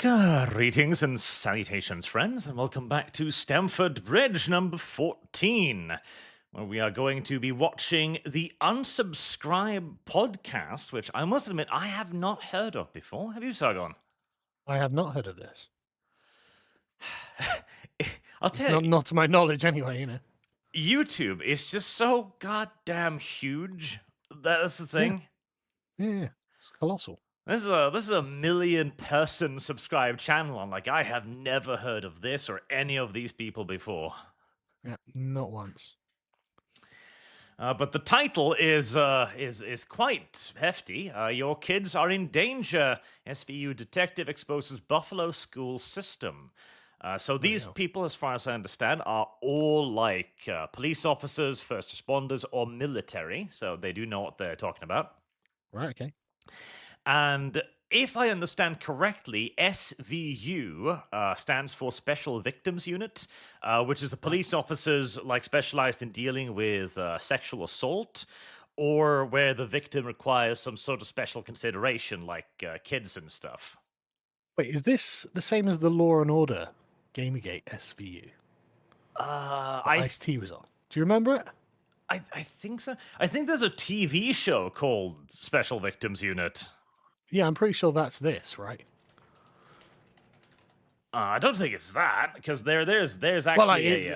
Greetings and salutations, friends, and welcome back to Stamford Bridge number 14, where we are going to be watching the Unsubscribe podcast, which I must admit I have not heard of before. Have you, Sargon? I have not heard of this. I'll It's tell you, not to my knowledge anyway, you know. YouTube is just so goddamn huge. That's the thing. Yeah. It's colossal. This is a million-person subscribed channel. I'm like, I have never heard of this or any of these people before. Yeah, not once. But the title is quite hefty. Your kids are in danger. SVU detective exposes Buffalo school system. So these people, as far as I understand, are all like police officers, first responders, or military. So they do know what they're talking about. Right, okay. And if I understand correctly, SVU stands for Special Victims Unit, which is the police officers like specialized in dealing with sexual assault, or where the victim requires some sort of special consideration, like kids and stuff. Wait, is this the same as the Law and Order Gamergate SVU? Ice-T was on. Do you remember it? I think so. I think there's a TV show called Special Victims Unit. Yeah, I'm pretty sure that's this, right? I don't think it's that, because there's actually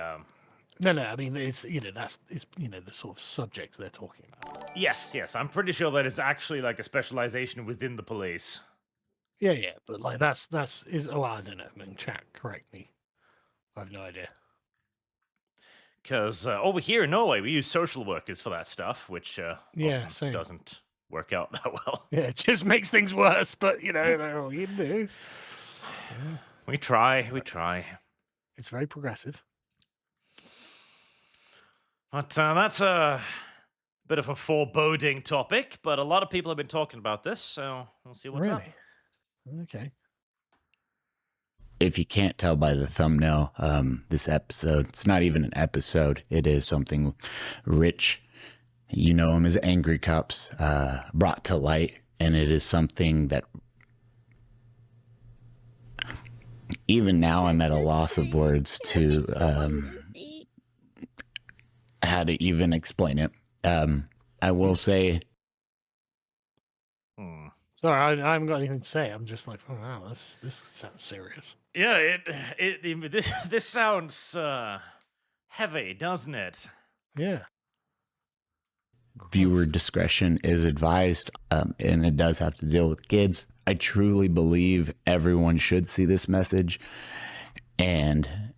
No, I mean it's the sort of subjects they're talking about. Yes, I'm pretty sure that it's actually like a specialization within the police. Yeah, but like I don't know. I mean, chat, correct me. I have no idea. Because over here in Norway, we use social workers for that stuff, which same. doesn't work out that well. Yeah, it just makes things worse, but you know, you do. Yeah. We try. It's very progressive. But that's a bit of a foreboding topic, but a lot of people have been talking about this, so we'll see what's up. Okay. If you can't tell by the thumbnail, this episode, it's not even an episode. It is something Rich, you know him as Angry Cops, brought to light. And it is something that even now I'm at a loss of words to how to even explain it. I will say... Sorry, I haven't got anything to say. I'm just like, oh wow, this sounds serious. Yeah, this sounds heavy, doesn't it? Yeah. Viewer discretion is advised, and it does have to deal with kids. I truly believe everyone should see this message, and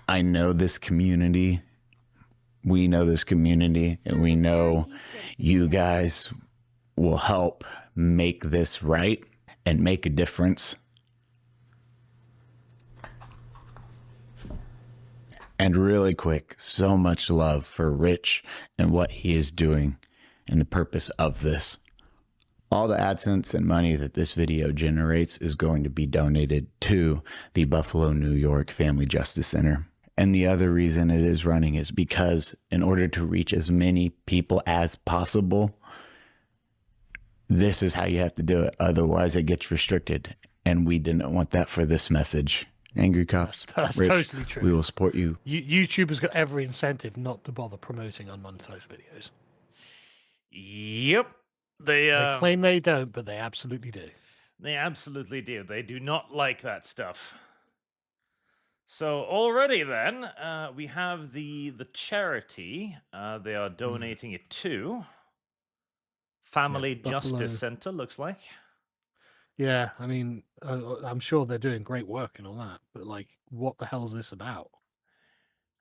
I know this community. We know this community, and we know you guys will help make this right and make a difference. And really quick, so much love for Rich and what he is doing and the purpose of this. All the AdSense and money that this video generates is going to be donated to the Buffalo, New York Family Justice Center. And the other reason it is running is because in order to reach as many people as possible, this is how you have to do it. Otherwise, it gets restricted. And we didn't want that for this message. Angry Cops, that's Rich, totally true. We will support you. YouTube has got every incentive not to bother promoting unmonetized videos. Yep. They claim they don't, but they absolutely do. They absolutely do. They do not like that stuff. So already then, we have the charity. They are donating it to Family Justice Center, looks like. Yeah, I mean, I'm sure they're doing great work and all that, but like, what the hell is this about?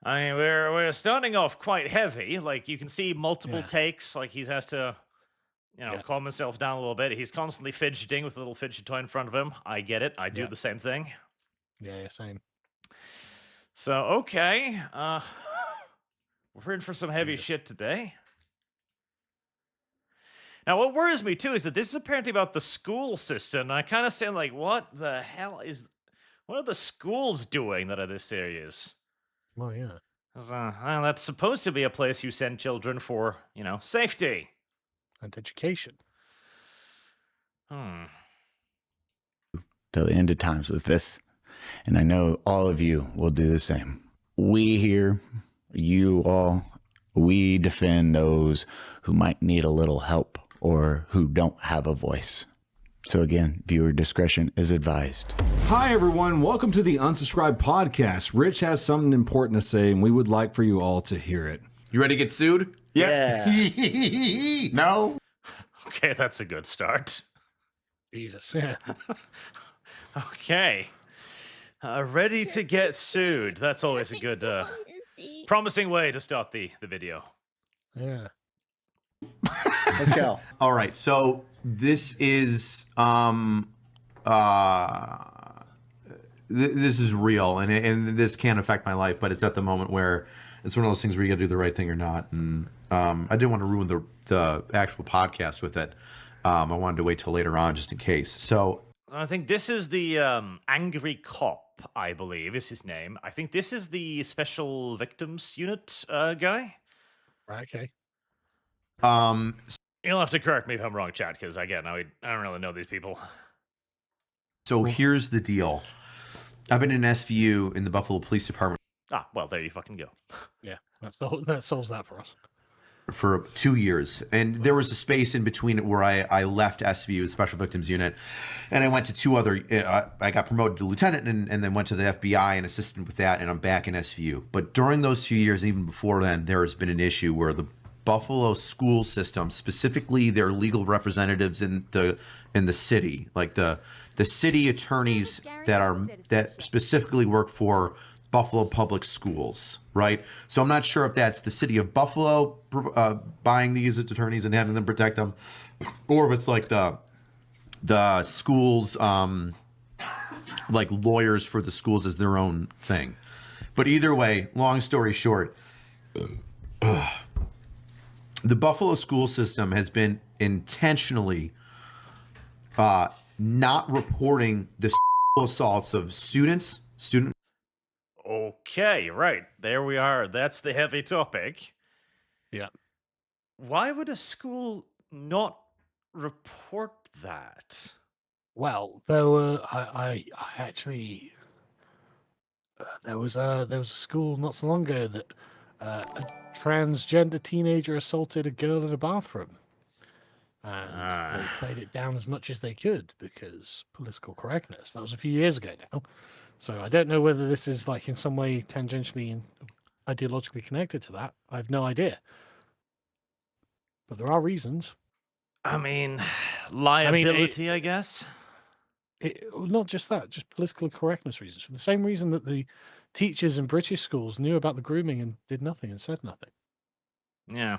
I mean, we're starting off quite heavy. Like, you can see multiple takes. Like, he has to, calm himself down a little bit. He's constantly fidgeting with a little fidget toy in front of him. I get it. I do the same thing. Yeah, same. So, okay. We're in for some heavy shit today. Now, what worries me, too, is that this is apparently about the school system. I kind of say, like, what the hell what are the schools doing that are this serious? Oh, yeah. Well, that's supposed to be a place you send children for, safety. And education. till the end of times with this. And I know all of you will do the same. We here, you all, we defend those who might need a little help or who don't have a voice. So again, viewer discretion is advised. Hi, everyone. Welcome to the Unsubscribed Podcast. Rich has something important to say, and we would like for you all to hear it. You ready to get sued? Yeah. No? Okay, that's a good start. Jesus, yeah. Okay. Ready to get sued. That's always a good, promising way to start the video. Yeah. Let's go. All right. So this is this is real, and this can affect my life, but it's at the moment where it's one of those things where you got to do the right thing or not. And I didn't want to ruin the actual podcast with it. I wanted to wait till later on just in case. So I think this is the Angry Cop, I believe is his name. I think this is the Special Victims Unit guy. Right, okay. You'll have to correct me if I'm wrong, chat, because again, I don't really know these people. So here's the deal. I've been in SVU in the Buffalo Police Department Ah, well, there you fucking go. Yeah, that solves that for us. for 2 years, and there was a space in between where I left SVU, the Special Victims Unit, and I went to two other. I got promoted to lieutenant, and then went to the FBI and assisted with that, and I'm back in SVU. But during those 2 years, even before then, there has been an issue where the Buffalo school system, specifically their legal representatives in the city, like the city attorneys that specifically work for Buffalo Public Schools, right? So I'm not sure if that's the city of Buffalo buying these attorneys and having them protect them, or if it's like the schools, like lawyers for the schools as their own thing. But either way, long story short, the Buffalo school system has been intentionally not reporting the assaults of student. Okay, right. There we are. That's the heavy topic. Yeah. Why would a school not report that? Well, there were I actually there was a school not so long ago that a transgender teenager assaulted a girl in a bathroom, and they played it down as much as they could because political correctness. That was a few years ago now, so I don't know whether this is like in some way tangentially and ideologically connected to that. I have no idea, but there are reasons. I mean, liability, I guess. Not just that, just political correctness reasons. For the same reason that the teachers in British schools knew about the grooming and did nothing and said nothing. Yeah.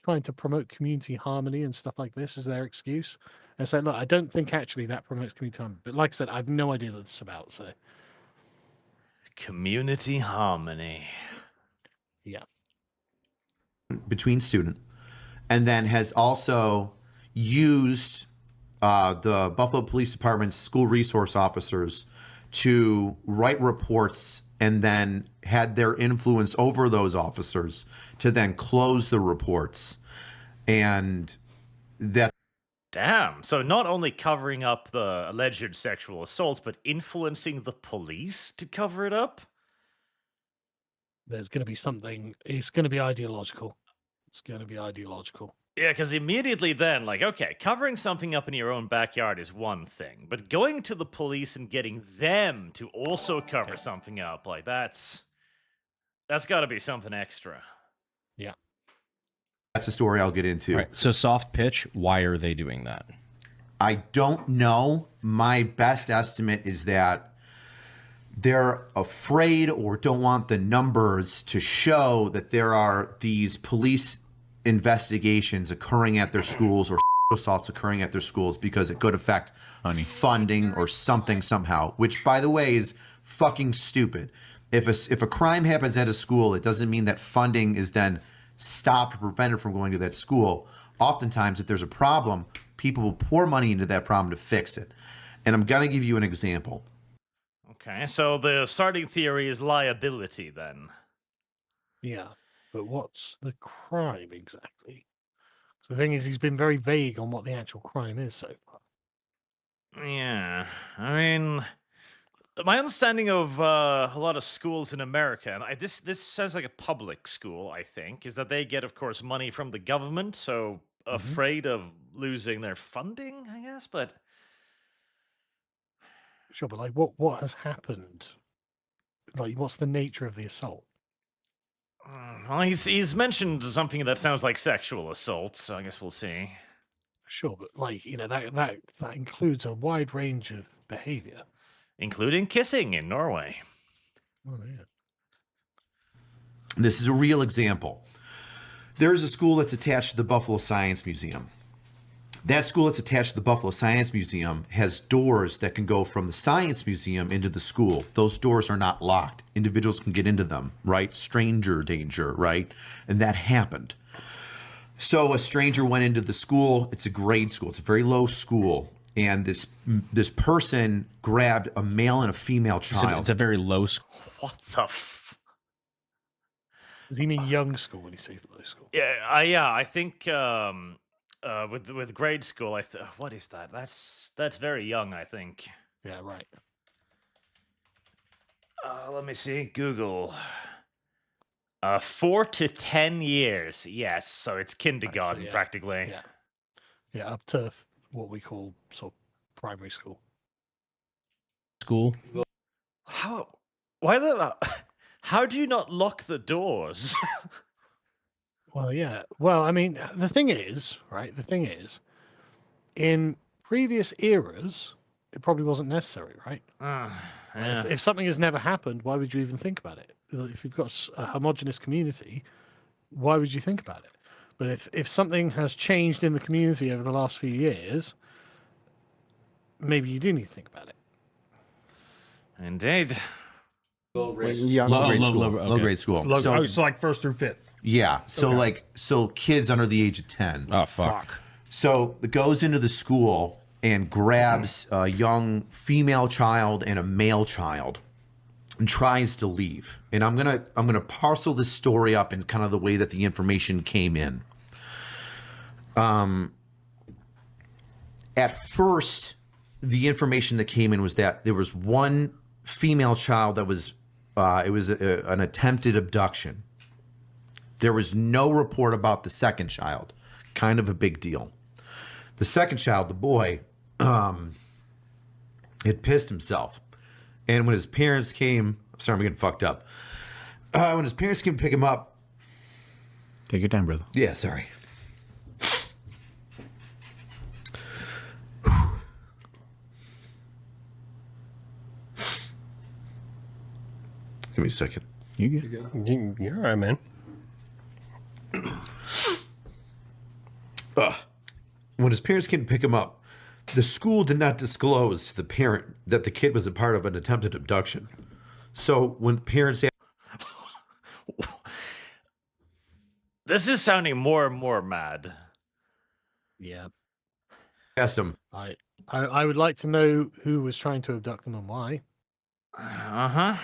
Trying to promote community harmony and stuff like this is their excuse. And so, look, I don't think actually that promotes community harmony. But like I said, I have no idea what it's about. So, Community harmony. yeah. Between student, and then has also used the Buffalo Police Department's school resource officers to write reports, and then had their influence over those officers to then close the reports. And that Damn. So not only covering up the alleged sexual assaults, but influencing the police to cover it up? There's going to be something. It's going to be ideological. It's going to be ideological. Yeah, because immediately then, like, okay, covering something up in your own backyard is one thing, but going to the police and getting them to also cover something up, like, that's got to be something extra. Yeah. that's a story I'll get into. Right. So soft pitch, why are they doing that? I don't know. My best estimate is that they're afraid or don't want the numbers to show that there are these police investigations occurring at their schools or assaults occurring at their schools, because it could affect funding or something somehow, which, by the way, is fucking stupid. If a crime happens at a school, it doesn't mean that funding is then stopped or prevented from going to that school. Oftentimes, if there's a problem, people will pour money into that problem to fix it. And I'm going to give you an example. Okay, so the starting theory is liability then. Yeah. But what's the crime exactly? The thing is, he's been very vague on what the actual crime is so far. Yeah, I mean, my understanding of a lot of schools in America, and this sounds like a public school, I think, is that they get, of course, money from the government, so afraid of losing their funding, I guess. But Sure, but like, what has happened? Like, what's the nature of the assault? well, he's mentioned something that sounds like sexual assault, so I guess we'll see. Sure, but like, that includes a wide range of behavior. Including kissing in Norway. Oh yeah. This is a real example. There is a school that's attached to the Buffalo Science Museum. That school that's attached to the Buffalo Science Museum has doors that can go from the Science Museum into the school. Those doors are not locked. Individuals can get into them, right? Stranger danger, right? And that happened. So a stranger went into the school. It's a grade school. It's a very low school. And this person grabbed a male and a female child. It's a very low school. What the f... Does he mean young school when he says low school? Yeah, I think with grade school, what is that? That's very young, I think. Yeah, right. Let me see. Google. 4 to 10 years. Yes, so it's kindergarten yeah. practically. Yeah. Yeah, up to what we call sort of primary school. School. How do you not lock the doors? Well, yeah. Well, I mean, the thing is, right? The thing is, in previous eras, it probably wasn't necessary, right? Yeah. If something has never happened, why would you even think about it? If you've got a homogenous community, why would you think about it? But if something has changed in the community over the last few years, maybe you do need to think about it. Indeed. Low grade school. So like first through fifth. Yeah. So kids under the age of 10. Oh, fuck. So it goes into the school and grabs a young female child and a male child and tries to leave. And I'm gonna parcel this story up in kind of the way that the information came in. At first, the information that came in was that there was one female child that was an attempted abduction. There was no report about the second child. Kind of a big deal. The second child, the boy, had pissed himself. And when his parents came, sorry, I'm getting fucked up. When his parents came to pick him up. Take your time, brother. Yeah, sorry. Give me a second. You good? You're all right, man. When his parents came to pick him up, the school did not disclose to the parent that the kid was a part of an attempted abduction. So when parents This is sounding more and more mad. Yeah. asked him, I would like to know who was trying to abduct them and why. Uh-huh.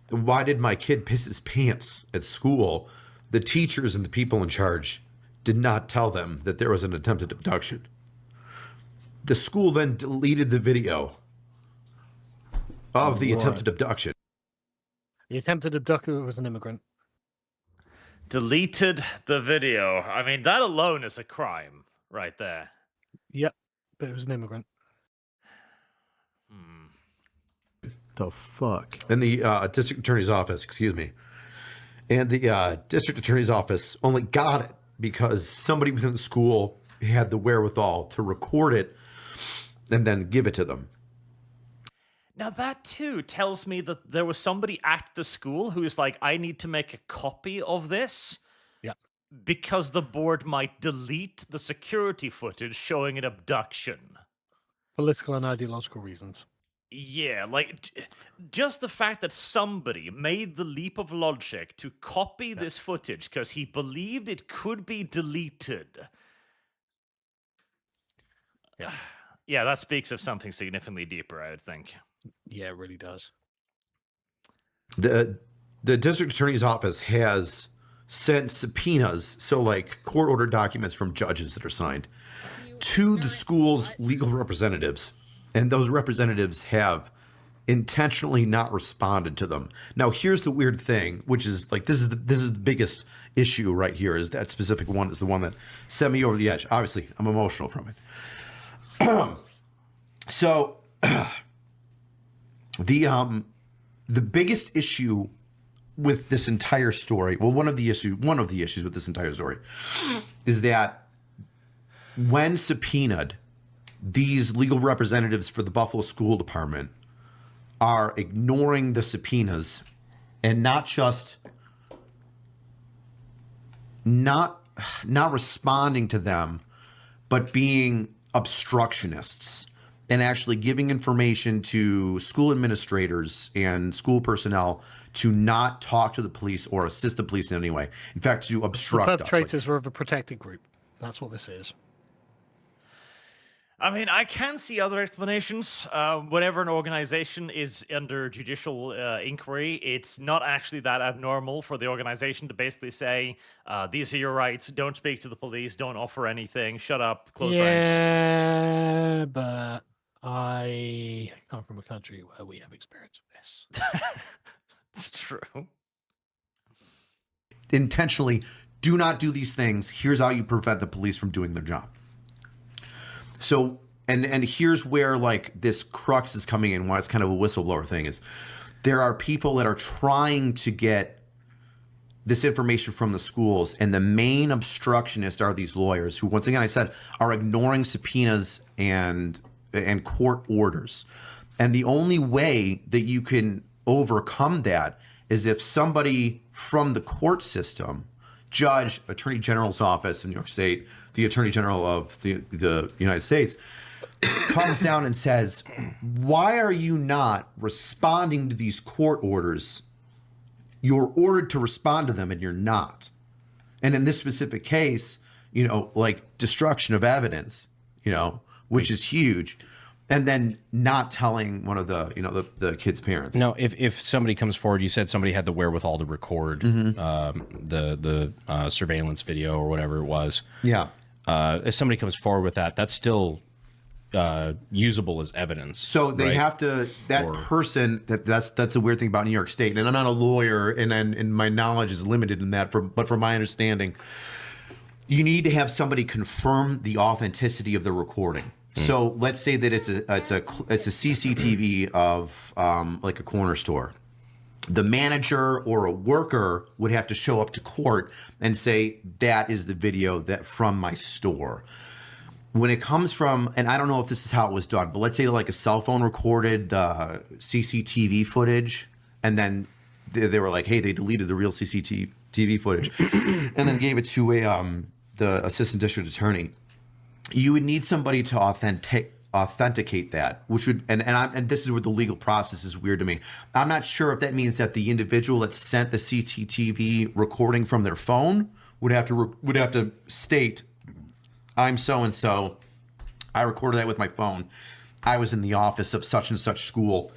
why did my kid piss his pants at school? The teachers and the people in charge did not tell them that there was an attempted abduction. The school then deleted the video of the attempted abduction. The attempted abductor was an immigrant. Deleted the video. I mean, that alone is a crime right there. Yep, but it was an immigrant. The fuck? And the district attorney's office, excuse me. And the district attorney's office only got it because somebody within the school had the wherewithal to record it and then give it to them. Now, that too tells me that there was somebody at the school who was like, I need to make a copy of this. Yeah. Because the board might delete the security footage showing an abduction. Political and ideological reasons. Yeah, like, just the fact that somebody made the leap of logic to copy this footage because he believed it could be deleted. Yeah. Yeah, that speaks of something significantly deeper, I would think. Yeah, it really does. The district attorney's office has sent subpoenas, so like court order documents from judges that are signed. to the school's legal representatives, and those representatives have intentionally not responded to them. Now, here's the weird thing, which is like this is the biggest issue right here. Is that specific one is the one that sent me over the edge. Obviously, I'm emotional from it. So, the biggest issue with this entire story, well, one of the issues with this entire story is that when subpoenaed, these legal representatives for the Buffalo School Department are ignoring the subpoenas and not just not responding to them, but being obstructionists and actually giving information to school administrators and school personnel to not talk to the police or assist the police in any way. In fact, to obstruct The us. perpetrators were of a protected group. That's what this is. I mean, I can see other explanations. Whenever an organization is under judicial inquiry, it's not actually that abnormal for the organization to basically say, these are your rights, don't speak to the police, don't offer anything, shut up, close ranks. Yeah, but I come from a country where we have experience with this. It's true. Intentionally do not do these things. Here's how you prevent the police from doing their job. So, and here's where like this crux is coming in, why it's kind of a whistleblower thing, is there are people that are trying to get this information from the schools, and the main obstructionist are these lawyers who, once again, I said, are ignoring subpoenas and court orders. And the only way that you can overcome that is if somebody from the court system, judge, attorney general's office in New York State, the attorney general of the United States, comes down and says, why are you not responding to these court orders? You're ordered to respond to them and you're not. And in this specific case, you know, like destruction of evidence, you know, which is huge. And then not telling one of the, you know, the kid's parents. Now, if somebody comes forward, you said somebody had the wherewithal to record the surveillance video or whatever it was. Yeah. If somebody comes forward with that, that's still usable as evidence. So they have to, person, that's a weird thing about New York State. And I'm not a lawyer, and my knowledge is limited in that, but from my understanding, you need to have somebody confirm the authenticity of the recording. So let's say that it's a CCTV of like a corner store. The manager or a worker would have to show up to court and say, that is the video that from my store. When it comes from, and I don't know if this is how it was done, but let's say like a cell phone recorded the CCTV footage, and then they were like, hey, they deleted the real CCTV footage, and then gave it to the assistant district attorney. You would need somebody to authenticate that, which would, and this is where the legal process is weird to me. I'm not sure if that means that the individual that sent the CCTV recording from their phone would have to state, I'm so and so, I recorded that with my phone. I was in the office of such and such school,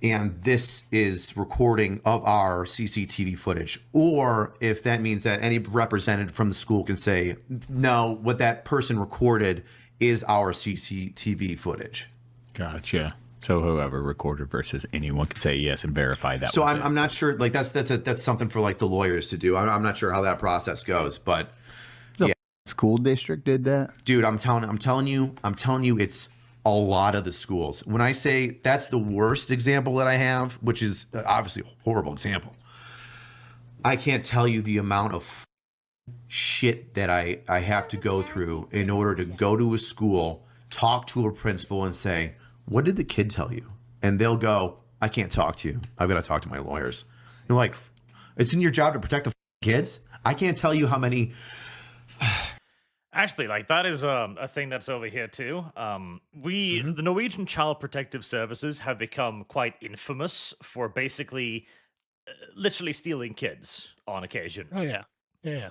and this is recording of our CCTV footage. Or if that means that any representative from the school can say, no, what that person recorded is our CCTV footage. Gotcha. So whoever recorded versus anyone can say yes and verify that. So I'm not sure. Like that's something for like the lawyers to do. I'm not sure how that process goes, but yeah. School district did that, dude. I'm telling you, it's a lot of the schools. When I say that's the worst example that I have, which is obviously a horrible example, I can't tell you the amount of shit that I have to go through in order to go to a school, talk to a principal and say, what did the kid tell you? And they'll go, I can't talk to you. I've got to talk to my lawyers. You're like, it's in your job to protect the kids? I can't tell you how many... Actually, like that is a thing that's over here too. The Norwegian Child Protective Services have become quite infamous for basically, literally stealing kids on occasion. Oh yeah, yeah.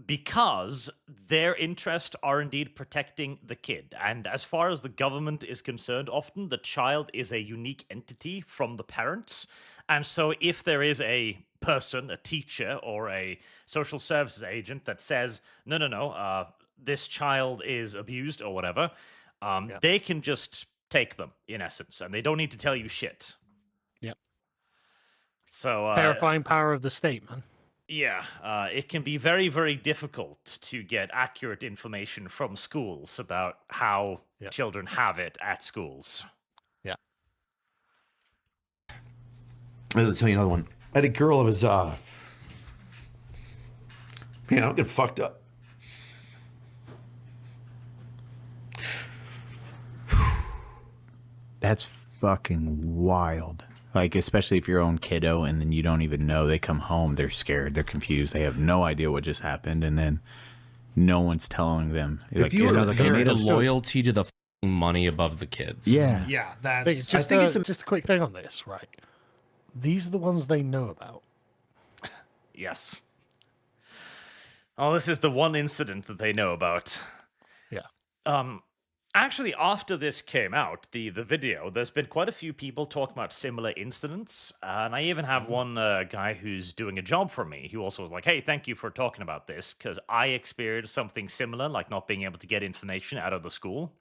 Because their interests are indeed protecting the kid. And as far as the government is concerned, often the child is a unique entity from the parents. And so if there is a person, a teacher, or a social services agent that says, no, this child is abused or whatever, they can just take them, in essence, and they don't need to tell you shit. Yep. So Terrifying power of the state, man. yeah, it can be very, very difficult to get accurate information from schools about how children have it at schools. Yeah. I'll tell you another one. I had a girl that was, man, I'll get fucked up. That's fucking wild. Like, especially if your own kiddo and then you don't even know. They come home, they're scared, they're confused, they have no idea what just happened, and then no one's telling them. Like, you were a They made parent, the loyalty to the f***ing money above the kids. I Yeah, think that's. it's just a quick thing on this, right? These are the ones they know about. Yes. Oh, this is the one incident that they know about. Yeah. Actually, after this came out, the video, there's been quite a few people talking about similar incidents. And I even have one guy who's doing a job for me who also was like, hey, thank you for talking about this, because I experienced something similar, like not being able to get information out of the school.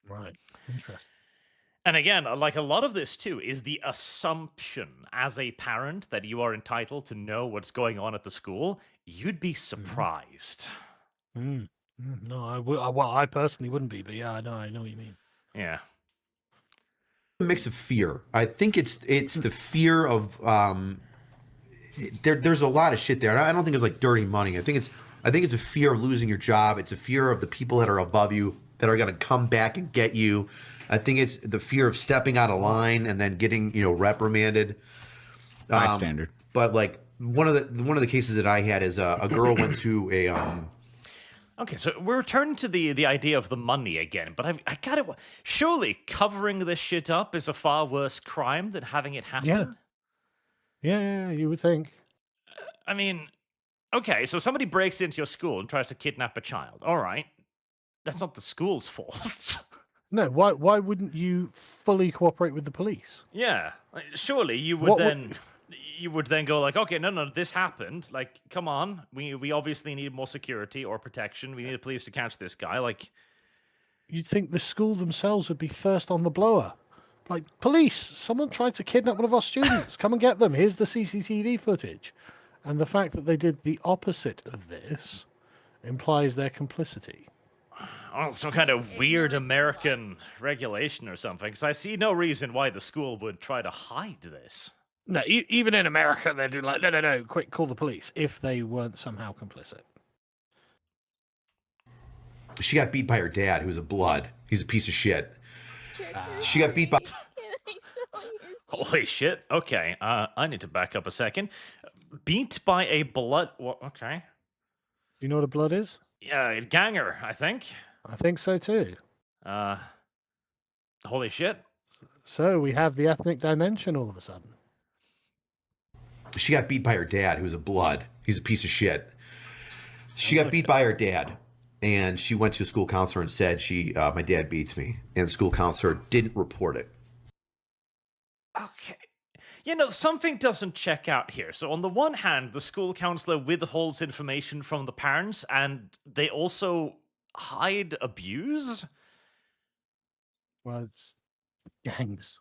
Right. Interesting. And again, like a lot of this too is the assumption as a parent that you are entitled to know what's going on at the school. You'd be surprised. No, well, I personally wouldn't be, but yeah, I know what you mean. Yeah. A mix of fear. I think it's the fear of there's a lot of shit there. I don't think it's like dirty money. I think it's a fear of losing your job. It's a fear of the people that are above you that are going to come back and get you. I think it's the fear of stepping out of line and then getting, reprimanded. High standard. But like one of the cases that I had is a girl went to a Okay, so we're returning to the idea of the money again, but I gotta... Surely covering this shit up is a far worse crime than having it happen? Yeah, you would think. I mean, okay, so somebody breaks into your school and tries to kidnap a child. All right. That's not the school's fault. No, why wouldn't you fully cooperate with the police? Yeah. Like, surely you would you would then go like, okay, no, this happened. Like, come on. We obviously need more security or protection. We need the police to catch this guy. Like, You'd think the school themselves would be first on the blower. Like, police, someone tried to kidnap one of our students. Come and get them. Here's the CCTV footage. And the fact that they did the opposite of this implies their complicity. oh, some kind of weird American regulation or something. Because I see no reason why the school would try to hide this. No, even in America, they'd do like, no, quick, call the police if they weren't somehow complicit. she got beat by her dad, who's a blood. He's a piece of shit. She got beat by... Holy shit. Okay, I need to back up a second. Beat by a blood... Okay. Do you know what a blood is? Yeah, a ganger, I think. I think so too. Holy shit. So we have the ethnic dimension all of a sudden. She got beat by her dad, who's a blood. He's a piece of shit. She got beat by her dad, and she went to a school counselor and said, my dad beats me. And the school counselor didn't report it. Okay. Something doesn't check out here. So on the one hand, the school counselor withholds information from the parents, and they also hide abuse? Well, it's gangs.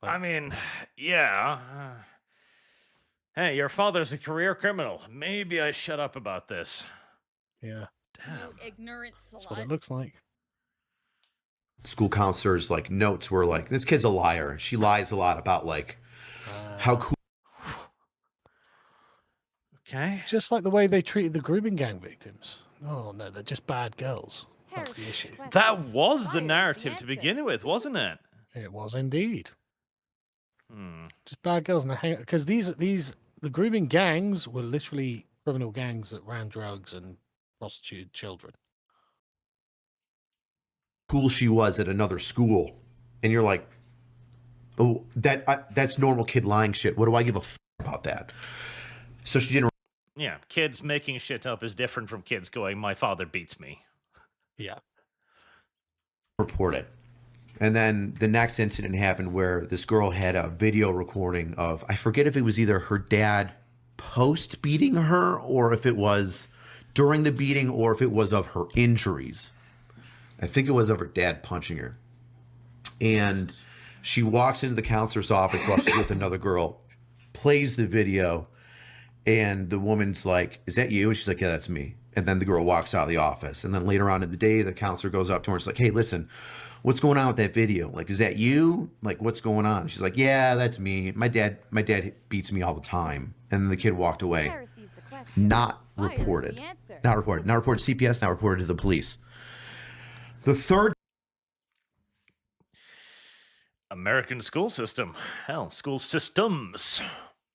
I mean, yeah. Hey, your father's a career criminal. Maybe I shut up about this. Yeah, Damn. Ignorant that's what slut. it looks like. School counselors' notes were like, this kid's a liar. She lies a lot about how cool. Okay. Just like the way they treated the grooming gang victims. Oh no, they're just bad girls. That's the issue. That was the narrative to begin with, wasn't it? It was indeed. Hmm. Just bad girls, and because the grooming gangs were literally criminal gangs that ran drugs and prostituted children. Cool she was at another school, and you're like, oh, that's normal kid lying shit. What do I give a about that? So she didn't. Yeah, kids making shit up is different from kids going, my father beats me. Yeah. Report it. And then the next incident happened where this girl had a video recording of, I forget if it was either her dad post beating her or if it was during the beating or if it was of her injuries. I think it was of her dad punching her. And she walks into the counselor's office while she's with another girl, plays the video, and the woman's like, "Is that you?" And she's like, "Yeah, that's me." And then the girl walks out of the office. And then later on in the day, the counselor goes up to her and is like, "Hey, listen, what's going on with that video? Like, is that you? Like, what's going on?" She's like, "Yeah, that's me. My dad beats me all the time." And then the kid walked away. Not reported. Not reported. Not reported to CPS, not reported to the police. The third American school system. Hell, school systems.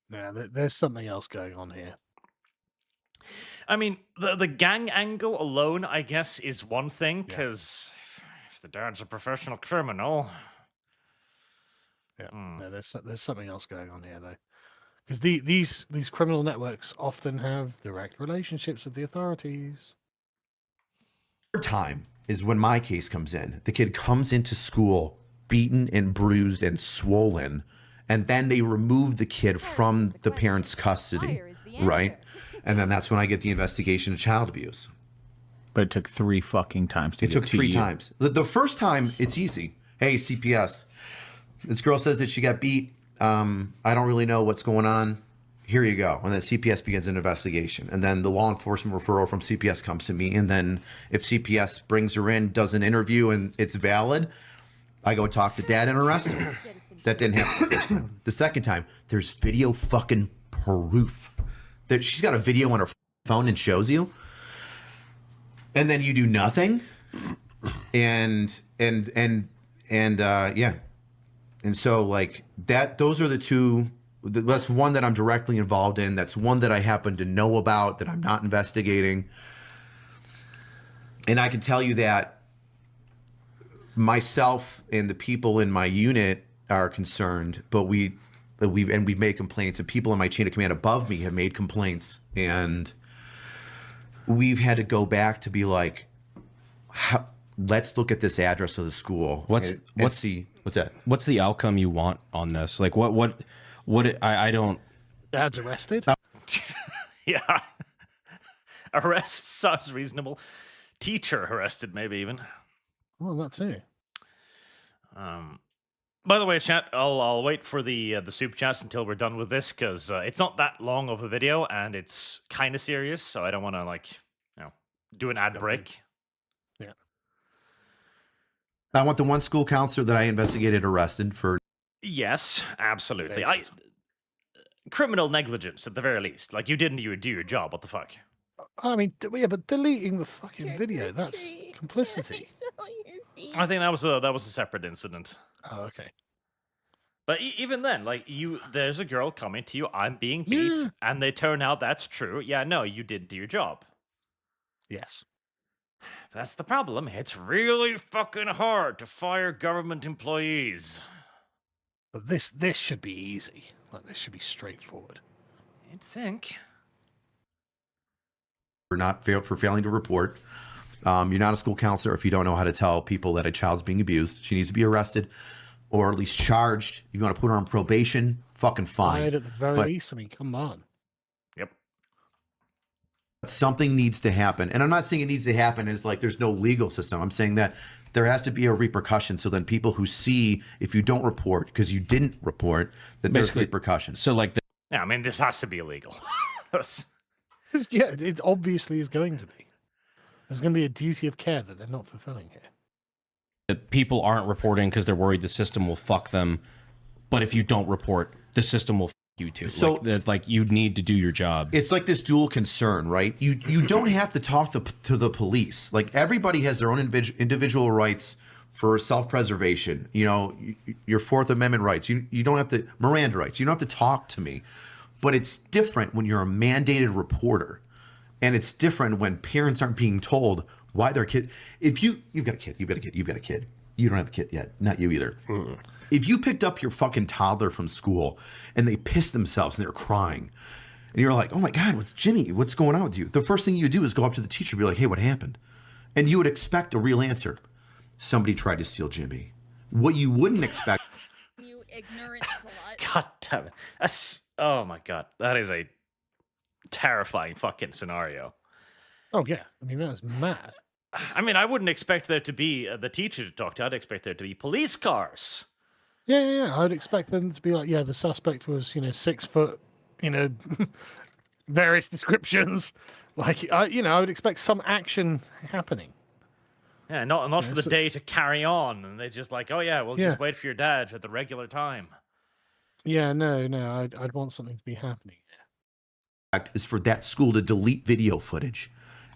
Yeah, there's something else going on here. I mean, the gang angle alone, I guess, is one thing, because if the dad's a professional criminal... Yeah, no, there's something else going on here, though. Because these criminal networks often have direct relationships with the authorities. time is when my case comes in. The kid comes into school beaten and bruised and swollen, and then they remove the kid from the parents' custody, right? And then that's when I get the investigation of child abuse. But it took 3 fucking times to It get took to 3 you. times. The first time, it's easy. Hey, CPS, this girl says that she got beat. I don't really know what's going on. Here you go. And then CPS begins an investigation. And then the law enforcement referral from CPS comes to me. And then if CPS brings her in, does an interview, and it's valid, I go talk to dad and arrest him. That didn't happen the first time. The second time, there's video fucking proof that she's got a video on her phone and shows you. And then you do nothing. And yeah. And so like that, those are the two. That's one that I'm directly involved in. That's one that I happen to know about that I'm not investigating. And I can tell you that myself and the people in my unit are concerned, but we've made complaints, and people in my chain of command above me have made complaints, and we've had to go back to be like, let's look at this address of the school. What's that? What's the outcome you want on this? Like I don't. Dad's arrested? Yeah. Arrest sounds reasonable. Teacher arrested, maybe even. Well, that too. By the way, chat, I'll wait for the super chats until we're done with this, because it's not that long of a video and it's kind of serious, so I don't want to do an ad break. Yeah. I want the one school counselor that I investigated arrested for. Yes, absolutely. Criminal negligence at the very least. Like, you didn't do your job. What the fuck? I mean, yeah, but deleting the fucking video, that's complicity. I think that was a separate incident. Oh, okay. But even then, like, there's a girl coming to you, I'm being beat, and they turn out that's true. Yeah, no, you didn't do your job. Yes. That's the problem. It's really fucking hard to fire government employees. But this should be easy. Like, this should be straightforward. You'd think. For failing to report. You're not a school counselor if you don't know how to tell people that a child's being abused. She needs to be arrested, or at least charged. If you want to put her on probation, fucking fine. At the very least, I mean, come on. Yep. Something needs to happen. And I'm not saying it needs to happen as like there's no legal system. I'm saying that there has to be a repercussion, so then people who see if you don't report because you didn't report, that there's repercussions. So like Yeah, I mean, this has to be illegal. Yeah, it obviously is going to be. There's going to be a duty of care that they're not fulfilling here. that people aren't reporting because they're worried the system will fuck them, but if you don't report, the system will fuck you too. So like you need to do your job. It's like this dual concern, right? You don't have to talk to the police. Like, everybody has their own individual rights for self-preservation. You know, your Fourth Amendment rights. You don't have to, Miranda rights. You don't have to talk to me. But it's different when you're a mandated reporter, and it's different when parents aren't being told why their kid. If you've got a kid, you've got a kid. You don't have a kid yet. Not you either. If you picked up your fucking toddler from school and they pissed themselves and they're crying, and you're like, oh my God, what's Jimmy? What's going on with you? The first thing you do is go up to the teacher and be like, hey, what happened? And you would expect a real answer. Somebody tried to steal Jimmy. What you wouldn't expect. You ignorant slut. God damn it. That's, oh my God. That is a terrifying fucking scenario. Oh yeah, I mean that's mad. I mean, I wouldn't expect there to be the teacher to talk to. I'd expect there to be police cars. Yeah. I'd expect them to be like, yeah, the suspect was, 6 foot, various descriptions. Like, I would expect some action happening. Yeah, not for the so- day to carry on, and they're just like, oh yeah, we'll just wait for your dad at the regular time. Yeah, no, I'd want something to be happening. Is for that school to delete video footage.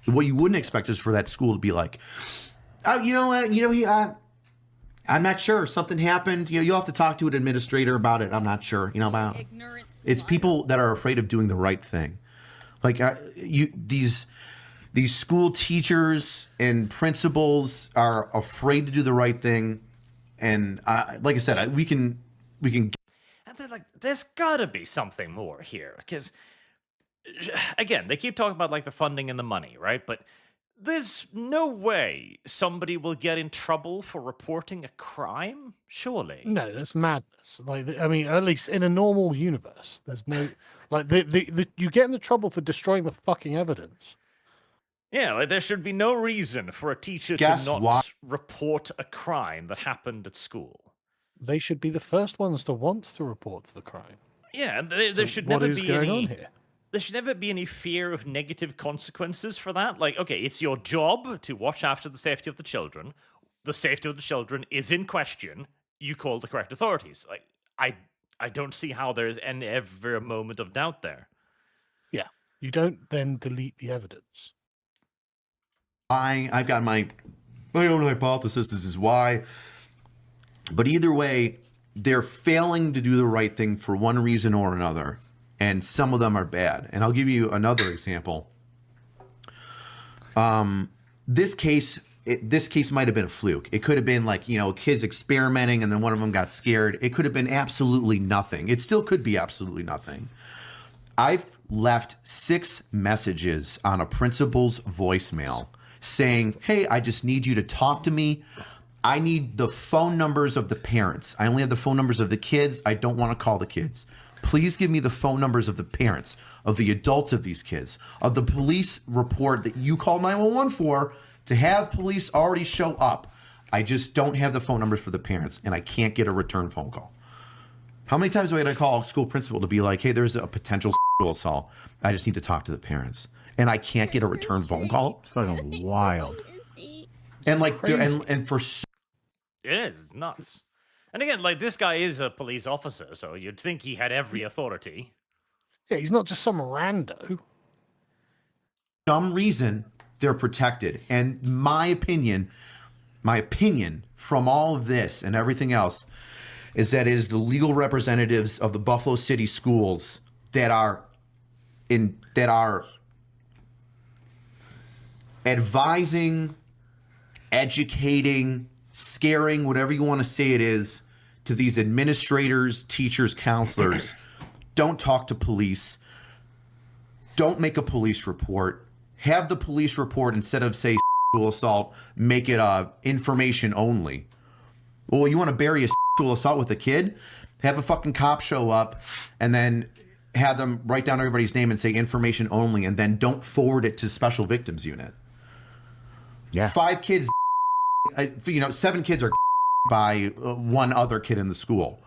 What you wouldn't expect is for that school to be like, oh, you know what, I'm not sure. Something happened. You'll have to talk to an administrator about it. I'm not sure. About it's people that are afraid of doing the right thing. Like these school teachers and principals are afraid to do the right thing, and like I said, we can. And they're like, there's gotta be something more here, because again, they keep talking about like the funding and the money, right? But there's no way somebody will get in trouble for reporting a crime, surely. No, that's madness. Like, I mean, at least in a normal universe, there's no like you get into trouble for destroying the fucking evidence. Yeah, like there should be no reason for a teacher Guess to not what? report a crime that happened at school. They should be the first ones to want to report the crime. Yeah, and there So should what never is be going any. on here? There should never be any fear of negative consequences for that. Like, okay, it's your job to watch after the safety of the children. The safety of the children is in question. You call the correct authorities. Like, I don't see how there's ever a moment of doubt there. Yeah, you don't then delete the evidence. I've got my own hypothesis. This is why. But either way, they're failing to do the right thing for one reason or another. And some of them are bad. And I'll give you another example. This case might have been a fluke. It could have been like, kids experimenting and then one of them got scared. It could have been absolutely nothing. It still could be absolutely nothing. I've left 6 messages on a principal's voicemail saying, hey, I just need you to talk to me. I need the phone numbers of the parents. I only have the phone numbers of the kids. I don't want to call the kids. Please give me the phone numbers of the parents, of the adults of these kids, of the police report that you called 911 for to have police already show up. I just don't have the phone numbers for the parents, and I can't get a return phone call. How many times do I have to call a school principal to be like, hey, there's a potential sexual assault. I just need to talk to the parents. And I can't get a return phone call? It's fucking wild. And like, and for It is nuts. And again, like, this guy is a police officer, so you'd think he had every authority. Yeah, he's not just some rando. some reason, they're protected. And my opinion from all of this and everything else is that it is the legal representatives of the Buffalo City schools that are advising, educating, scaring, whatever you want to say it is, to these administrators, teachers, counselors. Don't talk to police. Don't make a police report. Have the police report, instead of say sexual assault, make it information only. Well, you want to bury a sexual assault with a kid? Have a fucking cop show up and then have them write down everybody's name and say information only, and then don't forward it to special victims unit. Yeah. 5 kids, 7 kids are by one other kid in the school,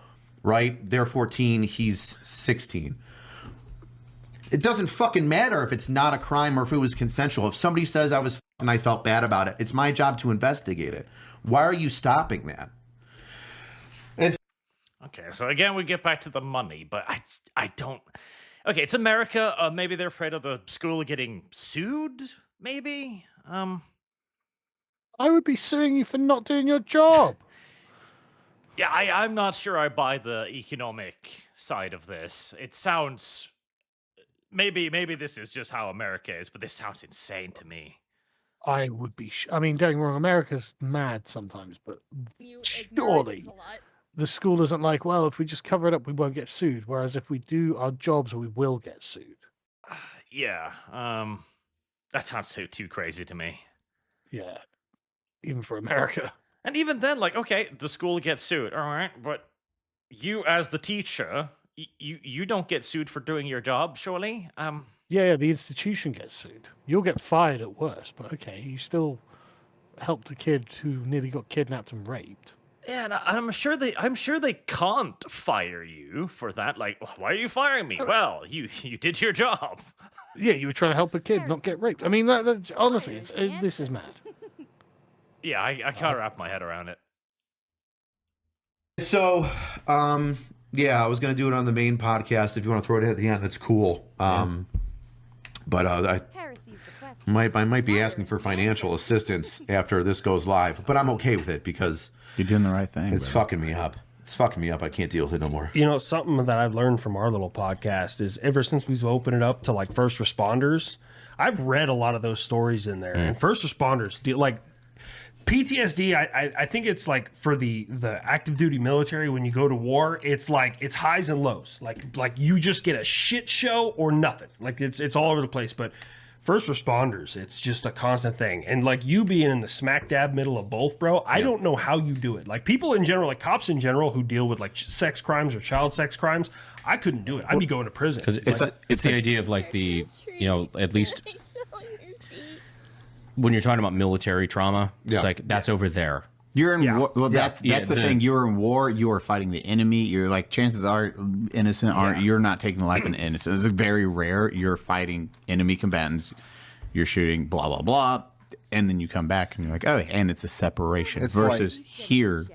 right? They're 14, he's 16. It doesn't fucking matter if it's not a crime or if it was consensual. If somebody says and I felt bad about it, it's my job to investigate it. Why are you stopping that? Okay, so again, we get back to the money, but I don't... Okay, it's America. Maybe they're afraid of the school getting sued, maybe? I would be suing you for not doing your job. Yeah, I'm not sure I buy the economic side of this. It sounds... Maybe this is just how America is, but this sounds insane to me. I would be... I mean, don't get me wrong, America's mad sometimes, but You surely the school isn't like, well, if we just cover it up, we won't get sued. Whereas if we do our jobs, we will get sued. Yeah, that sounds too crazy to me. Yeah, even for America. And even then, like, okay, the school gets sued, all right, but you as the teacher, you don't get sued for doing your job, surely? Yeah, the institution gets sued. You'll get fired at worst, but okay, you still helped a kid who nearly got kidnapped and raped. Yeah, and I'm sure they can't fire you for that. Like, why are you firing me? Well, you did your job. Yeah, you were trying to help a kid not get raped. I mean, that's honestly, this is mad. Yeah, I can't wrap my head around it. So, yeah, I was gonna do it on the main podcast. If you want to throw it at the end, that's cool. But I might be asking for financial assistance after this goes live. But I'm okay with it because You're doing the right thing. it's fucking me up. It's fucking me up. I can't deal with it no more. You know, something that I've learned from our little podcast is ever since we've opened it up to like first responders, I've read a lot of those stories in there. And first responders deal like PTSD. I think it's like for the active duty military when you go to war, it's like it's highs and lows. Like you just get a shit show or nothing. Like it's all over the place. But first responders, it's just a constant thing. And like you being in the smack dab middle of both, bro, I don't know how you do it. Like people in general, like cops in general who deal with like sex crimes or child sex crimes, I couldn't do it. I'd be going to prison. Because it's the idea of like the, you know, at least when you're talking about military trauma, it's like that's over there. You're in war. Well, that's the thing. You're in war. You are fighting the enemy. You're like, chances are innocent aren't. You're not taking the life of an innocent. It's very rare. You're fighting enemy combatants. You're shooting blah blah blah, and then you come back and you're like, oh, and it's a separation versus here,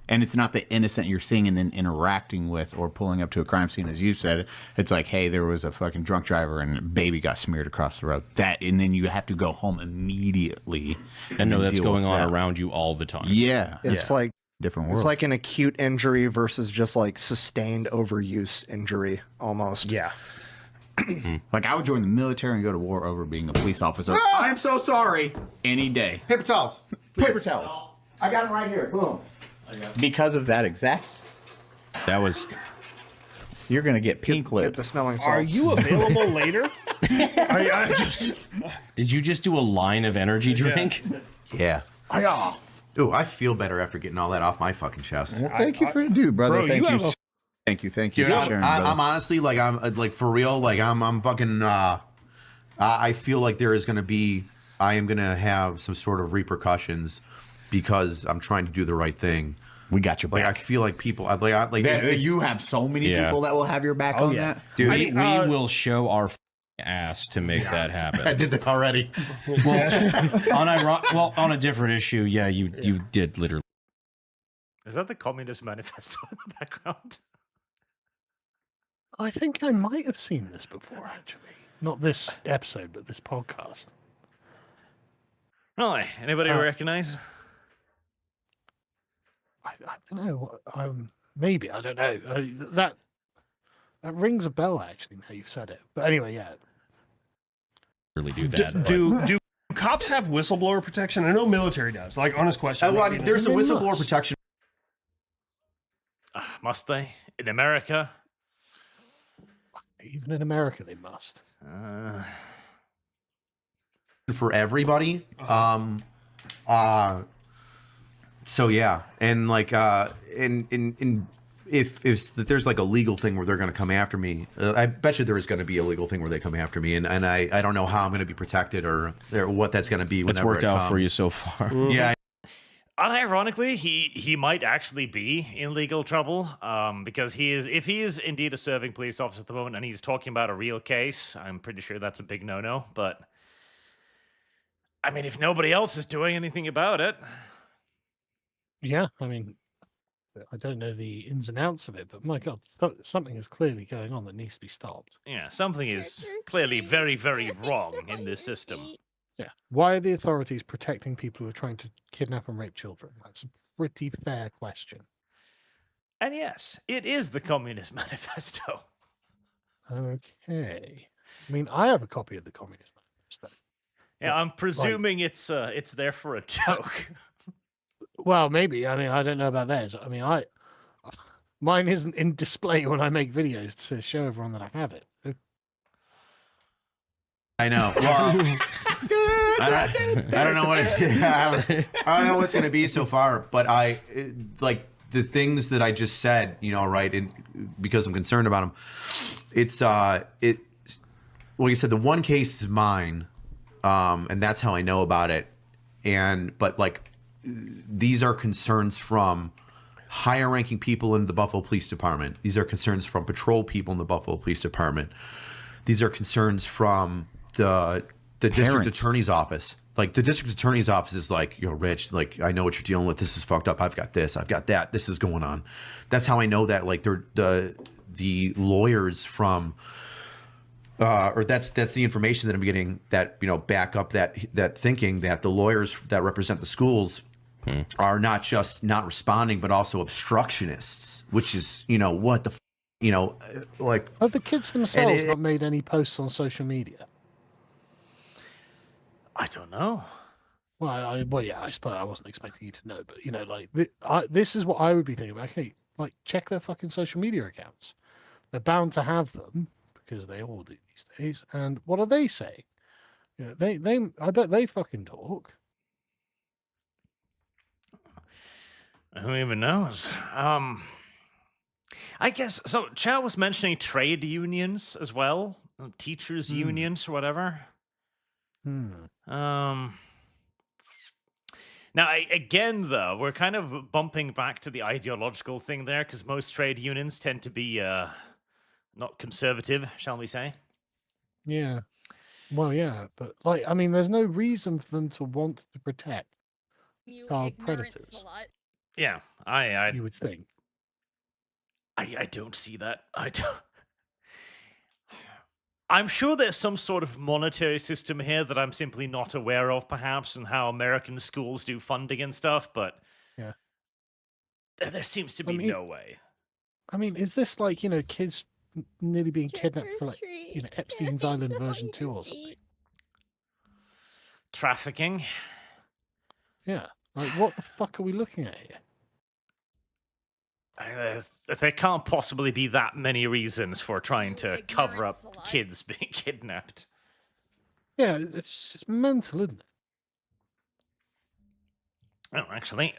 and it's not the innocent you're seeing and then interacting with or pulling up to a crime scene, as you said. It's like, hey, there was a fucking drunk driver and a baby got smeared across the road. That, and then you have to go home immediately And know that's deal going with on that. around you all the time. Yeah, It's like different world. it's like an acute injury versus just like sustained overuse injury almost. Yeah. Like, I would join the military and go to war over being a police officer. I'm so sorry. Any day. Paper towels. Paper towels. I got it right here. Boom. Because of that exact, That was you're going to get pink Get lip. the smelling salts. Are you available later? Did you just do a line of energy drink? Yeah. Ooh, I feel better after getting all that off my fucking chest. Well, thank you for dude, brother. Bro, Thank you you. have a- Thank you. Thank you. Dude, for sharing, brother. I'm honestly like like for real. Like I'm fucking. I feel like there is going to be. I am going to have some sort of repercussions because I'm trying to do the right thing. We got your Like I back. feel like people. Like it's- You have so many Yeah. people that will have your back on yeah. that. dude. We will show our ass to make that I happen. did that already. On a different issue, yeah, you did literally. Is that the Communist Manifesto in the background? I think I might have seen this before, actually. Not this episode, but this podcast. Really? Anybody recognize? I don't know. Maybe, I don't know. That rings a bell, actually, now you've said it. But anyway, yeah. Really do that. Do cops have whistleblower protection? I know military does. Like, honest question. Well, I mean, there's a whistleblower protection. Must they? In America? Even in America, they must. For everybody. So yeah, and like if there's like a legal thing where they're going to come after me, I bet you there is going to be a legal thing where they come after me, and I don't know how I'm going to be protected or what that's going to be. It's worked out for you so far. Yeah. Unironically, he might actually be in legal trouble because if he is indeed a serving police officer at the moment and he's talking about a real case, I'm pretty sure that's a big no-no. But I mean, if nobody else is doing anything about it, Yeah, I mean, I don't know the ins and outs of it, but my God, something is clearly going on that needs to be stopped. yeah, something is clearly very, very wrong in this system. Yeah. Why are the authorities protecting people who are trying to kidnap and rape children? That's a pretty fair question. And yes, it is the Communist Manifesto. Okay. I mean, I have a copy of the Communist Manifesto. Yeah, I'm presuming it's there for a joke. Well, maybe. I mean, I don't know about theirs. I mean, mine isn't in display when I make videos to show everyone that I have it. I know. Well, I don't know what I don't know what's going to be so far, but like the things that I just said, you know, right? And because I'm concerned about them, it's like I said, the one case is mine, and that's how I know about it. But like, these are concerns from higher ranking people in the Buffalo Police Department. These are concerns from patrol people in the Buffalo Police Department. These are concerns from the district attorney's office. Like, the district attorney's office is like, Rich, like, I know what you're dealing with. This is fucked up. I've got this. I've got that. This is going on. That's how I know that, like, they're the lawyers from, or that's the information that I'm getting that, back up that thinking that the lawyers that represent the schools are not just not responding, but also obstructionists, which is, what the, like. Have the kids themselves not made any posts on social media? I don't know. Well, yeah, I suppose I wasn't expecting you to know, but like this is what I would be thinking about. Okay, like, check their fucking social media accounts. They're bound to have them because they all do these days. And what are they saying? I bet they fucking talk. Who even knows? I guess so. Chow was mentioning trade unions as well, teachers' unions or whatever. Now, again, though, we're kind of bumping back to the ideological thing there, because most trade unions tend to be not conservative, shall we say? Yeah. Well, yeah, but like, I mean, there's no reason for them to want to protect child predators. Yeah, you would think. I don't see that. I don't. I'm sure there's some sort of monetary system here that I'm simply not aware of, perhaps, and how American schools do funding and stuff, but yeah, there seems to be no way. I mean, is this like, kids nearly being kidnapped for, like, Epstein's Island version 2 or something? Trafficking? Yeah. Like, what the fuck are we looking at here? There can't possibly be that many reasons for trying to cover up kids being kidnapped. Yeah, it's just mental, isn't it? Oh, actually,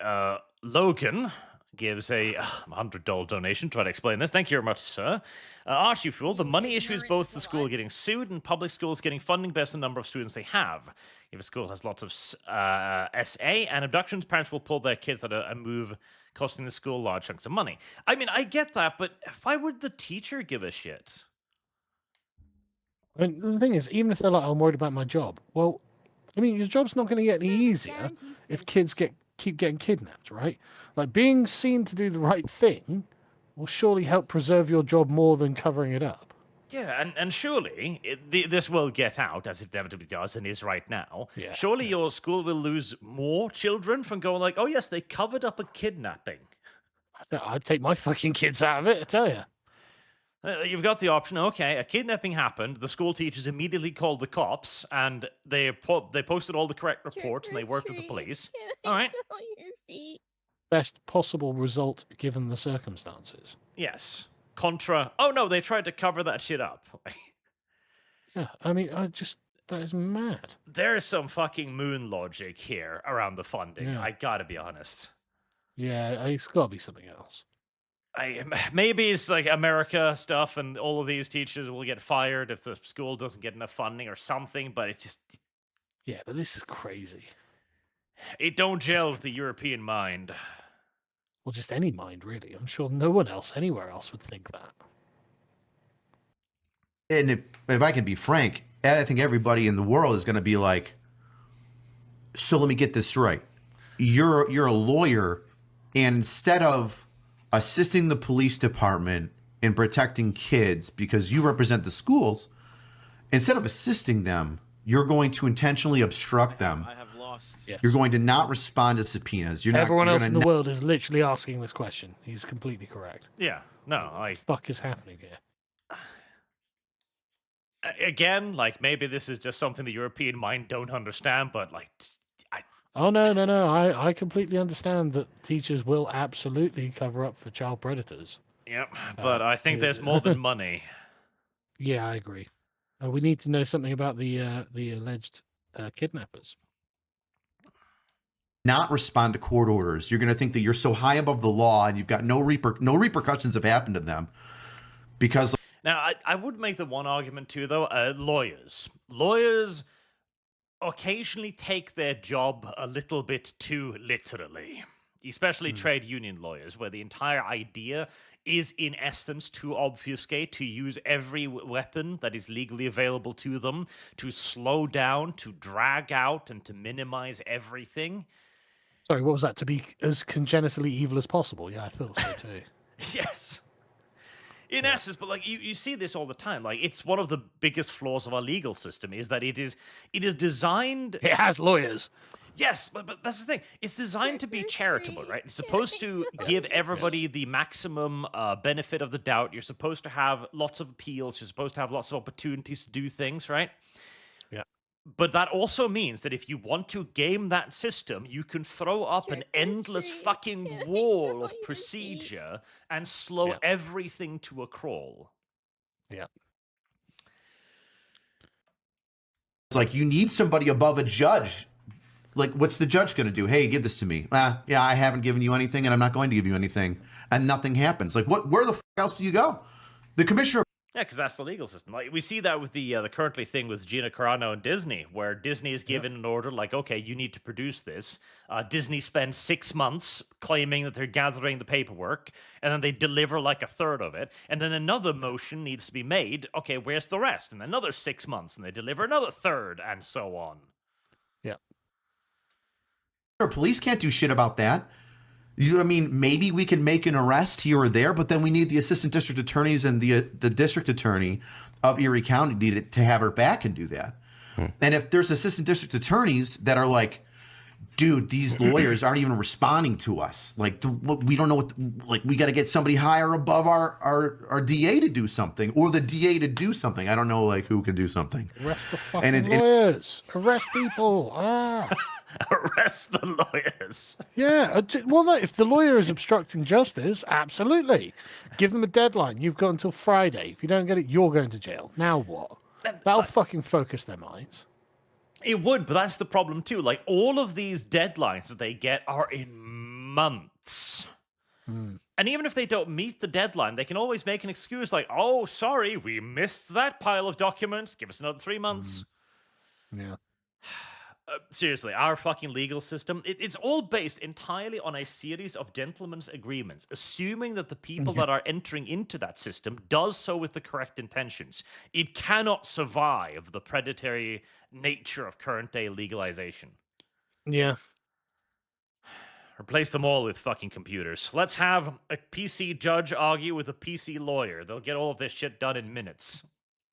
Logan gives a $100 donation. Try to explain this. Thank you very much, sir. Archie Fool, the money issue is both the school getting sued and public schools getting funding based on the number of students they have. If a school has lots of SA and abductions, parents will pull their kids out of a move, costing the school large chunks of money. I mean, I get that, but why would the teacher give a shit? I mean, the thing is, even if they're like, I'm worried about my job, well, I mean, your job's not going to get any easier if kids keep getting kidnapped, right? Like, being seen to do the right thing will surely help preserve your job more than covering it up. Yeah, and surely this will get out, as it inevitably does and is right now. Yeah, surely your school will lose more children from going like, oh yes, they covered up a kidnapping. I'd take my fucking kids out of it, I tell you. You've got the option, okay, a kidnapping happened, the school teachers immediately called the cops, and they posted all the correct reports, and they worked with the police. All right. Best possible result given the circumstances. Yes. Contra, oh no, they tried to cover that shit up. Yeah, I mean, that is mad. There's some fucking moon logic here around the funding, Yeah. I gotta be honest. Yeah, it's gotta be something else. Maybe it's like America stuff and all of these teachers will get fired if the school doesn't get enough funding or something, but it's just... Yeah, but this is crazy. It don't gel with the European mind. Well, just any mind, really. I'm sure no one else anywhere else would think that. And if I can be frank, I think everybody in the world is going to be like, so let me get this right. You're a lawyer, and instead of assisting the police department in protecting kids because you represent the schools, instead of assisting them, you're going to intentionally obstruct them. I have lost. Yes. You're going to not respond to subpoenas. Everyone else in the world is literally asking this question. He's completely correct. Yeah, no, what the fuck is happening here? Again, like, maybe this is just something the European mind don't understand, but like... Oh, no. I completely understand that teachers will absolutely cover up for child predators. Yep, but I think there's more than money. Yeah, I agree. We need to know something about the alleged kidnappers. Not respond to court orders. You're going to think that you're so high above the law and you've got no repercussions have happened to them because... Now, I would make the one argument too, though. Lawyers occasionally take their job a little bit too literally, especially trade union lawyers, where the entire idea is, in essence, to obfuscate, to use every weapon that is legally available to them, to slow down, to drag out, and to minimize everything. Sorry, what was that? To be as congenitally evil as possible? Yeah, I feel so too. Yes. In essence, but like you see this all the time. Like, it's one of the biggest flaws of our legal system is that it is designed. It has lawyers. Yes, but that's the thing. It's designed to be charitable, right? It's supposed to give everybody the maximum benefit of the doubt. You're supposed to have lots of appeals. You're supposed to have lots of opportunities to do things, right? Yeah. But that also means that if you want to game that system, you can throw up an endless fucking wall of procedure and slow everything to a crawl. Yeah. It's like you need somebody above a judge. Like, what's the judge going to do? Hey, give this to me. Yeah, I haven't given you anything, and I'm not going to give you anything, and nothing happens. Like, where the else do you go? The commissioner. Yeah, because that's the legal system. Like, we see that with the currently thing with Gina Carano and Disney, where Disney is given an order like, okay, you need to produce this. Disney spends 6 months claiming that they're gathering the paperwork, and then they deliver like a third of it. And then another motion needs to be made. Okay, where's the rest? And another 6 months, and they deliver another third, and so on. Yeah. Police can't do shit about that. I mean, maybe we can make an arrest here or there, but then we need the assistant district attorneys and the district attorney of Erie County to have her back and do that. And if there's assistant district attorneys that are like, dude, these lawyers aren't even responding to us. Like, we don't know what, like, we got to get somebody higher above our DA to do something, or the DA to do something. I don't know, like, who can do something. Arrest the fucking lawyers. Arrest people. Arrest the lawyers. Yeah. Well, no, if the lawyer is obstructing justice, absolutely. Give them a deadline. You've got until Friday. If you don't get it, you're going to jail. Now what? That'll fucking focus their minds. It would, but that's the problem too. Like, all of these deadlines that they get are in months. And even if they don't meet the deadline, they can always make an excuse like, oh, sorry, we missed that pile of documents. Give us another 3 months. Yeah. Seriously, our fucking legal system, it's all based entirely on a series of gentlemen's agreements, assuming that the people that are entering into that system does so with the correct intentions. It cannot survive the predatory nature of current day legalization. Yeah. Replace them all with fucking computers. Let's have a PC judge argue with a PC lawyer. They'll get all of this shit done in minutes.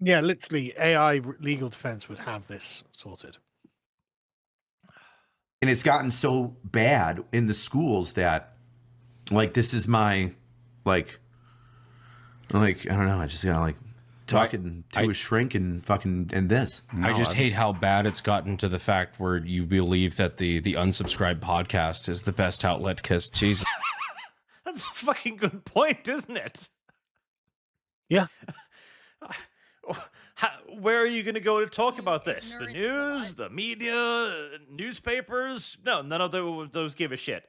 Yeah, literally, AI legal defense would have this sorted. And it's gotten so bad in the schools that, like, this is my, like, I don't know. I just gotta, like, talking to a shrink and fucking, and this. I just hate how bad it's gotten to the fact where you believe that the unsubscribed podcast is the best outlet, because, Jesus. That's a fucking good point, isn't it? Yeah. Where are you going to go to talk about this? The news, the media, newspapers? No, none of those give a shit.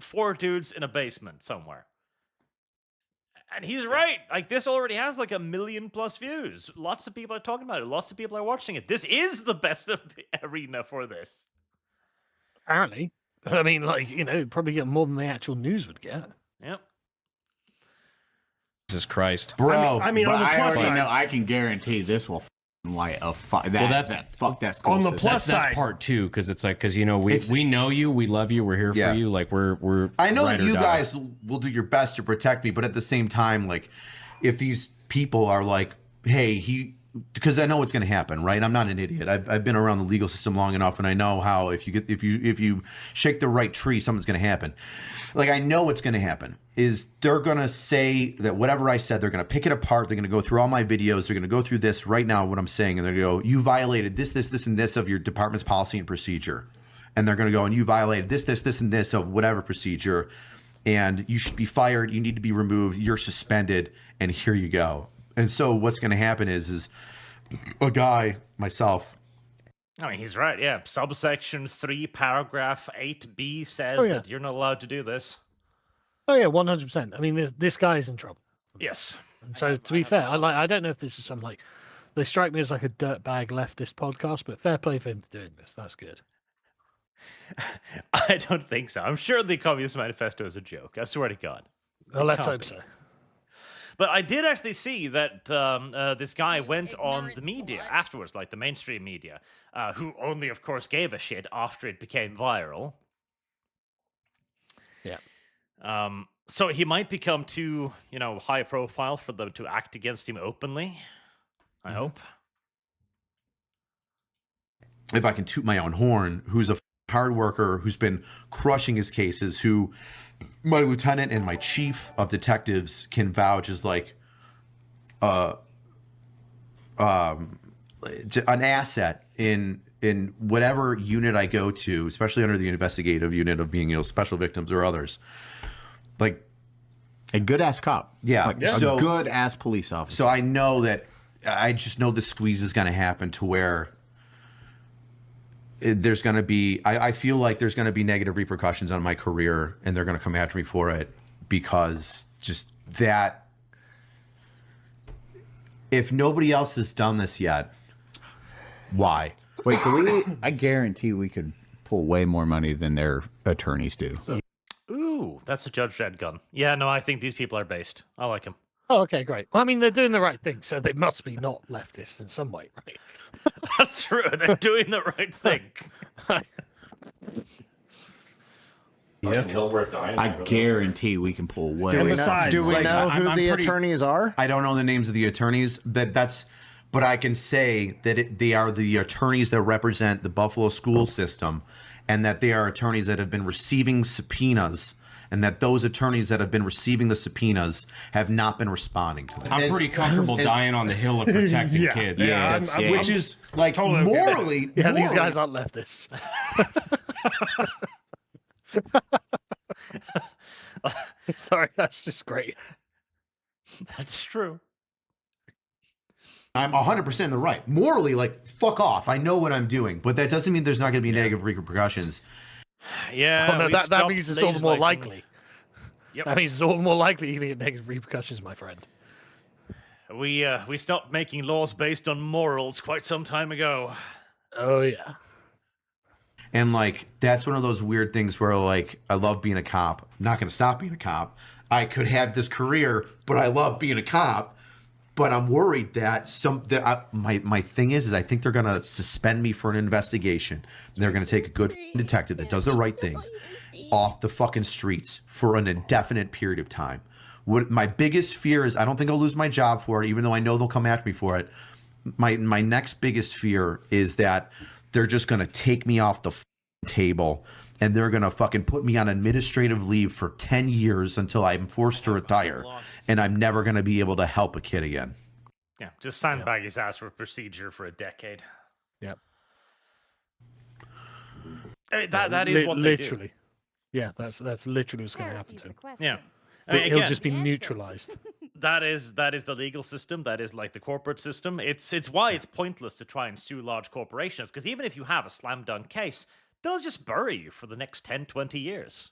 4 dudes in a basement somewhere. And he's right. Like, this already has like 1 million+ views. Lots of people are talking about it. Lots of people are watching it. This is the best arena for this. Apparently. I mean, like, you know, probably get more than the actual news would get. Yep. Jesus Christ, bro! I mean, on the plus side, I can guarantee this will light a fuck that school on the system. plus side. That's part 2, because it's like, because, you know, we know you, we love you, we're here for you, like we're. I know ride that or you die. guys will do your best to protect me, but at the same time, like, if these people are like, hey, because I know what's going to happen, right? I'm not an idiot. I've been around the legal system long enough, and I know how if you shake the right tree, something's going to happen. Like, I know what's going to happen is they're going to say that whatever I said, they're going to pick it apart. They're going to go through all my videos. They're going to go through this right now, what I'm saying, and they're going to go, you violated this, and this of your department's policy and procedure. And they're going to go, and you violated this, and this of whatever procedure, and you should be fired. You need to be removed. You're suspended, and here you go. And so what's going to happen is a guy, myself. I mean, he's right, yeah. Subsection 3, paragraph 8b says that you're not allowed to do this. Oh, yeah, 100%. I mean, this guy is in trouble. Yes. And so, to be fair, I don't know if this is some like they strike me as like a dirtbag leftist podcast, but fair play for him to doing this. That's good. I don't think so. I'm sure the Communist Manifesto is a joke. I swear to God. Well, let's can't hope be. so. But I did actually see that this guy went on the media afterwards, like the mainstream media, who only, of course, gave a shit after it became viral. Yeah. So he might become too, high profile for them to act against him openly. I hope. If I can toot my own horn, who's a hard worker, who's been crushing his cases, who my lieutenant and my chief of detectives can vouch as like an asset in whatever unit I go to, especially under the investigative unit of being, special victims or others. Like a good ass cop. Yeah. Like, a good ass police officer. So I know that I just know the squeeze is going to happen to where there's going to be, I feel like there's going to be negative repercussions on my career, and they're going to come after me for it because just that, if nobody else has done this yet, why? Wait, I guarantee we could pull way more money than their attorneys do. Ooh, that's a Judge Dredd gun. Yeah, no, I think these people are based. I like them. Oh, okay, great. Well, I mean, they're doing the right thing, so they must be not leftist in some way, right? That's true. They're doing the right thing. I guarantee we can pull way. Do we Like, know who the attorneys are? I don't know the names of the attorneys. But I can say that they are the attorneys that represent the Buffalo school system, and that they are attorneys that have been receiving subpoenas, and that those attorneys that have been receiving the subpoenas have not been responding to it. I'm pretty comfortable dying on the hill of protecting kids. Which is like totally morally. Yeah, these guys aren't leftists. Sorry, that's just great. That's true. I'm 100% in the right. Morally, like, fuck off. I know what I'm doing, but that doesn't mean there's not going to be negative repercussions. Yeah, Oh, no, that means it's all the more likely. Yep. That means it's all the more likely you're going to get negative repercussions, my friend. We stopped making laws based on morals quite some time ago. Oh, yeah. And, like, that's one of those weird things where, like, I love being a cop. I'm not going to stop being a cop. I could have this career, but I love being a cop. But I'm worried that my thing is I think they're going to suspend me for an investigation. And they're going to take a good detective that does the right things off the fucking streets for an indefinite period of time. What my biggest fear is, I don't think I'll lose my job for it, even though I know they'll come after me for it. My next biggest fear is that they're just going to take me off the table, and they're going to fucking put me on administrative leave for 10 years until I'm forced to retire, and I'm never going to be able to help a kid again. Yeah, just sandbag his ass for procedure for a decade. Yep. I mean, that is what they literally. do. Yeah, that's literally what's going to happen to him. Yeah. I mean, He'll again, just be neutralized. that is the legal system. That is like the corporate system. It's why it's pointless to try and sue large corporations, because even if you have a slam dunk case, they'll just bury you for the next 10, 20 years.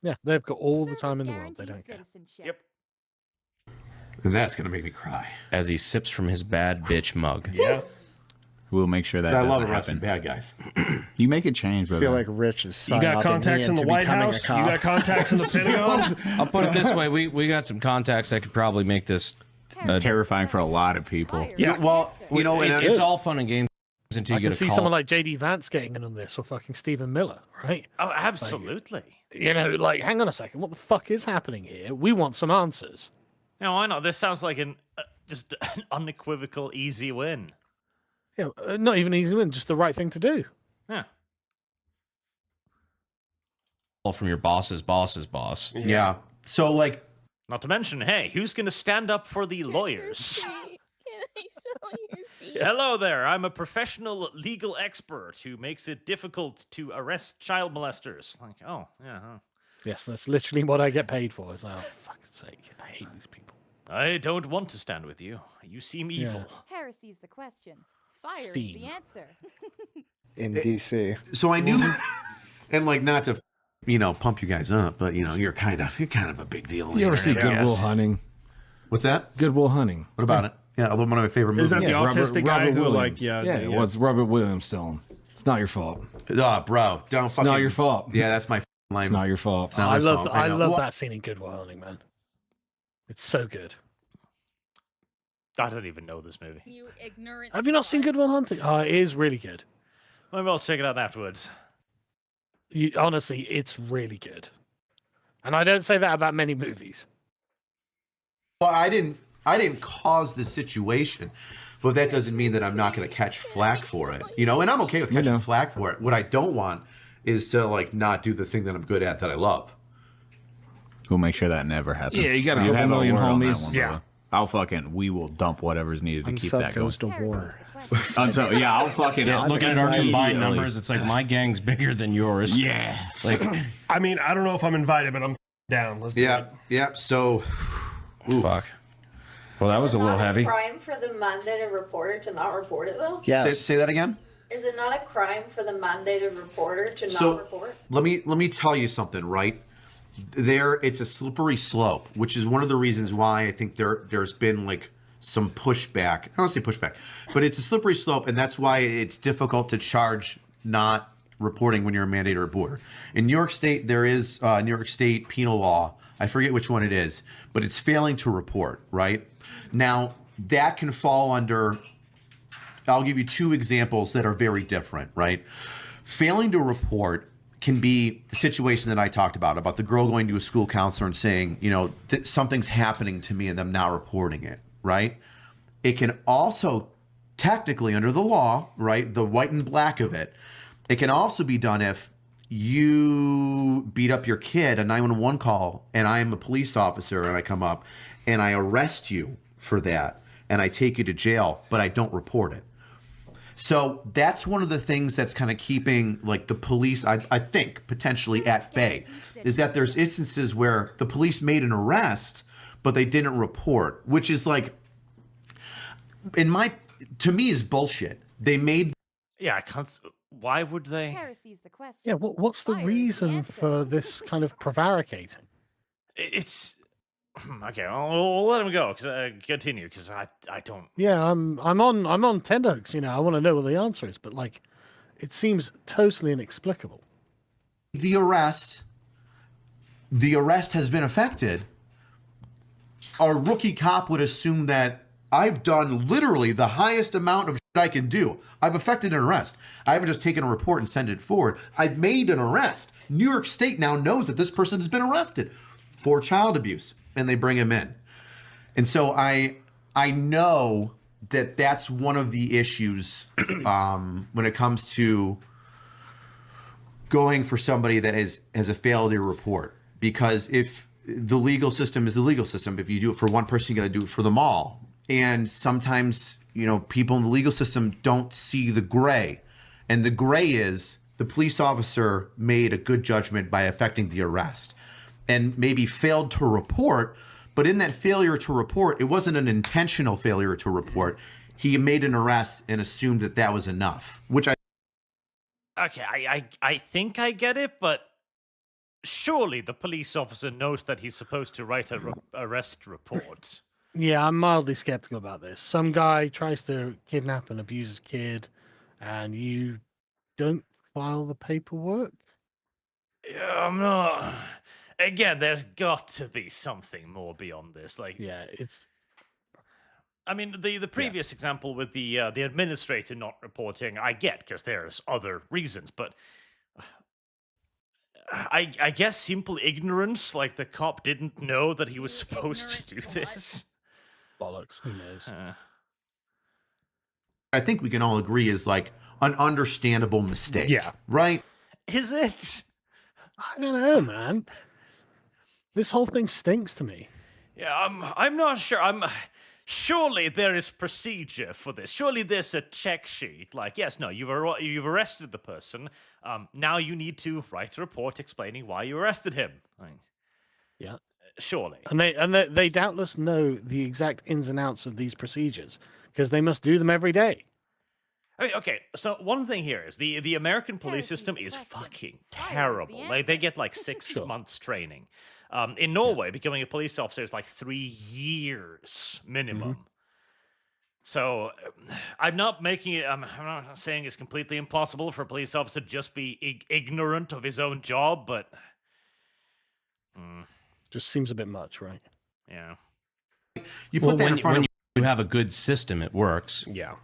Yeah, they've got all the time in the world. They don't care. Yep. And that's going to make me cry. As he sips from his bad bitch mug. Yeah. We'll make sure that I doesn't love arresting happen. bad guys. You make a change, I brother. feel like Rich is You got contacts in the White House? You got contacts in the Pentagon? I'll put it this way: we got some contacts that could probably make this. terrifying for a lot of people. Yeah. Well, you know, it's all fun and games until I you can get a see call. someone like JD Vance getting in on this, or fucking Stephen Miller, right? Oh, absolutely. You know, like, hang on a second, what the fuck is happening here? We want some answers. No, why not? This sounds like just an unequivocal easy win. Yeah, not even easy win, just the right thing to do. Yeah. From your boss's boss's boss. Yeah. So, like, Not to mention, hey, who's going to stand up for the lawyers? Hello there, I'm a professional legal expert who makes it difficult to arrest child molesters. Like, oh, yeah, huh. Yes, that's literally what I get paid for. It's like, oh, for fuck's sake, I hate these people. I don't want to stand with you. You seem evil. Heresy's the question. Fire Steam. is the answer. in DC. So I knew, and like not to, pump you guys up, but you're kind of a big deal. You ever see I guess. Good Will Hunting? What's that? Goodwill Hunting. What about it? Yeah, one of my favorite Is movies. that the autistic guy Robert who Williams. yeah. What's Robert Williams telling? It's not your fault. Oh, bro, don't It's fucking. not your fault. Yeah, that's my line. It's not your fault. It's not I my love fault. I know. love Well, that scene in Good Will Hunting, man. It's so good. I don't even know this movie. You ignorant. Have you not seen Good Will Hunting? Oh, it is really good. Maybe I'll check it out afterwards. Honestly, it's really good. And I don't say that about many movies. Well, I didn't cause the situation, but that doesn't mean that I'm not going to catch flack for it. You know, and I'm okay with catching flack for it. What I don't want is to like not do the thing that I'm good at that I love. We'll make sure that never happens. Yeah, you got a You couple have million word on that homies. one, Yeah. brother. We will dump whatever's needed to keep Unsub that going. goes to war. I'll fucking. Yeah, looking at our combined immediately. numbers, it's like my gang's bigger than yours. Yeah. Like, I mean, I don't know if I'm invited, but I'm down. Let's do Yeah, it. yeah. So, fuck. Well, that was a little Not heavy. crime for the mandated reporter to not report it, though? Yes. say that again. Is it not a crime for the mandated reporter to So not report? let me tell you something, right? It's a slippery slope, which is one of the reasons why I think there's been like some pushback. I don't say pushback, but it's a slippery slope, and that's why it's difficult to charge not reporting when you're a mandated reporter. In New York State, there is New York State penal law. I forget which one it is, but it's failing to report, right? Now, that can fall under, I'll give you two examples that are very different, right? Failing to report can be the situation that I talked about the girl going to a school counselor and saying, you know, something's happening to me and them not reporting it, right? It can also, technically under the law, right, the white and black of it, it can also be done if you beat up your kid, a 911 call, and I am a police officer and I come up and I arrest you for that and I take you to jail, but I don't report it. So that's one of the things that's kind of keeping like the police, I think, potentially at bay, is that there's instances where the police made an arrest, but they didn't report, which is like, to me is bullshit. They made. Yeah, I can't. Why would they? Heresy's the question. Yeah, what's the Fire is the reason answer. for this kind of prevaricating? It's okay. I'll let him go. Continue, because I don't. Yeah, I'm on tenterhooks. You know, I want to know what the answer is, but like, it seems totally inexplicable. The arrest has been affected. A rookie cop would assume that I've done literally the highest amount of shit I can do. I've effected an arrest. I haven't just taken a report and sent it forward. I've made an arrest. New York State now knows that this person has been arrested for child abuse, and they bring him in. And so I know that that's one of the issues when it comes to going for somebody that has a failure report. Because if the legal system is the legal system, if you do it for one person, you got to do it for them all. And sometimes, you know, people in the legal system don't see the gray. And the gray is the police officer made a good judgment by effecting the arrest and maybe failed to report. But in that failure to report, it wasn't an intentional failure to report. He made an arrest and assumed that that was enough, which Okay, I think I get it, but surely the police officer knows that he's supposed to write a arrest report. Yeah, I'm mildly skeptical about this. Some guy tries to kidnap and abuse his kid, and you don't file the paperwork? Yeah, I'm not. Again, there's got to be something more beyond this. Like, Yeah, it's I mean, the previous example with the administrator not reporting, I get because there's other reasons, but I guess simple ignorance, like the cop didn't know that he was supposed to do this. bollocks. Who knows? I think we can all agree is like an understandable mistake. Yeah. Right? Is it? I don't know, man. This whole thing stinks to me. Yeah, I'm not sure. Surely there is procedure for this. Surely there's a check sheet. Like, yes, no, you've arrested the person. Now you need to write a report explaining why you arrested him. Like, Yeah. surely. And they doubtless know the exact ins and outs of these procedures because they must do them every day. Okay, so one thing here is the American police system is fucking terrible. Like, they get like 6 months training. In Norway, becoming a police officer is like 3 years minimum. So I'm not making it. I'm not saying it's completely impossible for a police officer to just be ignorant of his own job, but Just seems a bit much, right? yeah. You put that in front when of you have a good system, it works. Yeah.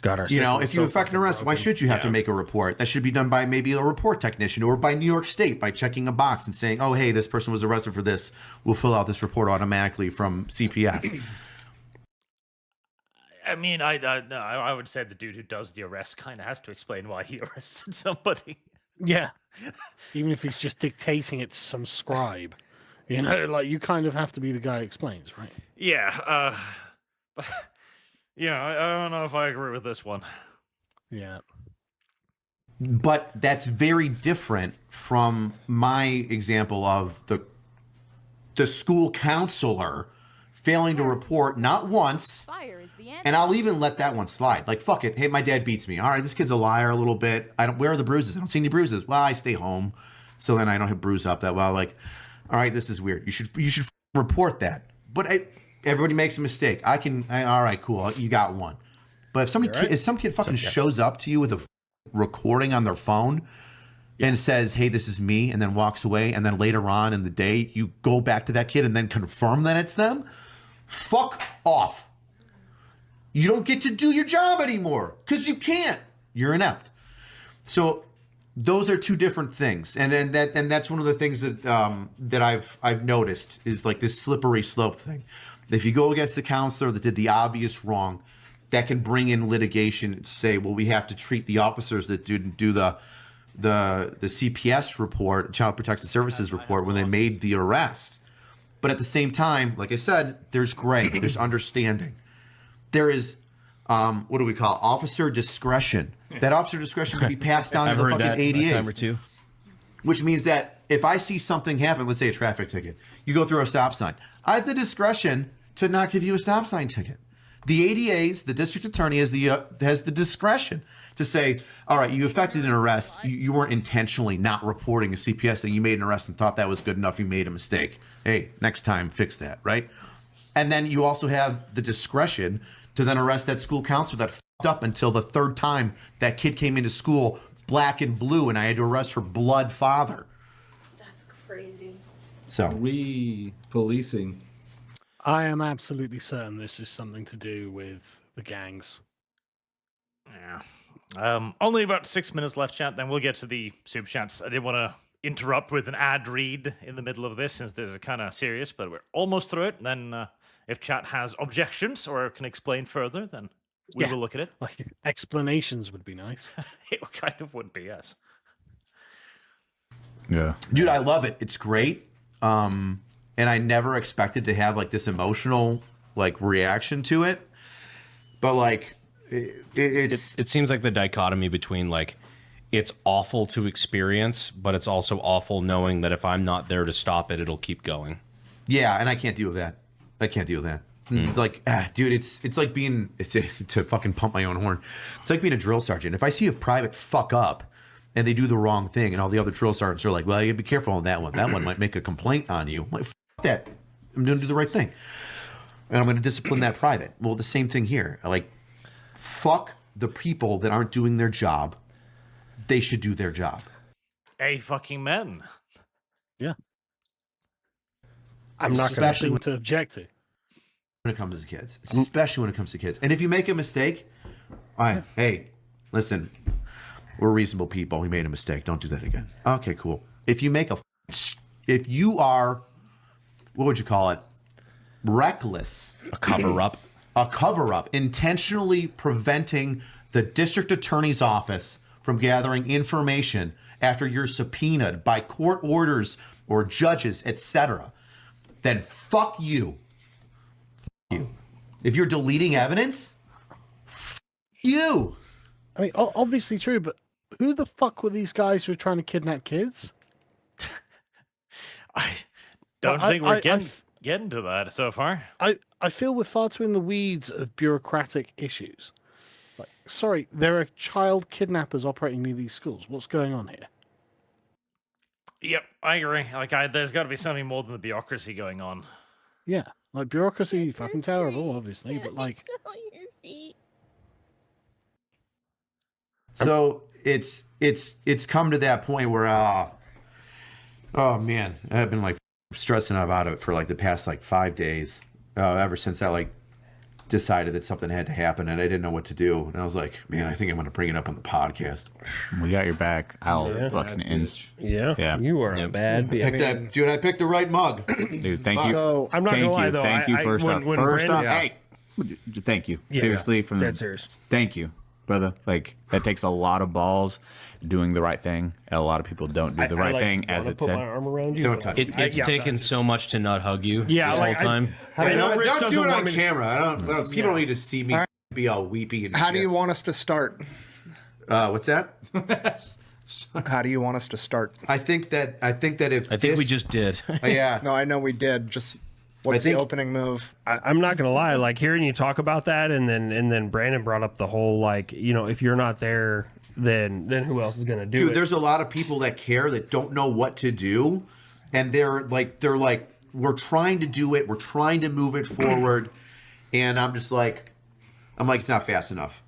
God, our you know, system is if you so effect an fucking arrest, why broken. should you have to make a report? That should be done by maybe a report technician or by New York State by checking a box and saying, "Oh, hey, this person was arrested for this. We'll fill out this report automatically from CPS." I mean, I would say the dude who does the arrest kind of has to explain why he arrested somebody. Yeah. Even if he's just dictating it to some scribe. You know, like you kind of have to be the guy who explains, right? Yeah. Yeah, I don't know if I agree with this one. Yeah. But that's very different from my example of the school counselor failing to report not once, Fire is the answer. and I'll even let that one slide. Like, fuck it. Hey, my dad beats me. All right, this kid's a liar a little bit. Where are the bruises? I don't see any bruises. Well, I stay home, so then I don't have bruise up that well. Like, all right, this is weird. You should report that. But everybody makes a mistake. All right, cool. You got one. But if some kid fucking shows up to you with a recording on their phone and says, "Hey, this is me," and then walks away, and then later on in the day you go back to that kid and then confirm that it's them, fuck off. You don't get to do your job anymore because you can't. You're inept. So those are two different things, and that's one of the things that I've noticed is like this slippery slope thing. If you go against the counselor that did the obvious wrong, that can bring in litigation to say, well, we have to treat the officers that didn't do the CPS report, Child Protective Services report, when they made the arrest. But at the same time, like I said, there's gray, there's understanding. There is, what do we call it? Officer discretion. That officer discretion can be passed down to the fucking ADAs. Time or two. Which means that if I see something happen, let's say a traffic ticket, you go through a stop sign, I have the discretion to not give you a stop sign ticket. The ADAs, the district attorney, has the discretion to say, all right, you effected an arrest. You weren't intentionally not reporting a CPS thing. You made an arrest and thought that was good enough. You made a mistake. Hey, next time, fix that, right? And then you also have the discretion to then arrest that school counselor that fucked up until the third time that kid came into school black and blue and I had to arrest her blood father. That's crazy. So policing. I am absolutely certain this is something to do with the gangs. Yeah. Only about 6 minutes left, chat. Then we'll get to the super chats. I didn't want to interrupt with an ad read in the middle of this since this is kind of serious, but we're almost through it. Then if chat has objections or can explain further, then we will look at it. Like explanations would be nice. It kind of would be, yes. Yeah. Dude, I love it. It's great. And I never expected to have like this emotional like reaction to it. But like it seems like the dichotomy between like it's awful to experience, but it's also awful knowing that if I'm not there to stop it, it'll keep going. Yeah, and I can't deal with that. I can't deal with that. Like, dude, it's like being to fucking pump my own horn. It's like being a drill sergeant. If I see a private fuck up and they do the wrong thing, and all the other drill sergeants are like, "Well, you gotta be careful on that one. That one might make a complaint on you." I'm like, fuck that. I'm gonna do the right thing, and I'm gonna discipline that private. Well, the same thing here. Like, fuck the people that aren't doing their job. They should do their job. A fucking men. Yeah. I'm not going to object to. When it comes to kids, especially when it comes to kids. And if you make a mistake, all right, hey, listen, we're reasonable people. We made a mistake. Don't do that again. Okay, cool. If you are, what would you call it? Reckless. A cover-up. A cover-up. Intentionally preventing the district attorney's office from gathering information after you're subpoenaed by court orders or judges, etc., then fuck you. Fuck you. If you're deleting evidence, fuck you. I mean, obviously true, but who the fuck were these guys who were trying to kidnap kids? I don't think we're getting to that so far. I feel we're far too in the weeds of bureaucratic issues. Like, sorry, there are child kidnappers operating near these schools. What's going on here? Yep, I agree. Like, there's got to be something more than the bureaucracy going on. Yeah, like bureaucracy, fucking terrible, obviously, but like, So it's come to that point where oh man, I've been like stressing about it for like the past like 5 days. Ever since I like decided that something had to happen and I didn't know what to do. And I was like, man, I think I'm gonna bring it up on the podcast. We got your back. I'll fucking Yeah, you are a bad bitch. Dude, I picked the right mug. Dude, thank you. So I'm not Thank gonna lie you. though. Thank you first off. First off, Brandon- hey, thank you. Seriously, from dead serious. Thank you, brother. Like that takes a lot of balls doing the right thing. A lot of people don't do the right thing, as it put my said. arm around you. Don't touch me. It's taken so much to not hug you Yeah, this like, whole time. Don't Rich do doesn't it want on me to- camera. I don't people don't need to see me be all weepy and how do shit. you want us to start? What's that? How do you want us to start? I think that if I think we just did. yeah. No, I know we did. Just what's the think- opening move? I'm not gonna lie. Like hearing you talk about that, and then Brandon brought up the whole like, if you're not there, then who else is gonna do Dude, it? there's a lot of people that care that don't know what to do, and they're like, we're trying to do it, we're trying to move it forward, and I'm like, it's not fast enough.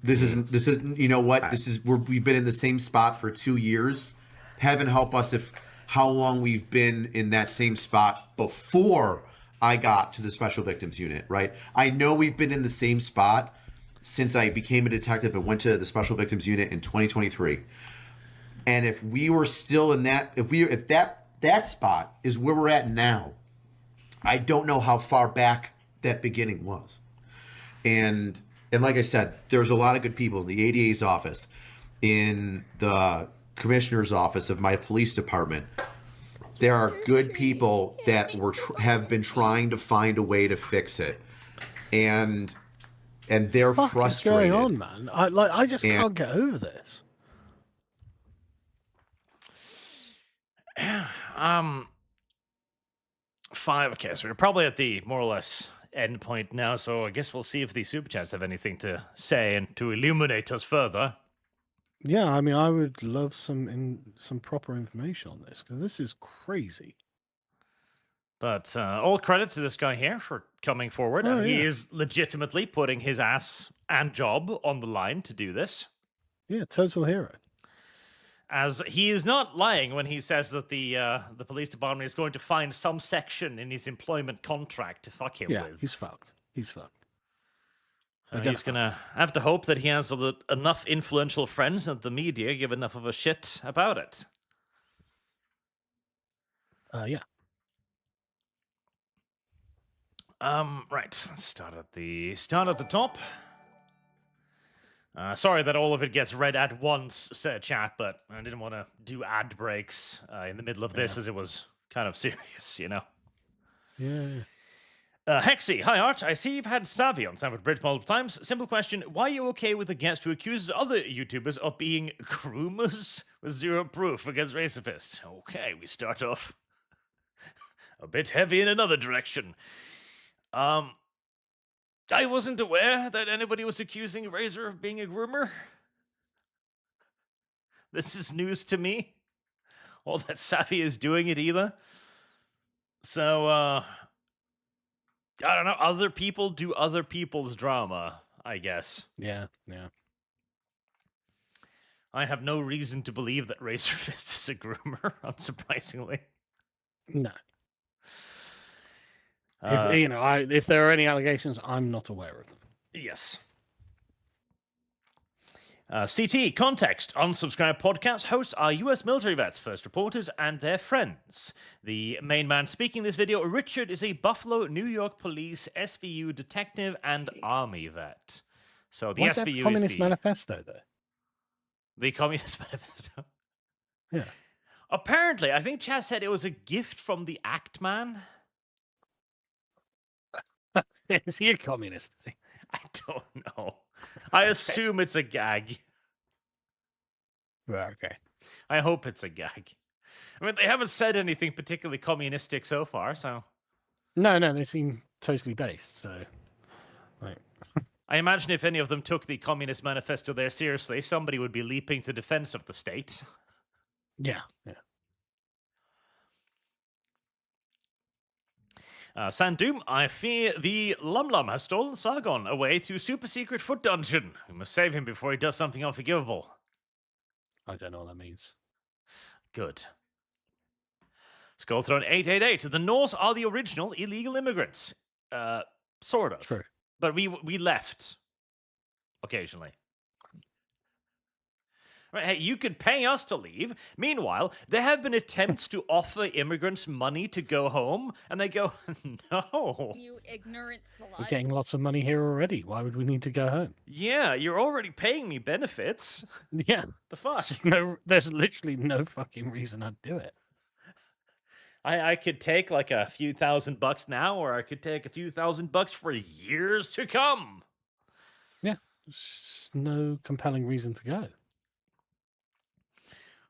This isn't. You know what? We've been in the same spot for 2 years. Heaven help us if how long we've been in that same spot before I got to the Special Victims Unit. Right? I know we've been in the same spot since I became a detective and went to the Special Victims Unit in 2023. And if we were still in that, if that spot is where we're at now, I don't know how far back that beginning was. And like I said, there's a lot of good people in the ADA's office, in the commissioner's office of my police department. There are good people that have been trying to find a way to fix it, and they're frustrated. What's going on, man? I just can't get over this. Okay, so we're probably at the more or less end point now, so I guess we'll see if the Superchats have anything to say and to illuminate us further. Yeah, I mean, I would love some proper information on this because this is crazy. But all credit to this guy here for coming forward. Oh, and he yeah. is legitimately putting his ass and job on the line to do this. Yeah, total hero. As he is not lying when he says that the police department is going to find some section in his employment contract to fuck him Yeah, with. he's fucked. He's fucked. And he's gonna have to hope that he has enough influential friends and the media give enough of a shit about it. Yeah. Right. Let's start at the top. Sorry that all of it gets read at once, chat, but I didn't want to do ad breaks in the middle of this as it was kind of serious, Yeah. Hexy, hi Arch. I see you've had Savvy on Stamford Bridge multiple times. Simple question: why are you okay with a guest who accuses other YouTubers of being groomers with zero proof against Racifists? Okay, we start off a bit heavy in another direction. I wasn't aware that anybody was accusing Razor of being a groomer. This is news to me. All that Savvy is doing it either. So, I don't know. Other people do other people's drama, I guess. Yeah. I have no reason to believe that Razorfist is a groomer, unsurprisingly. No. If there are any allegations, I'm not aware of them. Yes. CT, context. Unsubscribed podcast hosts are US military vets, first reporters, and their friends. The main man speaking this video, Richard, is a Buffalo, New York police, SVU detective, and army vet. So the What's that SVU Communist is Manifesto, though? the Communist Manifesto. Yeah. Apparently, I think Chaz said it was a gift from the Act Man. Is he a communist? Is he? I don't know. I assume it's a gag. Right, okay. I hope it's a gag. I mean, they haven't said anything particularly communistic so far, so... No, they seem totally based, so... Right. I imagine if any of them took the Communist Manifesto there seriously, somebody would be leaping to defense of the state. Yeah. Sandoom, I fear the Lum Lum has stolen Sargon away to super secret foot dungeon. We must save him before he does something unforgivable. I don't know what that means. Good. Skullthrone 888. The Norse are the original illegal immigrants. Sort of. True. But we left occasionally. Right, hey, you could pay us to leave. Meanwhile, there have been attempts to offer immigrants money to go home, and they go, no. You ignorant slut. We're getting lots of money here already. Why would we need to go home? Yeah, you're already paying me benefits. Yeah. The fuck? There's literally no fucking reason I'd do it. I could take like a few $1,000 now, or I could take a few $1,000 for years to come. Yeah. There's just no compelling reason to go.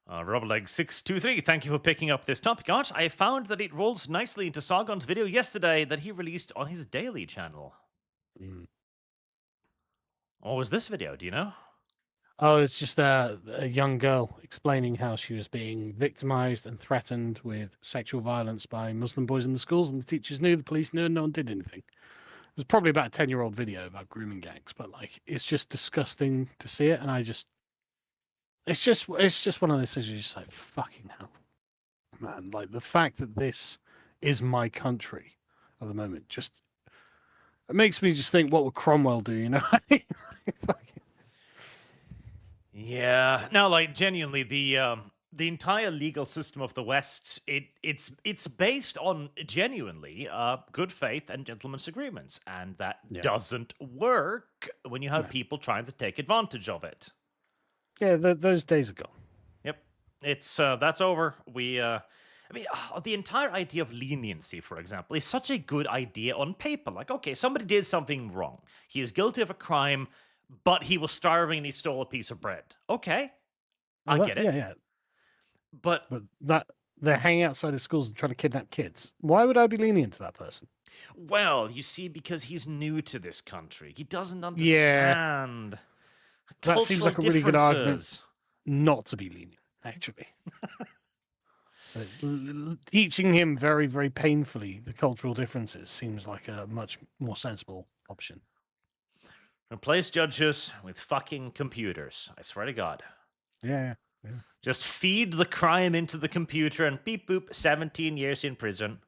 Robleg623, thank you for picking up this topic, Arch. I found that it rolls nicely into Sargon's video yesterday that he released on his daily channel. What was this video, do you know? Oh, it's just a young girl explaining how she was being victimized and threatened with sexual violence by Muslim boys in the schools, and the teachers knew, the police knew, and no one did anything. It's probably about a 10-year-old video about grooming gangs, but like it's just disgusting to see it, and it's just one of those things where you're just like, fucking hell. Man, like the fact that this is my country at the moment, just it makes me just think, what would Cromwell do, you know? Yeah, no, like genuinely, the entire legal system of the West, it's based on genuinely good faith and gentlemen's agreements, and that doesn't work when you have people trying to take advantage of it. Yeah, those days are gone. Yep, it's that's over. The entire idea of leniency, for example, is such a good idea on paper. Like, okay, somebody did something wrong. He is guilty of a crime, but he was starving and he stole a piece of bread. Okay, I get it. Yeah. But that they're hanging outside of schools and trying to kidnap kids. Why would I be lenient to that person? Well, you see, because he's new to this country, he doesn't understand. That seems like a really good argument not to be lenient, actually. Teaching him very, very painfully the cultural differences seems like a much more sensible option. Replace judges with fucking computers. I swear to God. Yeah. Just feed the crime into the computer and beep boop, 17 years in prison.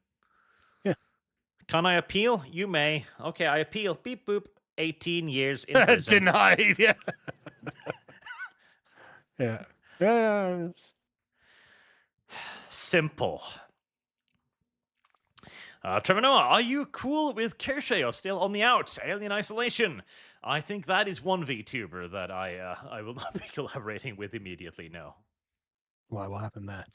Yeah. Can I appeal? You may. Okay, I appeal. Beep boop, 18 years in prison. Denied, yeah. Yeah. Simple. Trevor Noah, are you cool with Kershaw still on the outs? Alien Isolation. I think that is one VTuber that I will not be collaborating with immediately, no. Why? What happened there?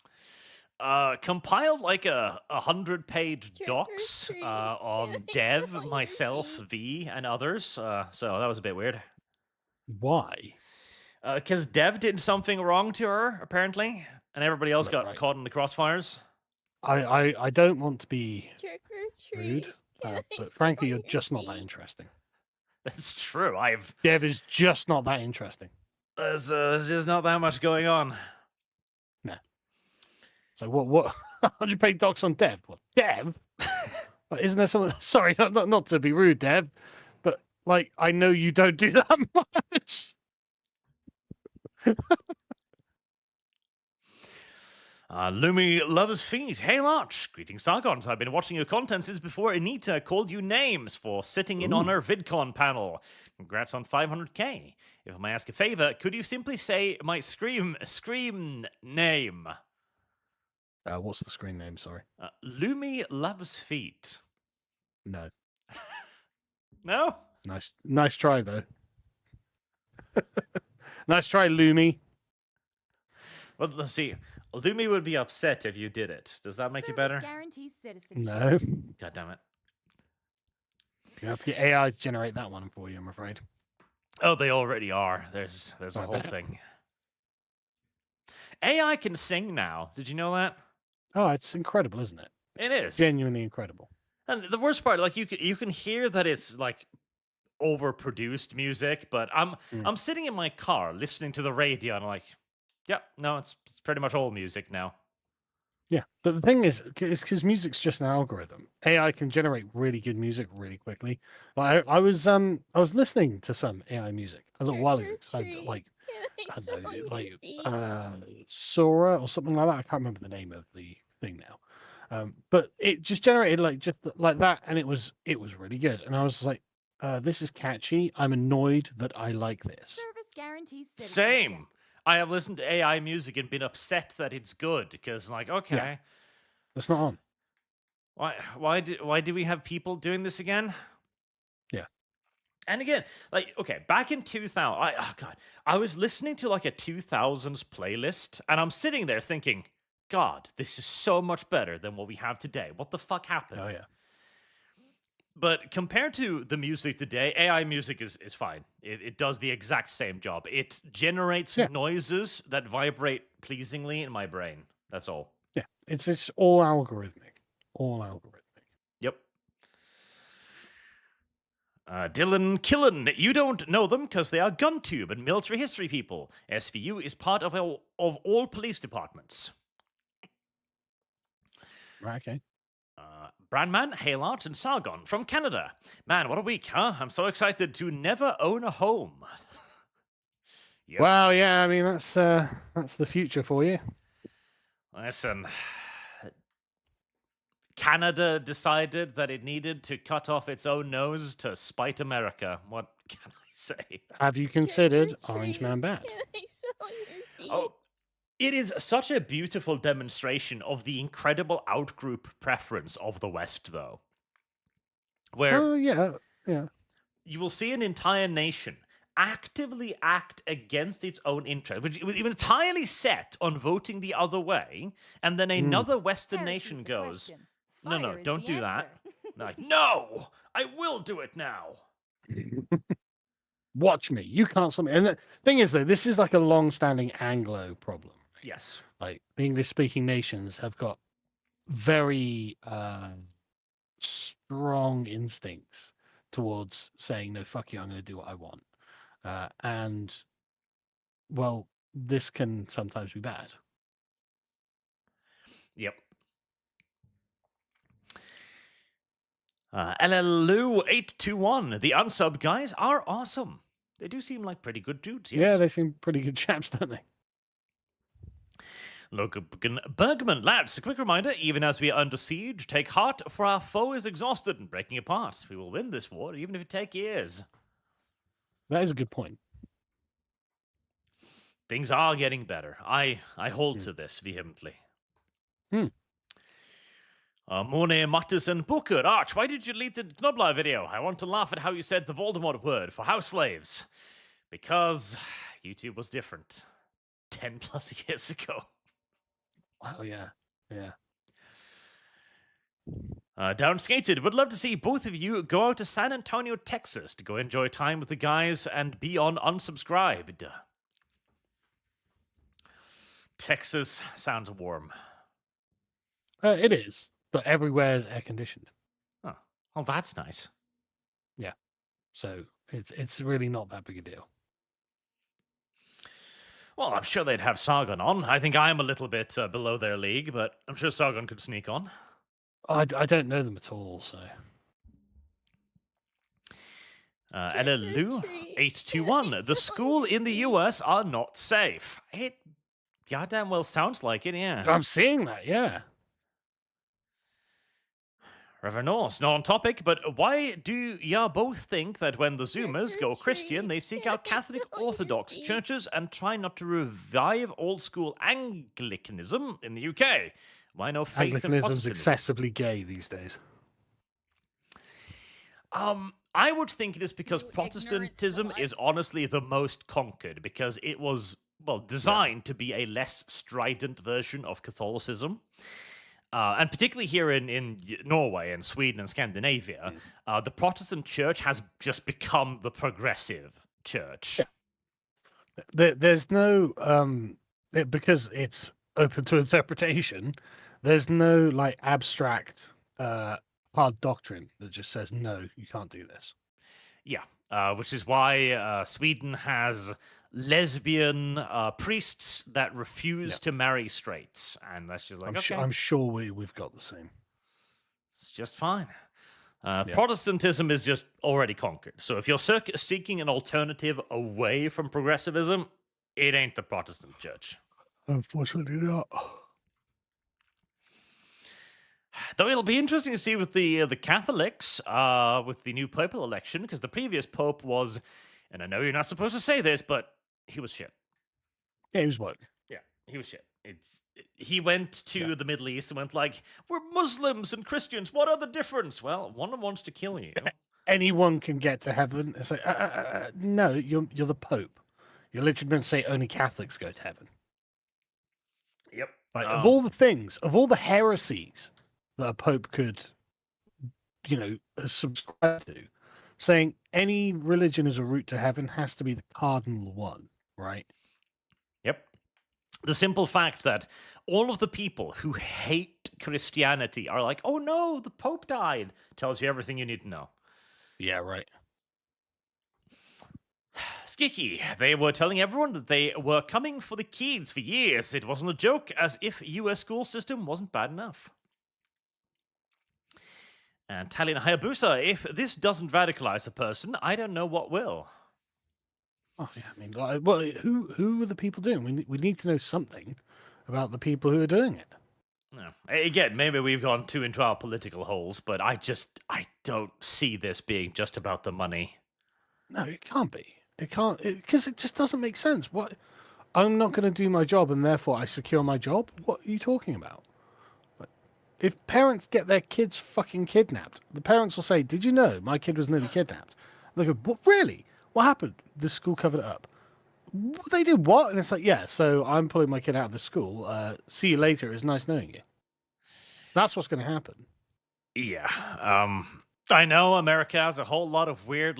Compiled like 100-page docs on Dev, myself, V, and others. So that was a bit weird. Why? Because Dev did something wrong to her, apparently, and everybody else got caught in the crossfires. I don't want to be rude, but frankly, you're just not that interesting. That's true. Dev is just not that interesting. There's just not that much going on. No. So what 100-page docs on Dev? What, Dev? Isn't there someone? Sorry, not to be rude, Dev, but like I know you don't do that much. Lumi loves feet. Hey, Larch. Greetings, Sargons. I've been watching your content since before Anita called you names for sitting in on her VidCon panel. Congrats on 500k. If I may ask a favor, could you simply say my scream name? What's the screen name? Sorry. Lumi loves feet. No. No? Nice try, though. Nice try, Lumi. Well, let's see. Lumi would be upset if you did it. Does that make you better? No. God damn it. You have to get AI to generate that one for you, I'm afraid. Oh, they already are. There's a whole thing. AI can sing now. Did you know that? Oh, it's incredible, isn't it? It is genuinely incredible. And the worst part, like you can hear that it's like overproduced music, but I'm sitting in my car listening to the radio and I'm like, yeah, no, it's pretty much all music now. Yeah, but the thing is because music's just an algorithm. AI can generate really good music really quickly. I was listening to some AI music a little while ago. 'Cause I don't know, Sora or something like that. I can't remember the name of the thing now. But it just generated just like that, and it was really good. And I was like, this is catchy. I'm annoyed that I like this. Service guarantees Same. I have listened to AI music and been upset that it's good because, like, okay, That's not on. why do we have people doing this again? Yeah. And again, like, okay, back in 2000, I was listening to like a 2000s playlist, and I'm sitting there thinking, God, this is so much better than what we have today. What the fuck happened? Oh yeah. But compared to the music today, AI music is fine. It does the exact same job. It generates noises that vibrate pleasingly in my brain. That's all. Yeah, it's all algorithmic. All algorithmic. Yep. Dylan Killen, you don't know them because they are GunTube and military history people. SVU is part of all police departments. Right, okay. Brandman, Hailart, and Sargon from Canada. Man, what a week, huh? I'm so excited to never own a home. Yep. Well, yeah, I mean, that's the future for you. Listen, Canada decided that it needed to cut off its own nose to spite America. What can I say? Have you considered Orange Man Bad? Oh, it is such a beautiful demonstration of the incredible outgroup preference of the West, though. Where yeah. You will see an entire nation actively act against its own interest, which was entirely set on voting the other way, and then another Western nation goes, no, don't do that. Like, no, I will do it now. Watch me. You can't stop me. And the thing is, though, this is like a long-standing Anglo problem. Yes. Like, the English-speaking nations have got very strong instincts towards saying, no, fuck you, I'm going to do what I want. And, well, this can sometimes be bad. Yep. LLU821, the unsub guys are awesome. They do seem like pretty good dudes, yes. Yeah, they seem pretty good chaps, don't they? Logan Bergman, lads, a quick reminder, even as we are under siege, take heart, for our foe is exhausted and breaking apart. We will win this war, even if it take years. That is a good point. Things are getting better. I hold to this vehemently. Morne, Mattis, and Booker. Arch, why did you delete the Knoblar video? I want to laugh at how you said the Voldemort word for house slaves. Because YouTube was different 10 plus years ago. Wow, yeah. Downskated, would love to see both of you go out to San Antonio, Texas to go enjoy time with the guys and be on unsubscribed. Texas sounds warm. It is, but everywhere is air conditioned. Oh, well, that's nice. Yeah, so it's really not that big a deal. Well, I'm sure they'd have Sargon on. I think I'm a little bit below their league, but I'm sure Sargon could sneak on. I don't know them at all, so. LLU821. The school in the US are not safe. It goddamn well sounds like it, yeah. I'm seeing that, yeah. Reverend Norse, not on topic, but why do ya both think that when the Zoomers go Christian, they seek out Catholic Orthodox churches and try not to revive old school Anglicanism in the UK? Why no faith in Anglicanism's Protestantism? excessively gay these days. I would think it is because Protestantism is honestly the most conquered, because it was, well, designed to be a less strident version of Catholicism. And particularly here in Norway and Sweden and Scandinavia, the Protestant church has just become the progressive church. Yeah. There's no, because it's open to interpretation, there's no like abstract hard doctrine that just says, no, you can't do this. Yeah. which is why Sweden has lesbian priests that refuse to marry straights, and that's just like I'm sure we've got the same. It's just fine. Protestantism is just already conquered. So if you're seeking an alternative away from progressivism, it ain't the Protestant church. Unfortunately not. Though it'll be interesting to see with the Catholics, with the new papal election, because the previous pope was, and I know you're not supposed to say this, but he was shit. Yeah, he was woke. Yeah, he was shit. He went to the Middle East and went like, we're Muslims and Christians. What are the difference? Well, one wants to kill you. Anyone can get to heaven. It's like, no, you're the Pope. You're literally going to say only Catholics go to heaven. Yep. Like, of all the things, of all the heresies that a Pope could, subscribe to, saying any religion is a route to heaven has to be the cardinal one, right? Yep. The simple fact that all of the people who hate Christianity are like, oh no, the Pope died, tells you everything you need to know. Yeah, right. Skiki, they were telling everyone that they were coming for the kids for years. It wasn't a joke, as if US school system wasn't bad enough. And Talion Hayabusa, if this doesn't radicalize a person, I don't know what will. Oh yeah, I mean, who are the people doing? We need to know something about the people who are doing it. No. Again, maybe we've gone too into our political holes, but I don't see this being just about the money. No, it can't be. It can't, because it just doesn't make sense. What? I'm not going to do my job, and therefore I secure my job. What are you talking about? If parents get their kids fucking kidnapped, the parents will say, "Did you know my kid was nearly kidnapped?" They go, "What? Really? What happened?" The school covered it up. They did what? And it's like, yeah, so I'm pulling my kid out of the school. See you later. It's nice knowing you. That's what's going to happen. Yeah. I know America has a whole lot of weird,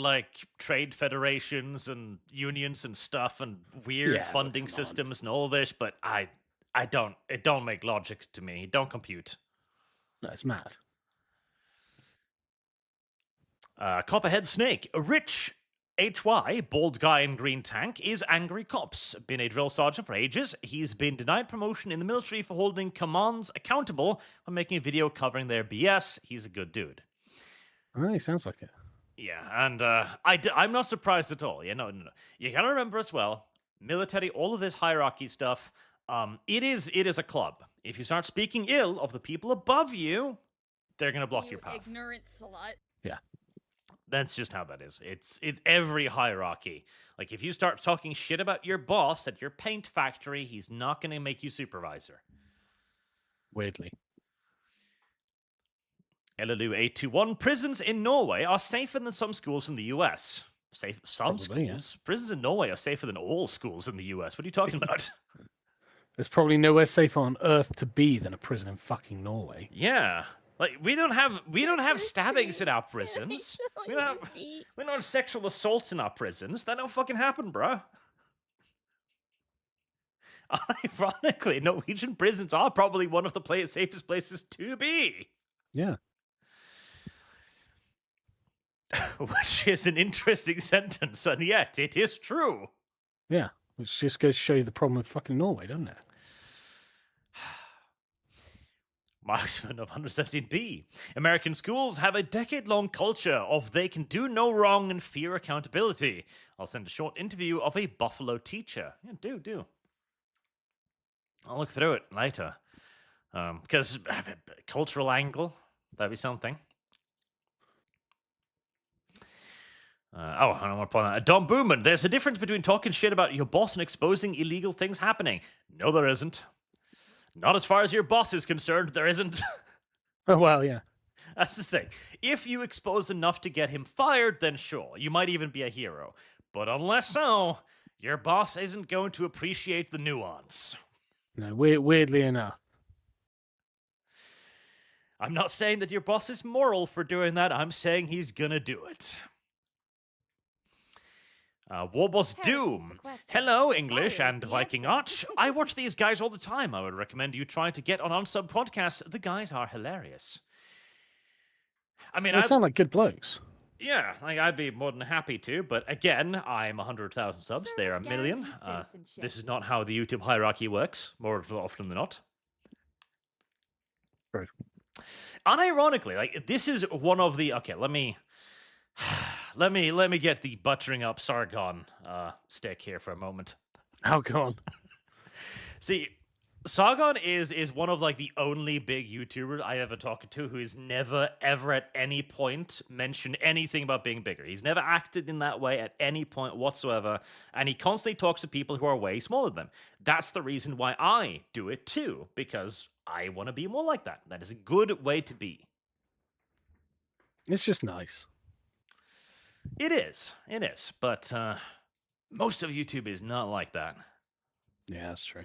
trade federations and unions and stuff and weird funding systems and all this, but it don't make logic to me. It don't compute. No, it's mad. Copperhead Snake, a rich HY, bald guy in green tank, is angry cops. Been a drill sergeant for ages. He's been denied promotion in the military for holding commands accountable when making a video covering their BS. He's a good dude. Oh, he sounds like it. Yeah, and I'm not surprised at all. No. You gotta remember as well, military, all of this hierarchy stuff, it is a club. If you start speaking ill of the people above you, they're gonna block your path. Ignorant slut. Yeah. That's just how that is. It's every hierarchy. Like, if you start talking shit about your boss at your paint factory, he's not gonna make you supervisor. Weirdly. LLU821, prisons in Norway are safer than some schools in the US. Some Probably, schools? Yeah. Prisons in Norway are safer than all schools in the US. What are you talking about? There's probably nowhere safer on Earth to be than a prison in fucking Norway. Yeah. Like, we don't have stabbings in our prisons. We don't have sexual assaults in our prisons. That don't fucking happen, bro. Ironically, Norwegian prisons are probably one of the safest places to be. Yeah. Which is an interesting sentence, and yet it is true. Yeah, which just goes to show you the problem with fucking Norway, doesn't it? Marksman of 117B. American schools have a decade-long culture of they can do no wrong and fear accountability. I'll send a short interview of a Buffalo teacher. Yeah, do. I'll look through it later. Because cultural angle, that'd be something. I don't want to point out. Don Booman, there's a difference between talking shit about your boss and exposing illegal things happening. No, there isn't. Not as far as your boss is concerned, there isn't. Oh, well, yeah. That's the thing. If you expose enough to get him fired, then sure, you might even be a hero. But unless so, your boss isn't going to appreciate the nuance. No, weirdly enough. I'm not saying that your boss is moral for doing that. I'm saying he's gonna do it. Warboss Doom. Hello, English and Viking Arch. I watch these guys all the time. I would recommend you try to get on Unsub podcasts. The guys are hilarious. I mean, they sound like good blokes. Yeah, like I'd be more than happy to, but again, I'm 100,000 subs. They're a Service million. guarantees citizenship. This is not how the YouTube hierarchy works, more often than not. Right. Unironically, like this is one of the let me get the buttering up Sargon stick here for a moment. Oh, go on. See, Sargon is one of like the only big YouTubers I ever talked to who has never ever at any point mentioned anything about being bigger. He's never acted in that way at any point whatsoever, and he constantly talks to people who are way smaller than them. That's the reason why I do it too, because I want to be more like that. That is a good way to be. It's just nice. It is, but most of YouTube is not like that. Yeah, that's true.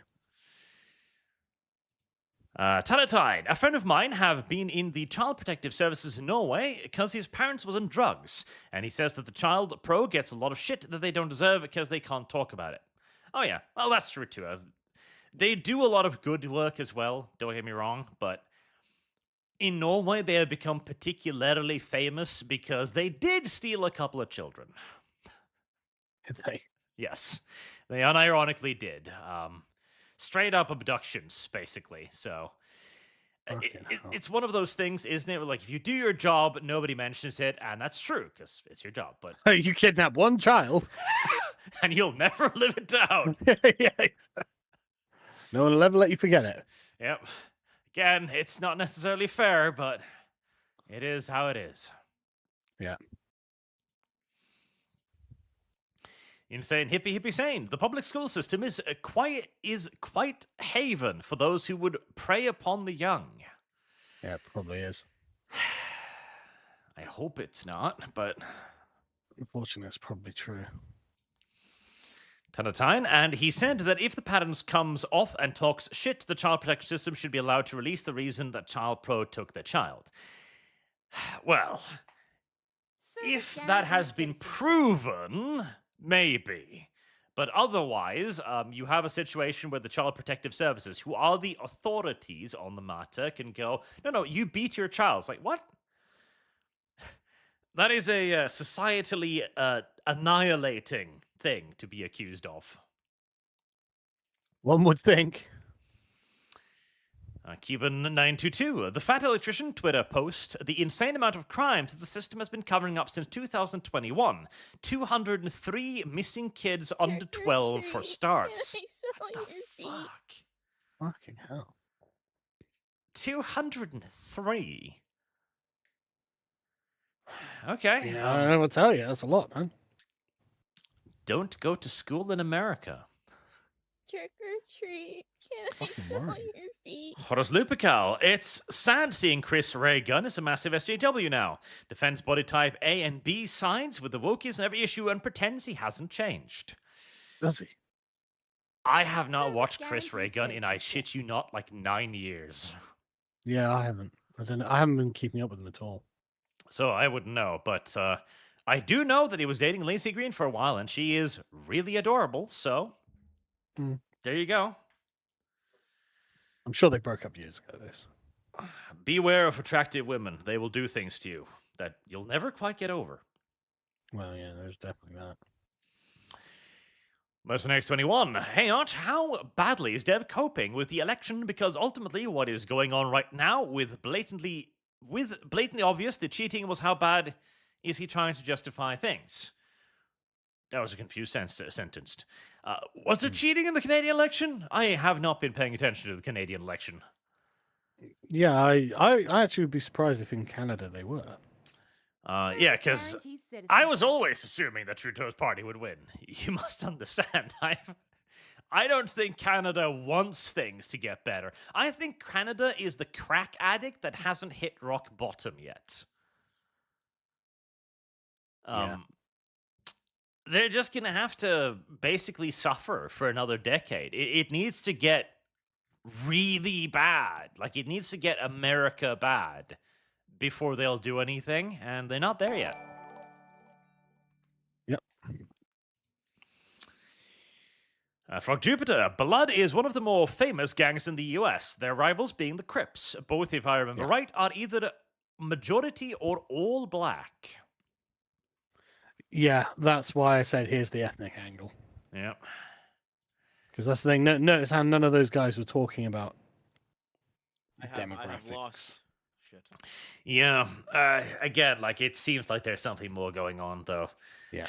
Talatine, a friend of mine have been in the child protective services in Norway because his parents was on drugs, and he says that the child pro gets a lot of shit that they don't deserve because they can't talk about it. Oh yeah, well that's true too. They do a lot of good work as well, don't get me wrong, but in Norway they have become particularly famous because they did steal a couple of children. Did they? Yes, they unironically did. Straight up abductions, basically. So it's one of those things, isn't it? Like if you do your job, nobody mentions it, and that's true because it's your job. But You kidnap one child, and you'll never live it down. Yeah, exactly. No one will ever let you forget it. Yep. Again, it's not necessarily fair, but it is how it is. Yeah. Insane hippie sane. The public school system is quite haven for those who would prey upon the young. Yeah, it probably is. I hope it's not, but Unfortunately, it's probably true. Talatine, and he said that if the parents comes off and talks shit, the child protection system should be allowed to release the reason that Child Pro took their child. Well, if that has been proven, maybe. But otherwise, you have a situation where the Child Protective Services, who are the authorities on the matter, can go, no, you beat your child. It's like, what? That is a societally annihilating thing to be accused of. One would think. Cuban922, the fat electrician Twitter post, the insane amount of crimes that the system has been covering up since 2021. 203 missing kids under 12 for starts. What the fuck? Fucking hell. 203? Okay. Yeah, I will tell you, that's a lot, man. Don't go to school in America. Trick or treat. Can I smell your feet? Horus Lupical. It's sad seeing Chris Ray Gunn is a massive SJW now. Defends body type A and B sides with the wokies in every issue and pretends he hasn't changed. Does he? I have not watched Chris Ray Gunn in, I shit you not, like 9 years. Yeah, I haven't. I haven't been keeping up with him at all. So I wouldn't know, but I do know that he was dating Lacey Green for a while, and she is really adorable, so there you go. I'm sure they broke up years ago, this. Beware of attractive women. They will do things to you that you'll never quite get over. Well, yeah, there's definitely that. Mercenaries 21. Hey, Arch, how badly is Dev coping with the election? Because ultimately, what is going on right now with blatantly obvious the cheating was how bad is he trying to justify things? That was a confused sentence. Was there cheating in the Canadian election? I have not been paying attention to the Canadian election. Yeah, I actually would be surprised if in Canada they were. Yeah, because I was always assuming that Trudeau's party would win. You must understand. I don't think Canada wants things to get better. I think Canada is the crack addict that hasn't hit rock bottom yet. They're just going to have to basically suffer for another decade. It needs to get really bad. Like, it needs to get America bad before they'll do anything, and they're not there yet. Yep. Frog Jupiter. Blood is one of the more famous gangs in the US, their rivals being the Crips. Both, if I remember right, are either majority or all black. Yeah, that's why I said here's the ethnic angle. Yeah. Because that's the thing. Notice how none of those guys were talking about demographics. I have lost. Shit. Yeah. Again, like it seems like there's something more going on, though. Yeah.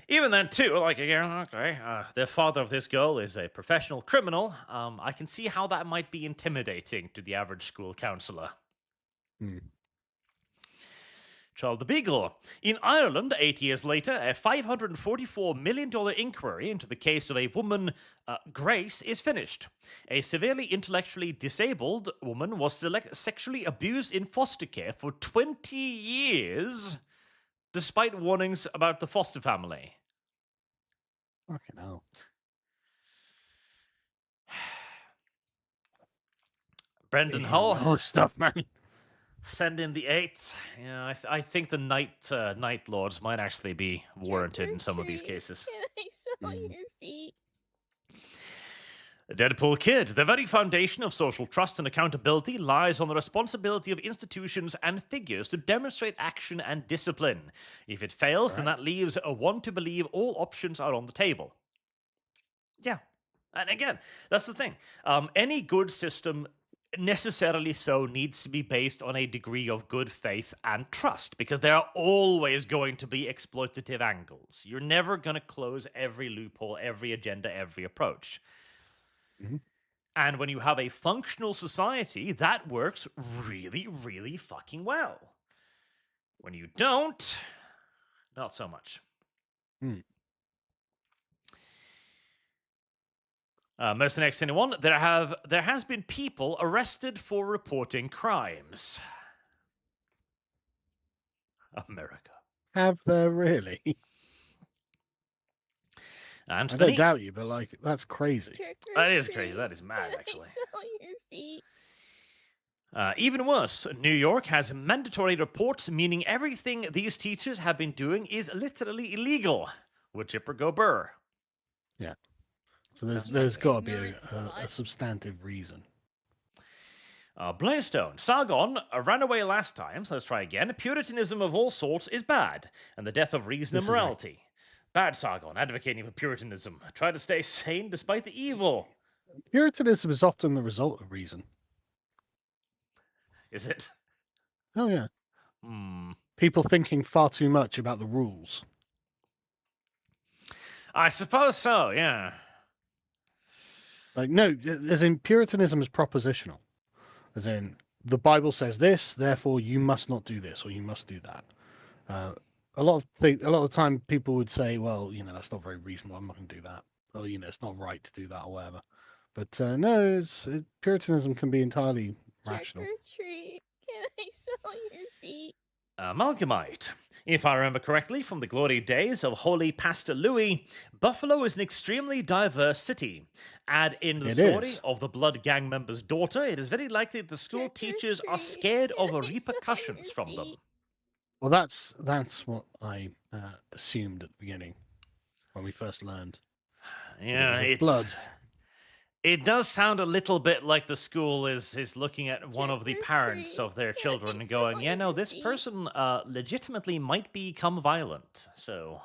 Even then, too, like again, okay, the father of this girl is a professional criminal. I can see how that might be intimidating to the average school counselor. Charles the Beagle. In Ireland, 8 years later, a $544 million inquiry into the case of a woman, Grace, is finished. A severely intellectually disabled woman was sexually abused in foster care for 20 years, despite warnings about the foster family. Fucking hell. Brendan Hull. Oh, stuff, man. Send in the 8th. Yeah, I think the Night Lords might actually be warranted in some of these cases. Can I smell your feet? Deadpool Kid. The very foundation of social trust and accountability lies on the responsibility of institutions and figures to demonstrate action and discipline. If it fails, then that leaves one to believe all options are on the table. Yeah. And again, that's the thing. Any good system necessarily so needs to be based on a degree of good faith and trust, because there are always going to be exploitative angles. You're never going to close every loophole, every agenda, every approach. And when you have a functional society, that works really, really fucking well. When you don't, not so much. Mercenaries 21, there has been people arrested for reporting crimes. America. Have really? I Anthony? don't doubt you, but like that's crazy. That is crazy. That is mad, actually. Smell your feet. Even worse, New York has mandatory reports, meaning everything these teachers have been doing is literally illegal. Would Chipper go burr? Yeah. So there's got to be a substantive reason. Blaystone. Sargon ran away last time, so let's try again. Puritanism of all sorts is bad, and the death of reason and morality. Bad Sargon, advocating for Puritanism. Try to stay sane despite the evil. Puritanism is often the result of reason. Is it? Oh, yeah. People thinking far too much about the rules. I suppose so, yeah. Like, no, as in Puritanism is propositional. As in, the Bible says this, therefore you must not do this, or you must do that. A lot of the time people would say, well, that's not very reasonable, I'm not going to do that. Or, it's not right to do that, or whatever. But no, Puritanism can be entirely rational. Trick or treat. Can I smell your feet? Amalgamite. If I remember correctly from the glory days of Holy Pastor Louis, Buffalo is an extremely diverse city. Add in the story of the Blood Gang member's daughter, it is very likely that the school teachers are scared of the repercussions from them. Well, that's what I assumed at the beginning when we first learned. Yeah, it's blood. It does sound a little bit like the school is looking at one of the parents of their children and going, yeah, no, this person legitimately might become violent. So,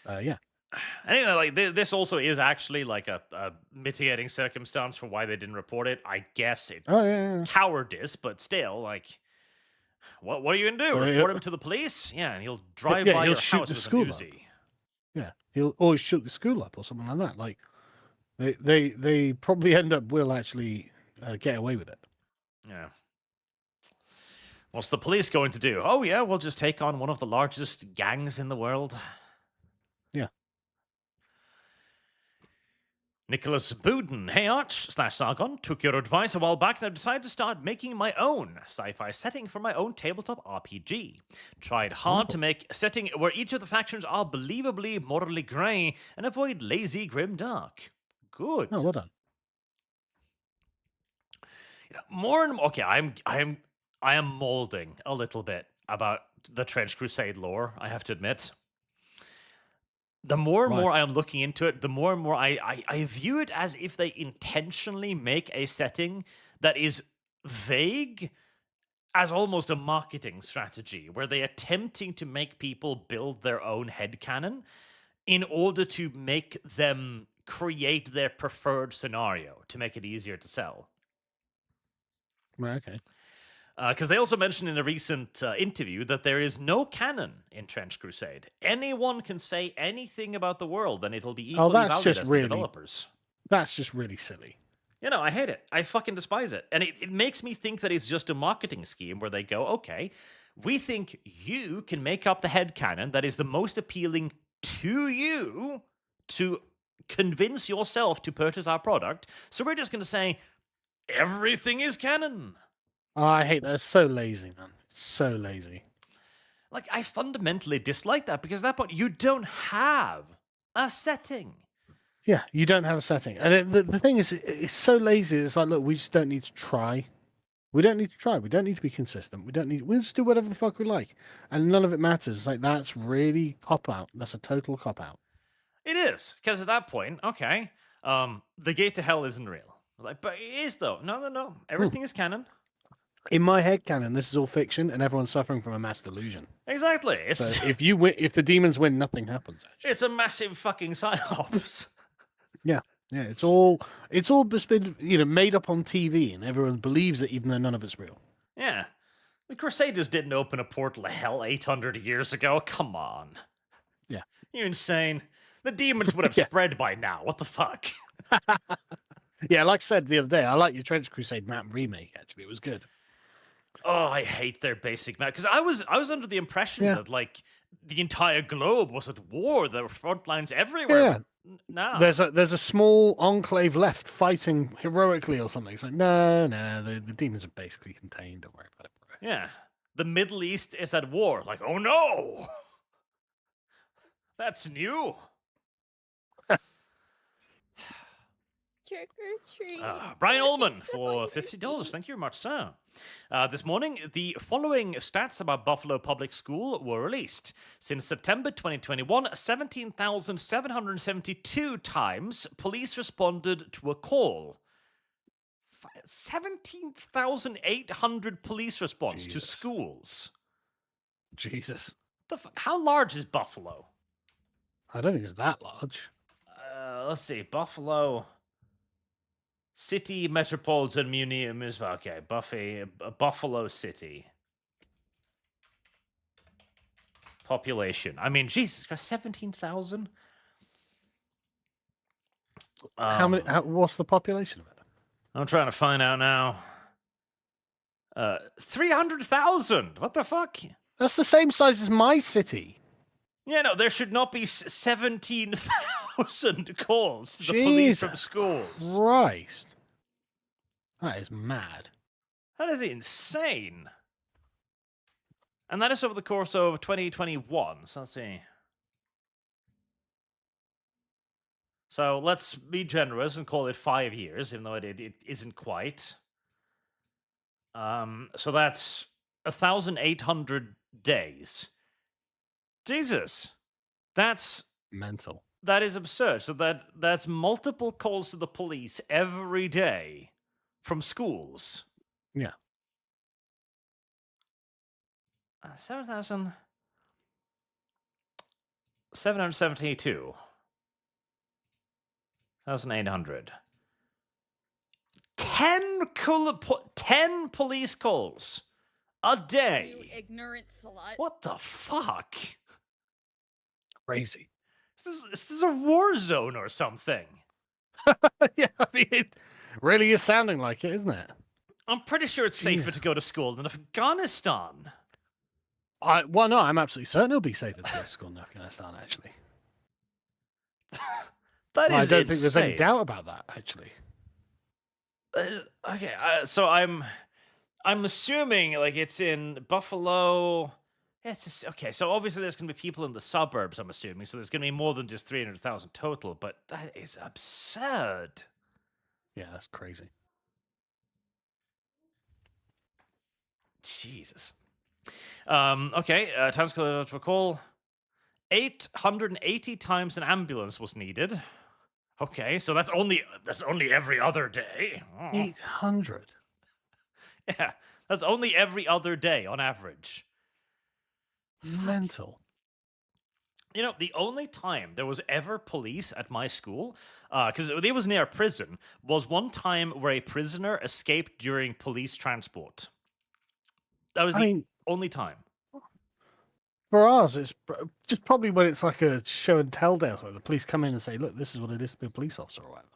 yeah. Anyway, like this also is actually like a mitigating circumstance for why they didn't report it. I guess it cowardice, but still, like, what are you gonna do? Report him to the police? Yeah, and he'll drive by your house with a Uzi. Yeah, he'll always shoot the school up or something like that. Like. They probably will actually get away with it. Yeah. What's the police going to do? Oh yeah, we'll just take on one of the largest gangs in the world. Yeah. Nicholas Bouden. Hey Arch/Sargon, took your advice a while back and I decided to start making my own sci-fi setting for my own tabletop RPG. Tried hard to make a setting where each of the factions are believably morally grey and avoid lazy grim dark. Good. Oh, well done. More and more. Okay, I am molding a little bit about the Trench Crusade lore. I have to admit. The more and more I am looking into it, the more and more I view it as if they intentionally make a setting that is vague as almost a marketing strategy where they're attempting to make people build their own headcanon in order to make them create their preferred scenario to make it easier to sell. Right, okay. Because they also mentioned in a recent interview that there is no canon in Trench Crusade. Anyone can say anything about the world, and it'll be equally valued as the developers. That's just really silly. You know, I hate it. I fucking despise it. And it makes me think that it's just a marketing scheme where they go, okay, we think you can make up the headcanon that is the most appealing to you to convince yourself to purchase our product. So we're just going to say, everything is canon. Oh, I hate that. It's so lazy, man. It's so lazy. Like, I fundamentally dislike that because at that point, you don't have a setting. Yeah, you don't have a setting. And the thing is, it's so lazy. It's like, look, we just don't need to try. We don't need to try. We don't need to be consistent. We'll just do whatever the fuck we like. And none of it matters. It's like, that's really cop-out. That's a total cop-out. It is. Because at that point, okay, the gate to hell isn't real. Like, but it is, though. No. Everything is canon. In my head canon, this is all fiction, and everyone's suffering from a mass delusion. Exactly. So if the demons win, nothing happens. Actually. It's a massive fucking psyops. Yeah, it's all just been made up on TV, and everyone believes it, even though none of it's real. Yeah, the Crusaders didn't open a portal to hell 800 years ago. Come on. Yeah, you're insane. The demons would have spread by now. What the fuck? Yeah, like I said the other day, I like your Trench Crusade map remake. Actually, it was good. Oh, I hate their basic map because I was under the impression that like the entire globe was at war. There were front lines everywhere. Yeah. No. There's a small enclave left fighting heroically or something. It's like no, the demons are basically contained. Don't worry about it, bro. Yeah, the Middle East is at war. Like, oh no, that's new. Trick or treat. Brian Ullman for $50. Thank you very much, sir. This morning, the following stats about Buffalo Public School were released. Since September 2021, 17,772 times police responded to a call. 17,800 police response to schools. Jesus. How large is Buffalo? I don't think it's that large. Let's see. Buffalo City Metropolitan Municipal. Okay, Buffalo City. Population. I mean, Jesus Christ, 17,000? How many? What's the population of it? I'm trying to find out now. 300,000. What the fuck? That's the same size as my city. Yeah, no, there should not be 17,000 calls to the police from schools. Christ. That is mad. That is insane. And that is over the course of 2021. So let's see. So let's be generous and call it 5 years, even though it isn't quite. So that's 1,800 days. Jesus, that's mental. That is absurd. So that's multiple calls to the police every day from schools. Yeah. 7,772. 1,800. 10 police calls a day. You ignorant slut. What the fuck? Crazy. Is this a war zone or something? Yeah, I mean, it really is sounding like it, isn't it? I'm pretty sure it's safer to go to school than Afghanistan. Well, no, I'm absolutely certain it'll be safer to go to school in Afghanistan, actually. That is I don't think there's any doubt about that, actually. Okay, so I'm assuming like it's in Buffalo. Okay, so obviously there's going to be people in the suburbs, I'm assuming. So there's going to be more than just 300,000 total, but that is absurd. Yeah, that's crazy. Jesus. Okay, time to recall. 880 times an ambulance was needed. Okay, so that's only every other day. 800. Yeah, That's only every other day on average. Mental. You know, the only time there was ever police at my school, because it was near a prison, was one time where a prisoner escaped during police transport. That was the only time. For ours, it's just probably when it's like a show and tell day, where the police come in and say, "Look, this is what it is to be a police officer," or whatever.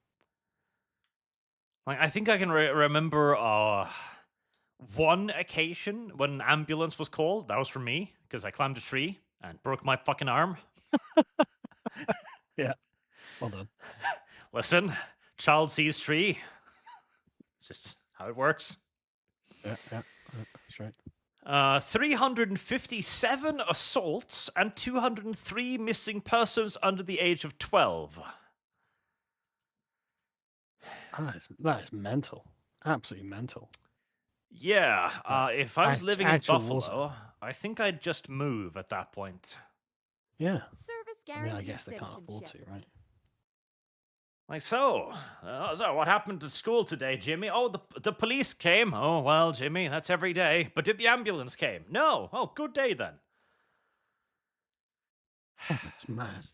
Like, I think I can remember one occasion when an ambulance was called. That was for me because I climbed a tree and broke my fucking arm. Yeah, well done. Listen, child sees tree. It's just how it works. Yeah, that's right. 357 assaults and 203 missing persons under the age of 12. That is mental. Absolutely mental. Yeah, if I was living in Buffalo, war. I think I'd just move at that point. Yeah. Service I guaranteed guess they can't afford to, right? Like, so what happened to school today, Jimmy? Oh, the police came. Oh, well, Jimmy, that's every day. But did the ambulance came? No. Oh, good day then. That's mad.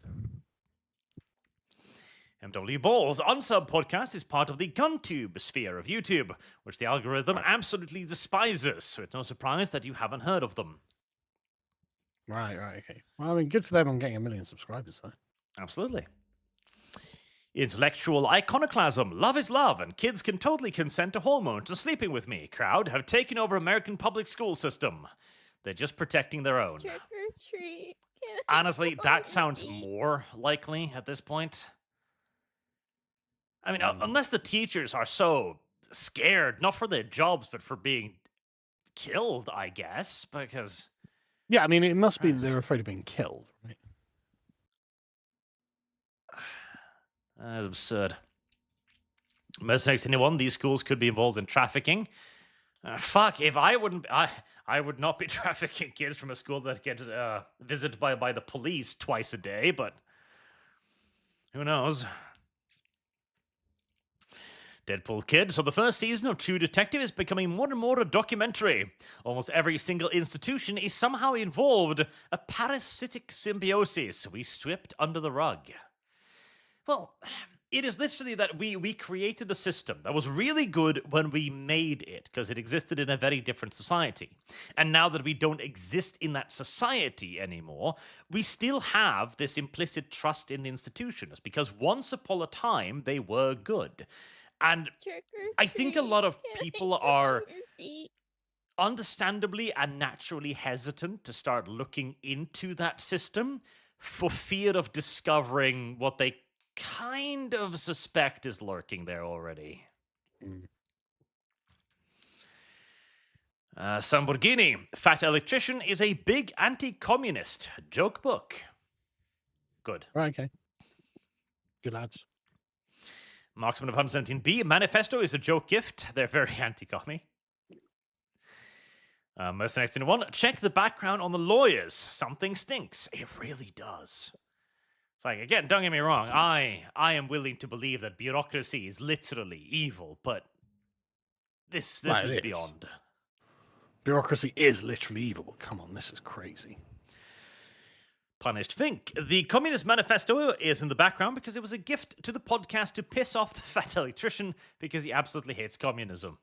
MW Balls Unsub podcast is part of the GunTube sphere of YouTube, which the algorithm absolutely despises, so it's no surprise that you haven't heard of them. Right, okay. Well, I mean, good for them on getting 1 million subscribers, though. Absolutely. Intellectual iconoclasm, love is love, and kids can totally consent to hormones to sleeping with me crowd have taken over American public school system. They're just protecting their own. Trick or treat. Honestly, that sounds more likely at this point. I mean, unless the teachers are so scared, not for their jobs, but for being killed, I guess, because... Yeah, I mean, it must be they're afraid of being killed, right? That is absurd. Most anyone, these schools could be involved in trafficking. Fuck, if I wouldn't... I would not be trafficking kids from a school that get visited by the police twice a day, but... who knows? Deadpool Kid. So the first season of True Detective is becoming more and more a documentary. Almost every single institution is somehow involved. A parasitic symbiosis we swept under the rug. Well, it is literally that we created a system that was really good when we made it, because it existed in a very different society. And now that we don't exist in that society anymore, we still have this implicit trust in the institutions, because once upon a time, they were good. And I think a lot of people are understandably and naturally hesitant to start looking into that system for fear of discovering what they kind of suspect is lurking there already. Samborghini, Fat Electrician is a big anti-communist joke book. Good. Right, okay. Good lads. Marksman of 117B, Manifesto is a joke gift. They're very anti-commie. Mercenaries 1, check the background on the lawyers. Something stinks. It really does. It's like, again, don't get me wrong. I am willing to believe that bureaucracy is literally evil, but this is beyond. Bureaucracy is literally evil, but come on, this is crazy. Punished Fink. The Communist Manifesto is in the background because it was a gift to the podcast to piss off the fat electrician because he absolutely hates communism.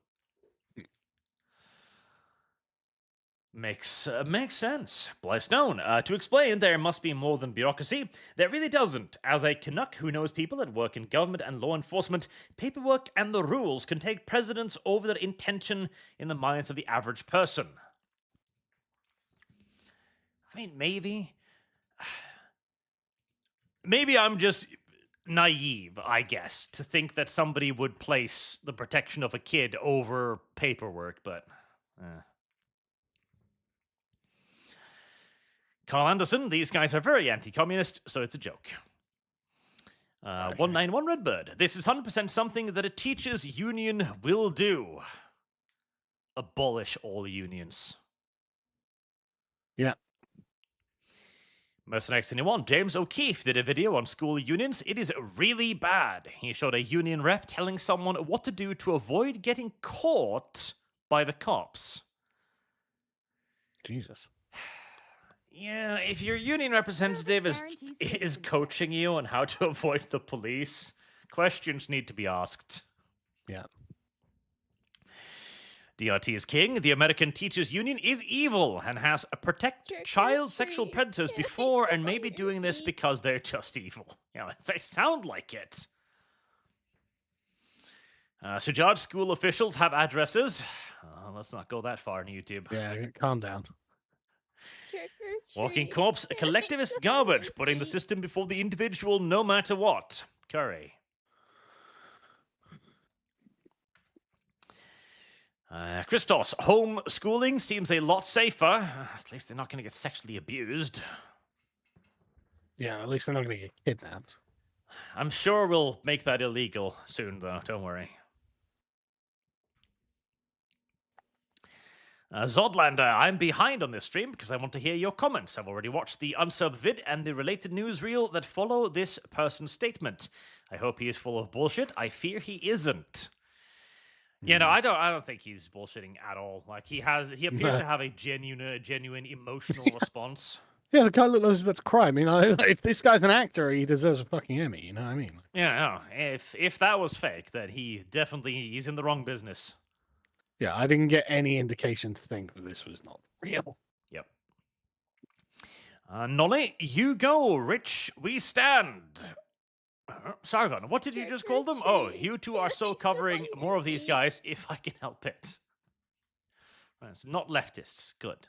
Makes sense. Blystone. To explain, there must be more than bureaucracy. There really doesn't. As a Canuck who knows people that work in government and law enforcement, paperwork and the rules can take precedence over their intention in the minds of the average person. I mean, maybe I'm just naive, I guess, to think that somebody would place the protection of a kid over paperwork, but... Carl Anderson, these guys are very anti-communist, so it's a joke. 191 Redbird, this is 100% something that a teachers' union will do. Abolish all unions. Yeah. Mercenaries 21, James O'Keefe did a video on school unions. It is really bad. He showed a union rep telling someone what to do to avoid getting caught by the cops. Jesus. Yeah, if your union representative is coaching you on how to avoid the police, questions need to be asked. Yeah. DRT is king. The American Teachers Union is evil and has protect child sexual predators before and maybe doing this because they're just evil. Yeah, they sound like it. Sujaj school officials have addresses. Let's not go that far on YouTube. Yeah, calm down. Walking corpse, collectivist garbage, putting the system before the individual no matter what. Curry. Christos, homeschooling seems a lot safer. At least they're not going to get sexually abused. Yeah, at least they're not going to get kidnapped. I'm sure we'll make that illegal soon, though. Don't worry. Zodlander, I'm behind on this stream because I want to hear your comments. I've already watched the unsub vid and the related newsreel that follow this person's statement. I hope he is full of bullshit. I fear he isn't. You know, I don't think he's bullshitting at all. Like he appears to have a genuine emotional response. Yeah, the guy looks like he's about to cry. I mean, if this guy's an actor, he deserves a fucking Emmy. You know what I mean? Yeah, no. If that was fake, then he's in the wrong business. Yeah, I didn't get any indication to think that this was not real. Yep. Nolly, you go. Rich, we stand. Sargon, what did you just call them? Oh, you two are so covering more of these guys if I can help it. It's not leftists. Good.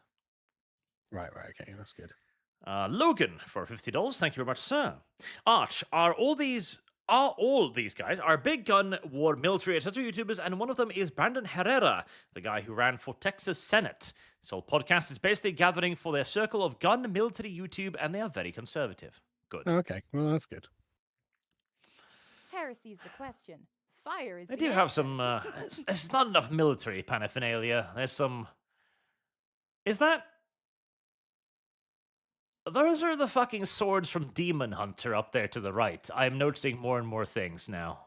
Right, okay, that's good. Logan for $50. Thank you very much, sir. Arch, are all these guys are big gun war military etc. YouTubers, and one of them is Brandon Herrera, the guy who ran for Texas Senate. This whole podcast is basically gathering for their circle of gun military YouTube, and they are very conservative. Good. Okay, well that's good. Heresy's the question. Fire is I the do answer. have some. There's not enough military paraphernalia. There's some. Is that? Those are the fucking swords from Demon Hunter up there to the right. I'm noticing more and more things now.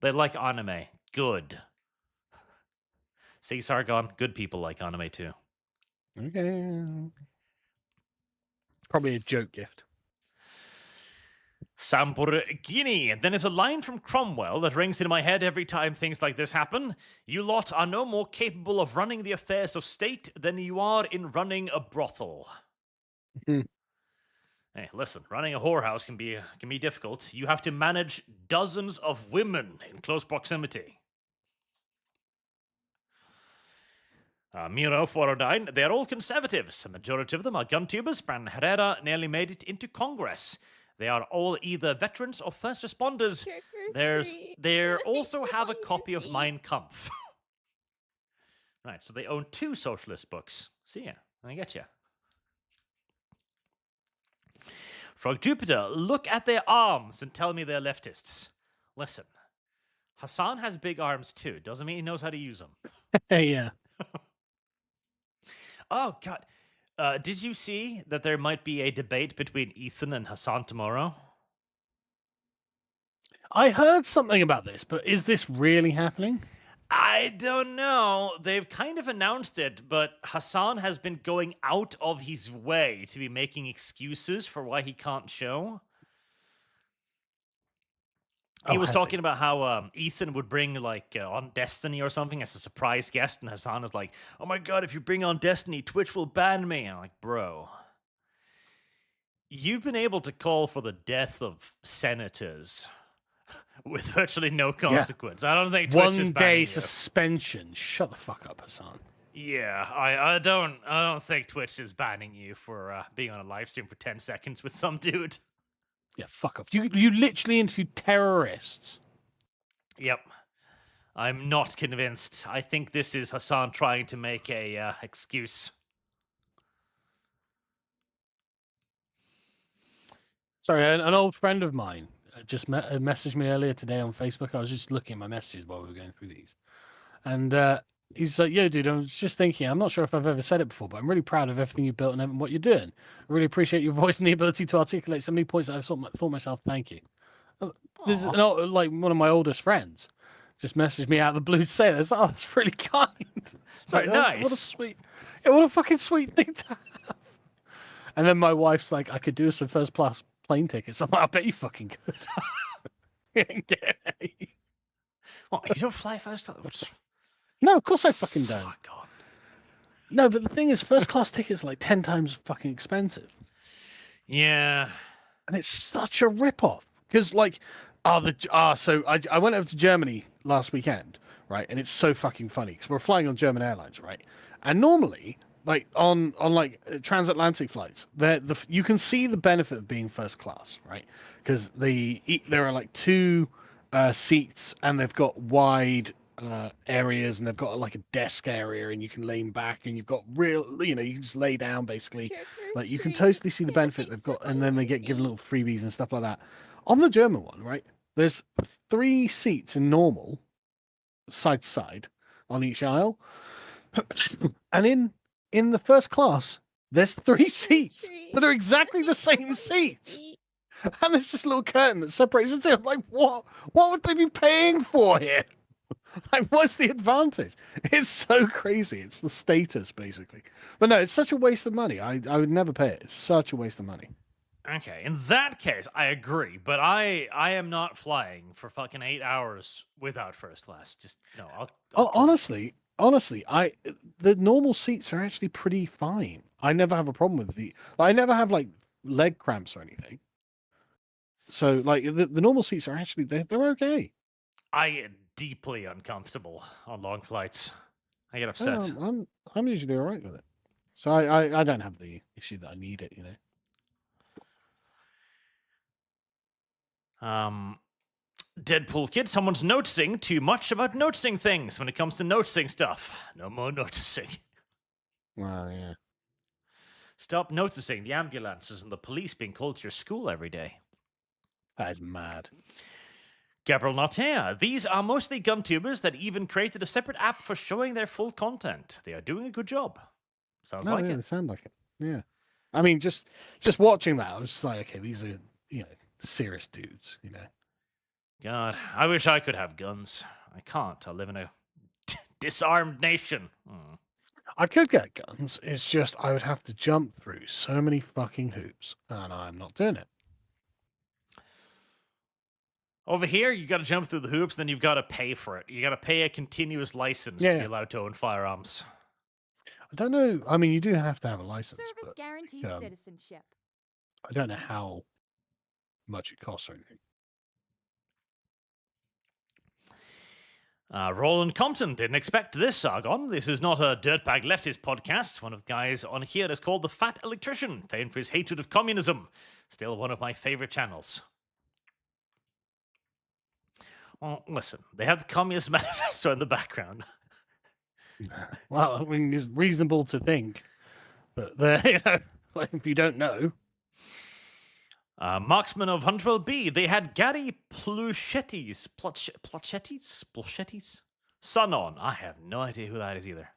They like anime. Good. See, Sargon, good people like anime too. Okay. Probably a joke gift. Samborghini. Then there's a line from Cromwell that rings in my head every time things like this happen. You lot are no more capable of running the affairs of state than you are in running a brothel. Hey, listen, running a whorehouse can be difficult. You have to manage dozens of women in close proximity. Miro 409, they're all conservatives. A majority of them are gun tubers. Brandon Herrera nearly made it into Congress. They are all either veterans or first responders. They also have a copy of Mein Kampf. Right, so they own 2 socialist books. See ya, I get ya. Frog Jupiter, look at their arms and tell me they're leftists. Listen, Hassan has big arms too. Doesn't mean he knows how to use them. Yeah. Oh, God. Did you see that there might be a debate between Ethan and Hassan tomorrow? I heard something about this, but is this really happening? I don't know. They've kind of announced it, but Hassan has been going out of his way to be making excuses for why he can't show. He was talking about how Ethan would bring, like, on Destiny or something as a surprise guest, and Hassan is like, oh my God, if you bring on Destiny, Twitch will ban me. And I'm like, bro, you've been able to call for the death of senators with virtually no consequence. Yeah. I don't think Twitch is banning 1 day you. suspension. Shut the fuck up, Hassan. Yeah, I don't think Twitch is banning you for being on a live stream for 10 seconds with some dude. Yeah, fuck off. You literally interviewed terrorists. Yep. I'm not convinced. I think this is Hassan trying to make a excuse. Sorry, an old friend of mine just messaged me earlier today on Facebook. I was just looking at my messages while we were going through these. And he's like, yo, dude, I was just thinking, I'm not sure if I've ever said it before, but I'm really proud of everything you've built and what you're doing. I really appreciate your voice and the ability to articulate so many points that I've thought myself, thank you. This is like one of my oldest friends. just messaged me out of the blue to say this. Oh, that's really kind. It's Very What a nice. sweet, yeah, what a fucking sweet thing to have. And then my wife's like, I could do some first class plane tickets. I'm like, I bet you fucking could. What, you don't fly first class? No, of course I fucking don't. Oh, God. No, but the thing is, first class tickets are like 10 times fucking expensive. Yeah. And it's such a rip-off. Because, like, so I went over to Germany last weekend, right? And it's so fucking funny because we're flying on German Airlines, right? And normally, like, on like transatlantic flights, you can see the benefit of being first class, right? Because there are like two seats and they've got wide areas and they've got like a desk area and you can lean back and you've got you can just lay down basically. Like you can totally see the benefit they've got, and then they get given little freebies and stuff like that. On the German one, right? There's 3 seats in normal, side to side, on each aisle, and in the first class, there's 3 seats that are exactly the same seats. And there's just a little curtain that separates the two. I'm like, what? What would they be paying for here? Like, what's the advantage? It's so crazy. It's the status, basically. But no, it's such a waste of money. I would never pay it. It's such a waste of money. Okay, in that case, I agree. But I am not flying for fucking 8 hours without first class. Just, no. Honestly, the normal seats are actually pretty fine. I never have a problem with I never have, like, leg cramps or anything. So, like, the normal seats are actually, they're okay. I get deeply uncomfortable on long flights. I get upset. I'm usually all right with it. So I don't have the issue that I need it, you know. Deadpool kid, someone's noticing too much about noticing things when it comes to noticing stuff. No more noticing. Well, yeah. Stop noticing the ambulances and the police being called to your school every day. That is mad. Gabriel Nartea, these are mostly gun tubers that even created a separate app for showing their full content. They are doing a good job. Sounds like They it. sound like it. Yeah. I mean, just watching that, I was just like, okay, these are, serious dudes, God, I wish I could have guns. I can't. I live in a disarmed nation. I could get guns. It's just I would have to jump through so many fucking hoops, and I'm not doing it. Over here, you got to jump through the hoops, then you've got to pay for it. You got to pay a continuous license to be allowed to own firearms. I don't know. I mean, you do have to have a license. Service guarantees citizenship. I don't know how much it costs or anything. Roland Compton didn't expect this, Sargon. This is not a dirtbag leftist podcast. One of the guys on here is called The Fat Electrician, famed for his hatred of communism. Still one of my favorite channels. Well, listen, they have the Communist Manifesto in the background. Well, I mean, it's reasonable to think, but like, if you don't know. Marksman of Hunterville B, they had Gary Pluchetti's son on. I have no idea who that is either.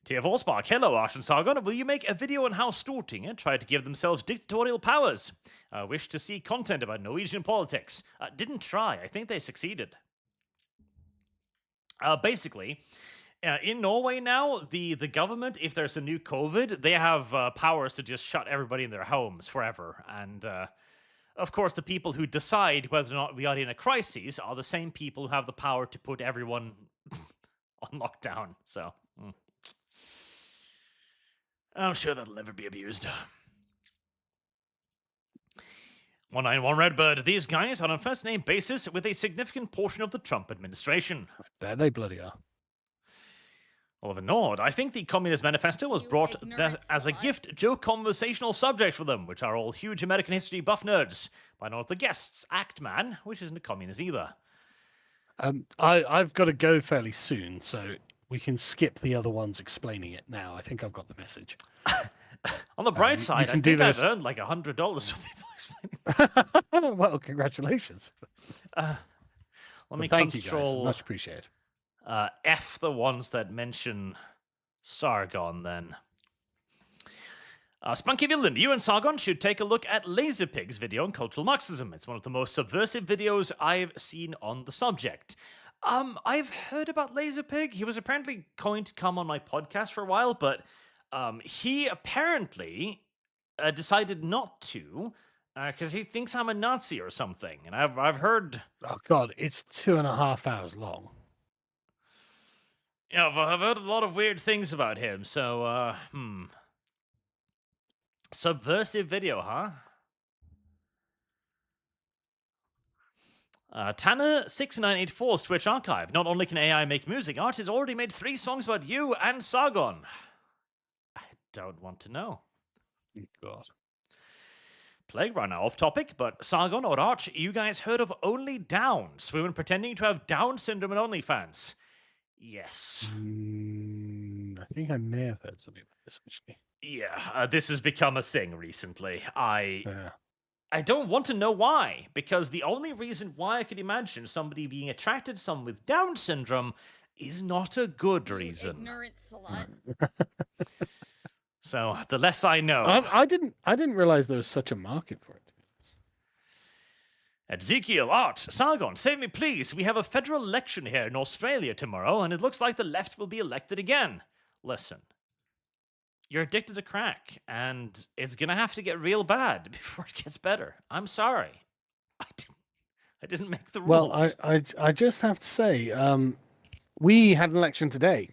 Tia Volspark, hello, Arch Sargon. Will you make a video on how Stortinget tried to give themselves dictatorial powers? I wish to see content about Norwegian politics. Didn't try. I think they succeeded. Basically, in Norway now, the government, if there's a new COVID, they have powers to just shut everybody in their homes forever. And, of course, the people who decide whether or not we are in a crisis are the same people who have the power to put everyone on lockdown. So, I'm sure that'll never be abused. 191 Redbird, these guys are on a first-name basis with a significant portion of the Trump administration. There they bloody are. Oliver Nord, I think the Communist Manifesto was brought as a gift joke conversational subject for them, which are all huge American history buff nerds. By not the guests, Act Man, which isn't a communist either. I've got to go fairly soon, so we can skip the other ones explaining it now. I think I've got the message. On the bright side, I think I've earned like $100 from people explaining this. Well, congratulations. Let me thank you control. guys. Much appreciated. F the ones that mention Sargon then. Spunky Villain, you and Sargon should take a look at Laserpig's video on cultural Marxism. It's one of the most subversive videos I've seen on the subject. I've heard about Laserpig. He was apparently going to come on my podcast for a while, but he apparently decided not to because he thinks I'm a Nazi or something. And I've heard... Oh, God, it's 2.5 hours long. Yeah, I've heard a lot of weird things about him, so, Subversive video, huh? Tanner6984's Twitch archive. Not only can AI make music, Art has already made 3 songs about you and Sargon. I don't want to know. God. Plague Runner, off topic, but Sargon or Arch, you guys heard of Only Downs? Women pretending to have Down syndrome and OnlyFans. Yes. I think I may have heard something about this, actually. Yeah, this has become a thing recently. I don't want to know why, because the only reason why I could imagine somebody being attracted to someone with Down syndrome is not a good reason. Ignorant slut. So the less I know. I didn't realize there was such a market for it. Ezekiel, Art, Sargon, save me please. We have a federal election here in Australia tomorrow, and it looks like the left will be elected again. Listen, you're addicted to crack, and it's gonna have to get real bad before it gets better. I'm sorry. I didn't make the rules. Well, I just have to say, we had an election today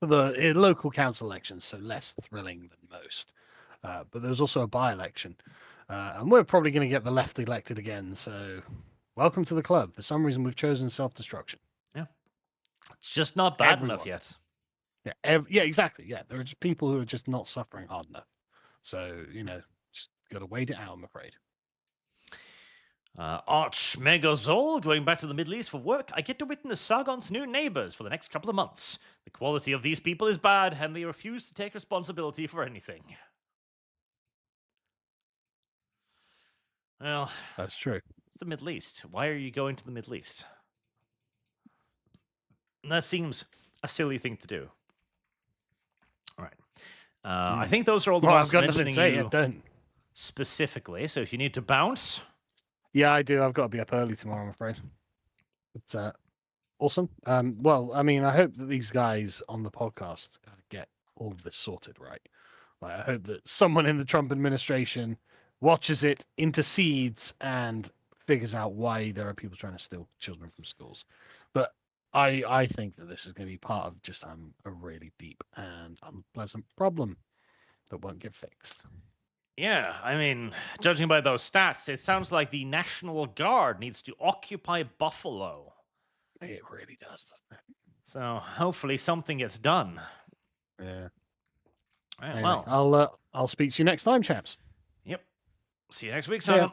for the local council elections, so less thrilling than most. But there was also a by-election. And we're probably going to get the left elected again. So welcome to the club. For some reason, we've chosen self-destruction. Yeah. It's just not bad enough yet. Yeah, yeah, exactly. Yeah, there are just people who are just not suffering hard enough. So, just got to wait it out, I'm afraid. Arch Megazol, going back to the Middle East for work, I get to witness Sargon's new neighbors for the next couple of months. The quality of these people is bad, and they refuse to take responsibility for anything. Well, that's true. It's the Middle East. Why are you going to the Middle East? That seems a silly thing to do. All right. I think those are all the ones mentioning you specifically. So if you need to bounce... Yeah, I do. I've got to be up early tomorrow, I'm afraid. It's awesome. Well, I mean, I hope that these guys on the podcast get all of this sorted right. I hope that someone in the Trump administration watches it, intercedes, and figures out why there are people trying to steal children from schools. But I think that this is going to be part of just a really deep and unpleasant problem that won't get fixed. Yeah, I mean, judging by those stats, it sounds like the National Guard needs to occupy Buffalo. It really does, doesn't it? So hopefully something gets done. Yeah. Right, anyway, well, I'll speak to you next time, chaps. Yep. See you next week, Simon.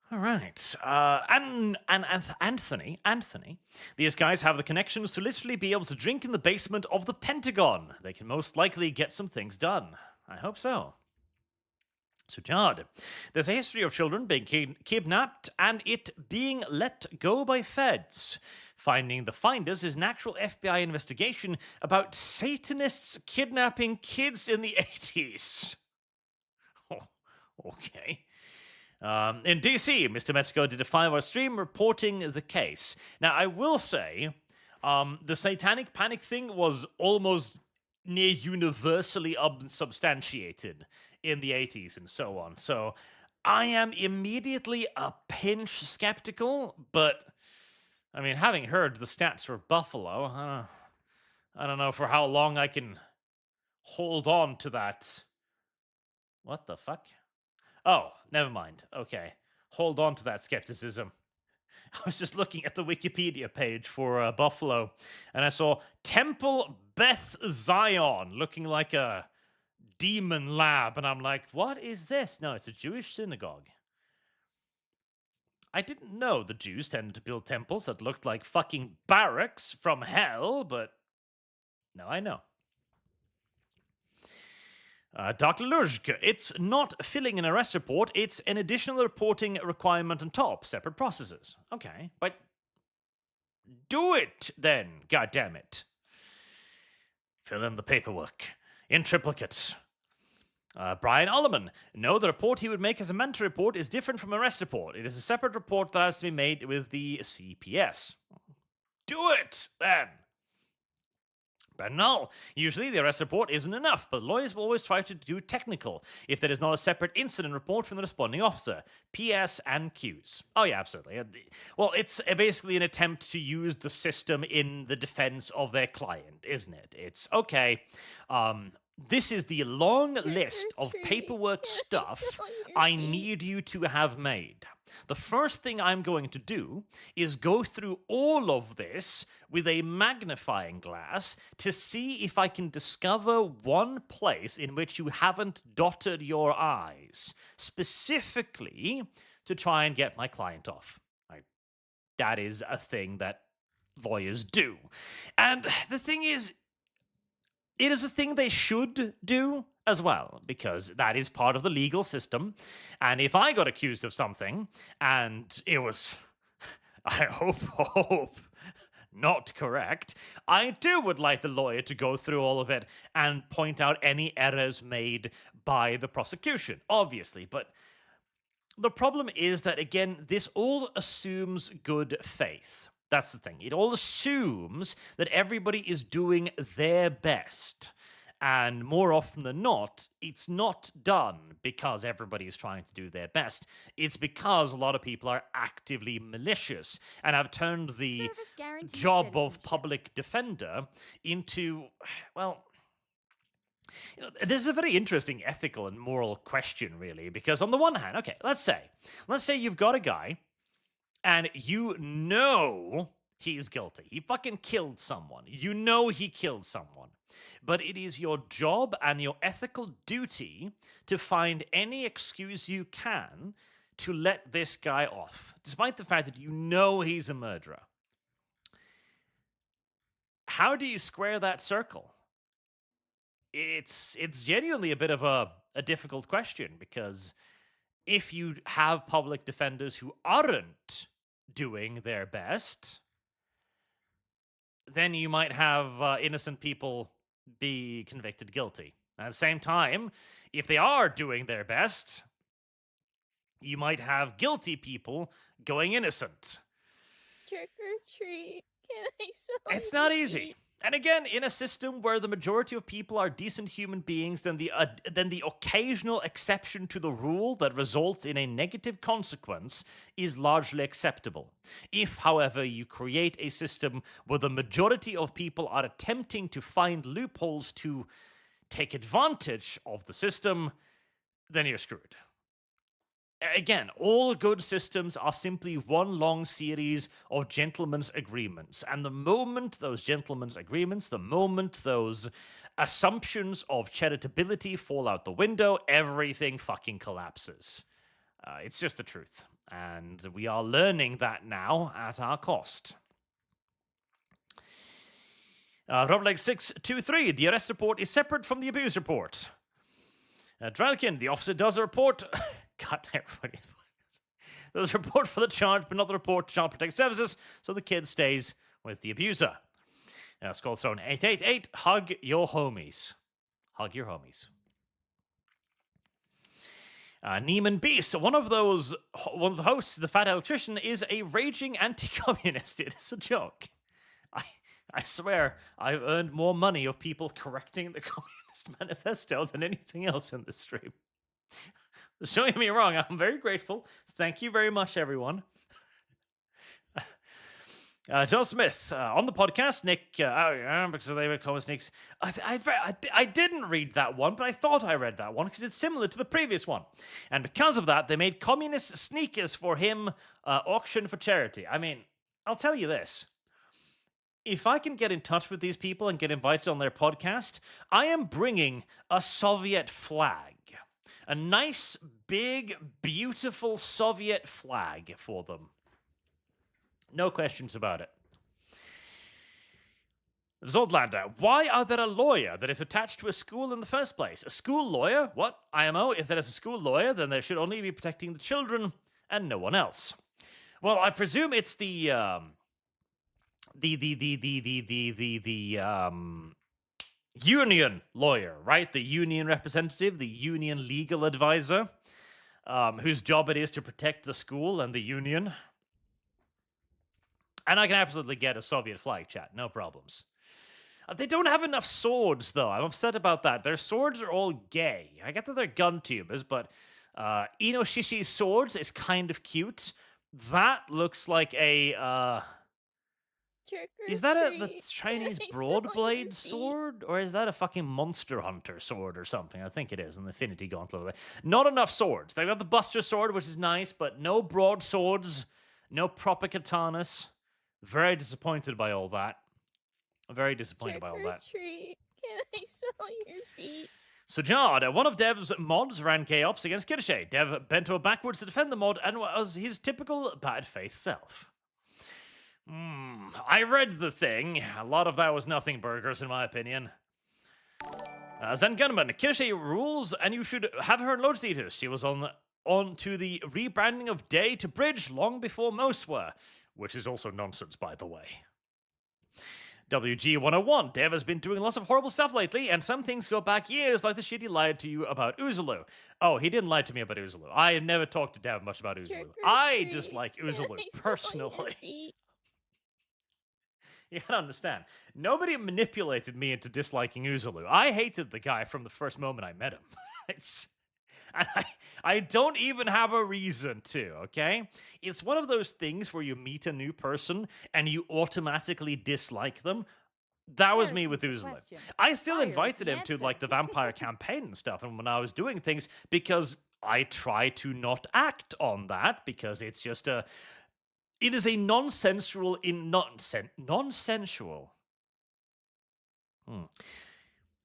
All right. And Anthony, these guys have the connections to literally be able to drink in the basement of the Pentagon. They can most likely get some things done. I hope so. Sujad, there's a history of children being kidnapped and it being let go by feds. Finding the finders is an actual FBI investigation about Satanists kidnapping kids in the 80s. Oh, okay. In DC, Mr. Mexico did a 5-hour stream reporting the case. Now, I will say, the satanic panic thing was almost near universally unsubstantiated in the 80s and so on. So I am immediately a pinch skeptical, but I mean, having heard the stats for Buffalo, I don't know for how long I can hold on to that. What the fuck? Oh, never mind. Okay. Hold on to that skepticism. I was just looking at the Wikipedia page for Buffalo, and I saw Temple Beth Zion looking like a demon lab, and I'm like, what is this? No, it's a Jewish synagogue. I didn't know the Jews tended to build temples that looked like fucking barracks from hell, but now I know. Dr. Lurjk, it's not filling an arrest report, it's an additional reporting requirement on top, separate processes. Okay, but do it then, goddammit. Fill in the paperwork. in triplicate. Brian Ulliman. No, the report he would make as a mandatory report is different from arrest report. It is a separate report that has to be made with the CPS. Do it, then. But no, usually the arrest report isn't enough, but lawyers will always try to do technical if there is not a separate incident report from the responding officer. PS and Qs. Oh yeah, absolutely. Well, it's basically an attempt to use the system in the defense of their client, isn't it? It's, okay, this is the long list of paperwork stuff I need you to have made. The first thing I'm going to do is go through all of this with a magnifying glass to see if I can discover one place in which you haven't dotted your I's, specifically to try and get my client off. That is a thing that lawyers do. And the thing is, it is a thing they should do as well, because that is part of the legal system. And if I got accused of something and it was, I hope not correct, I too would like the lawyer to go through all of it and point out any errors made by the prosecution, obviously. But the problem is that, again, this all assumes good faith. That's the thing. It all assumes that everybody is doing their best. And more often than not, it's not done because everybody is trying to do their best. It's because a lot of people are actively malicious and have turned the job of public defender into, well, this is a very interesting ethical and moral question, really, because on the one hand, okay, let's say you've got a guy and you know he's guilty. He fucking killed someone. You know he killed someone. But it is your job and your ethical duty to find any excuse you can to let this guy off, despite the fact that you know he's a murderer. How do you square that circle? It's genuinely a bit of a difficult question, because if you have public defenders who aren't doing their best, then you might have innocent people be convicted guilty. At the same time, if they are doing their best, you might have guilty people going innocent. Trick or treat. Can I sell It's not easy. And again, in a system where the majority of people are decent human beings, then the occasional exception to the rule that results in a negative consequence is largely acceptable. If, however, you create a system where the majority of people are attempting to find loopholes to take advantage of the system, then you're screwed. Again, all good systems are simply one long series of gentlemen's agreements. And the moment those gentlemen's agreements, the moment those assumptions of charitability fall out the window, everything fucking collapses. It's just the truth. And we are learning that now at our cost. Robleg623, the arrest report is separate from the abuse report. Dralkin, the officer does a report... God, everybody. There's a report for the charge, but not the report to Child Protective Services, so the kid stays with the abuser. Skull Throne 888, hug your homies. Hug your homies. Neiman Beast, one of the hosts, the fat electrician, is a raging anti-communist. It is a joke. I swear, I've earned more money of people correcting the Communist Manifesto than anything else in this stream. Don't get me wrong, I'm very grateful. Thank you very much, everyone. John Smith, on the podcast, Nick, because they were called sneaks. I didn't read that one, but I thought I read that one because it's similar to the previous one. And because of that, they made communist sneakers for him auction for charity. I mean, I'll tell you this. If I can get in touch with these people and get invited on their podcast, I am bringing a Soviet flag. A nice, big, beautiful Soviet flag for them. No questions about it. Zodlander, why are there a lawyer that is attached to a school in the first place? A school lawyer? What? IMO, if there is a school lawyer, then there should only be protecting the children and no one else. Well, I presume it's union lawyer, right? The union representative, the union legal advisor, whose job it is to protect the school and the union. And I can absolutely get a Soviet flag, chat, no problems. They don't have enough swords, though. I'm upset about that. Their swords are all gay. I get that they're gun tubers, but Inoshishi's swords is kind of cute. That looks like a... is that the Chinese broadblade sword? Or is that a fucking Monster Hunter sword or something? I think it is, an Infinity Gauntlet. Not enough swords. They've got the Buster Sword, which is nice, but no broadswords, no proper katanas. Very disappointed by all that. Very disappointed by all that. Treat. Can I smell your feet? So Jard, one of Dev's mods, ran K-Ops against Kirche. Dev bent over backwards to defend the mod and was his typical bad faith self. I read the thing. A lot of that was nothing burgers, in my opinion. Zen Gunman, Kirche rules, and you should have her in load status. She was on to the rebranding of Day to Bridge long before most were, which is also nonsense, by the way. WG101, Dev has been doing lots of horrible stuff lately, and some things go back years, like the shit he lied to you about Uzulu. Oh, he didn't lie to me about Uzulu. I never talked to Dev much about Uzulu. I dislike Uzulu, personally. You gotta understand, nobody manipulated me into disliking Uzulu. I hated the guy from the first moment I met him. I don't even have a reason to, okay? It's one of those things where you meet a new person and you automatically dislike them. That was me with Uzulu. I still invited him to like the vampire campaign and stuff, and when I was doing things, because I try to not act on that, because it's just a... It is a nonsensical,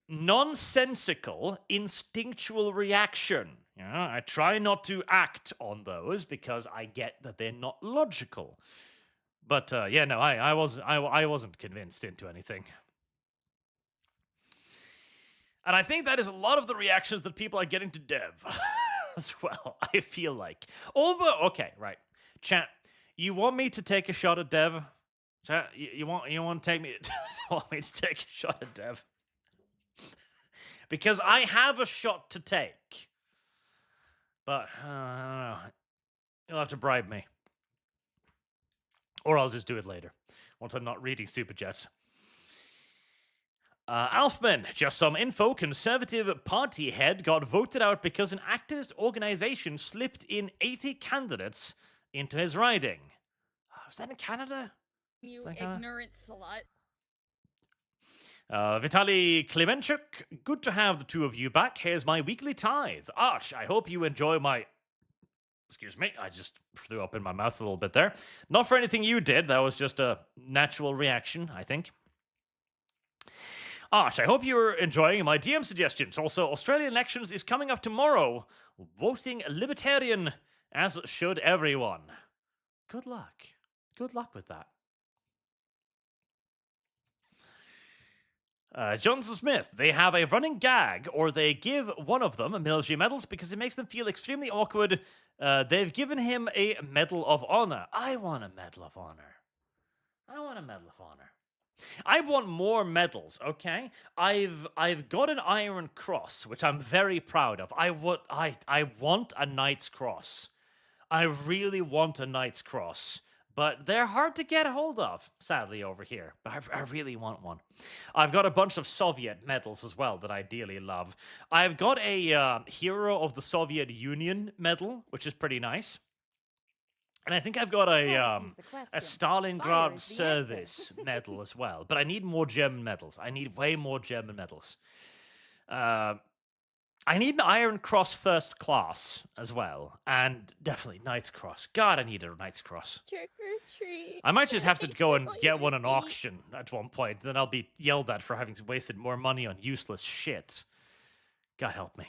nonsensical, instinctual reaction. You know, I try not to act on those because I get that they're not logical. But yeah, no, I wasn't convinced into anything. And I think that is a lot of the reactions that people are getting to Dev as well, I feel like. Although, okay, right. Chat, you want me to take a shot at Dev? Chat, you want to take me want me to take a shot at Dev? Because I have a shot to take. But, I don't know. You'll have to bribe me. Or I'll just do it later, once I'm not reading Superchats. Alfman, just some info. Conservative Party head got voted out because an activist organization slipped in 80 candidates into his riding. Was that in Canada? You ignorant slut. Vitaly Klemenchuk, good to have the two of you back. Here's my weekly tithe. Arch, I hope you enjoy my... Excuse me, I just threw up in my mouth a little bit there. Not for anything you did, that was just a natural reaction, I think. Arch, I hope you're enjoying my DM suggestions. Also, Australian elections is coming up tomorrow. Voting Libertarian, as should everyone. Good luck. Good luck with that. Johnson Smith, they have a running gag, or they give one of them military medals because it makes them feel extremely awkward. They've given him a Medal of Honor. I want a Medal of Honor. I want a Medal of Honor. I want more medals, okay? I've got an Iron Cross, which I'm very proud of. I want a Knight's Cross. I really want a Knight's Cross. But they're hard to get a hold of, sadly, over here. But I really want one. I've got a bunch of Soviet medals as well that I dearly love. I've got a Hero of the Soviet Union medal, which is pretty nice. And I think I've got a Stalingrad Service medal as well. But I need more German medals. I need way more German medals. I need an Iron Cross First Class as well. And definitely Knight's Cross. God, I need a Knight's Cross. Trick or treat. I might just have to go and get one at auction at one point. Then I'll be yelled at for having wasted more money on useless shit. God help me.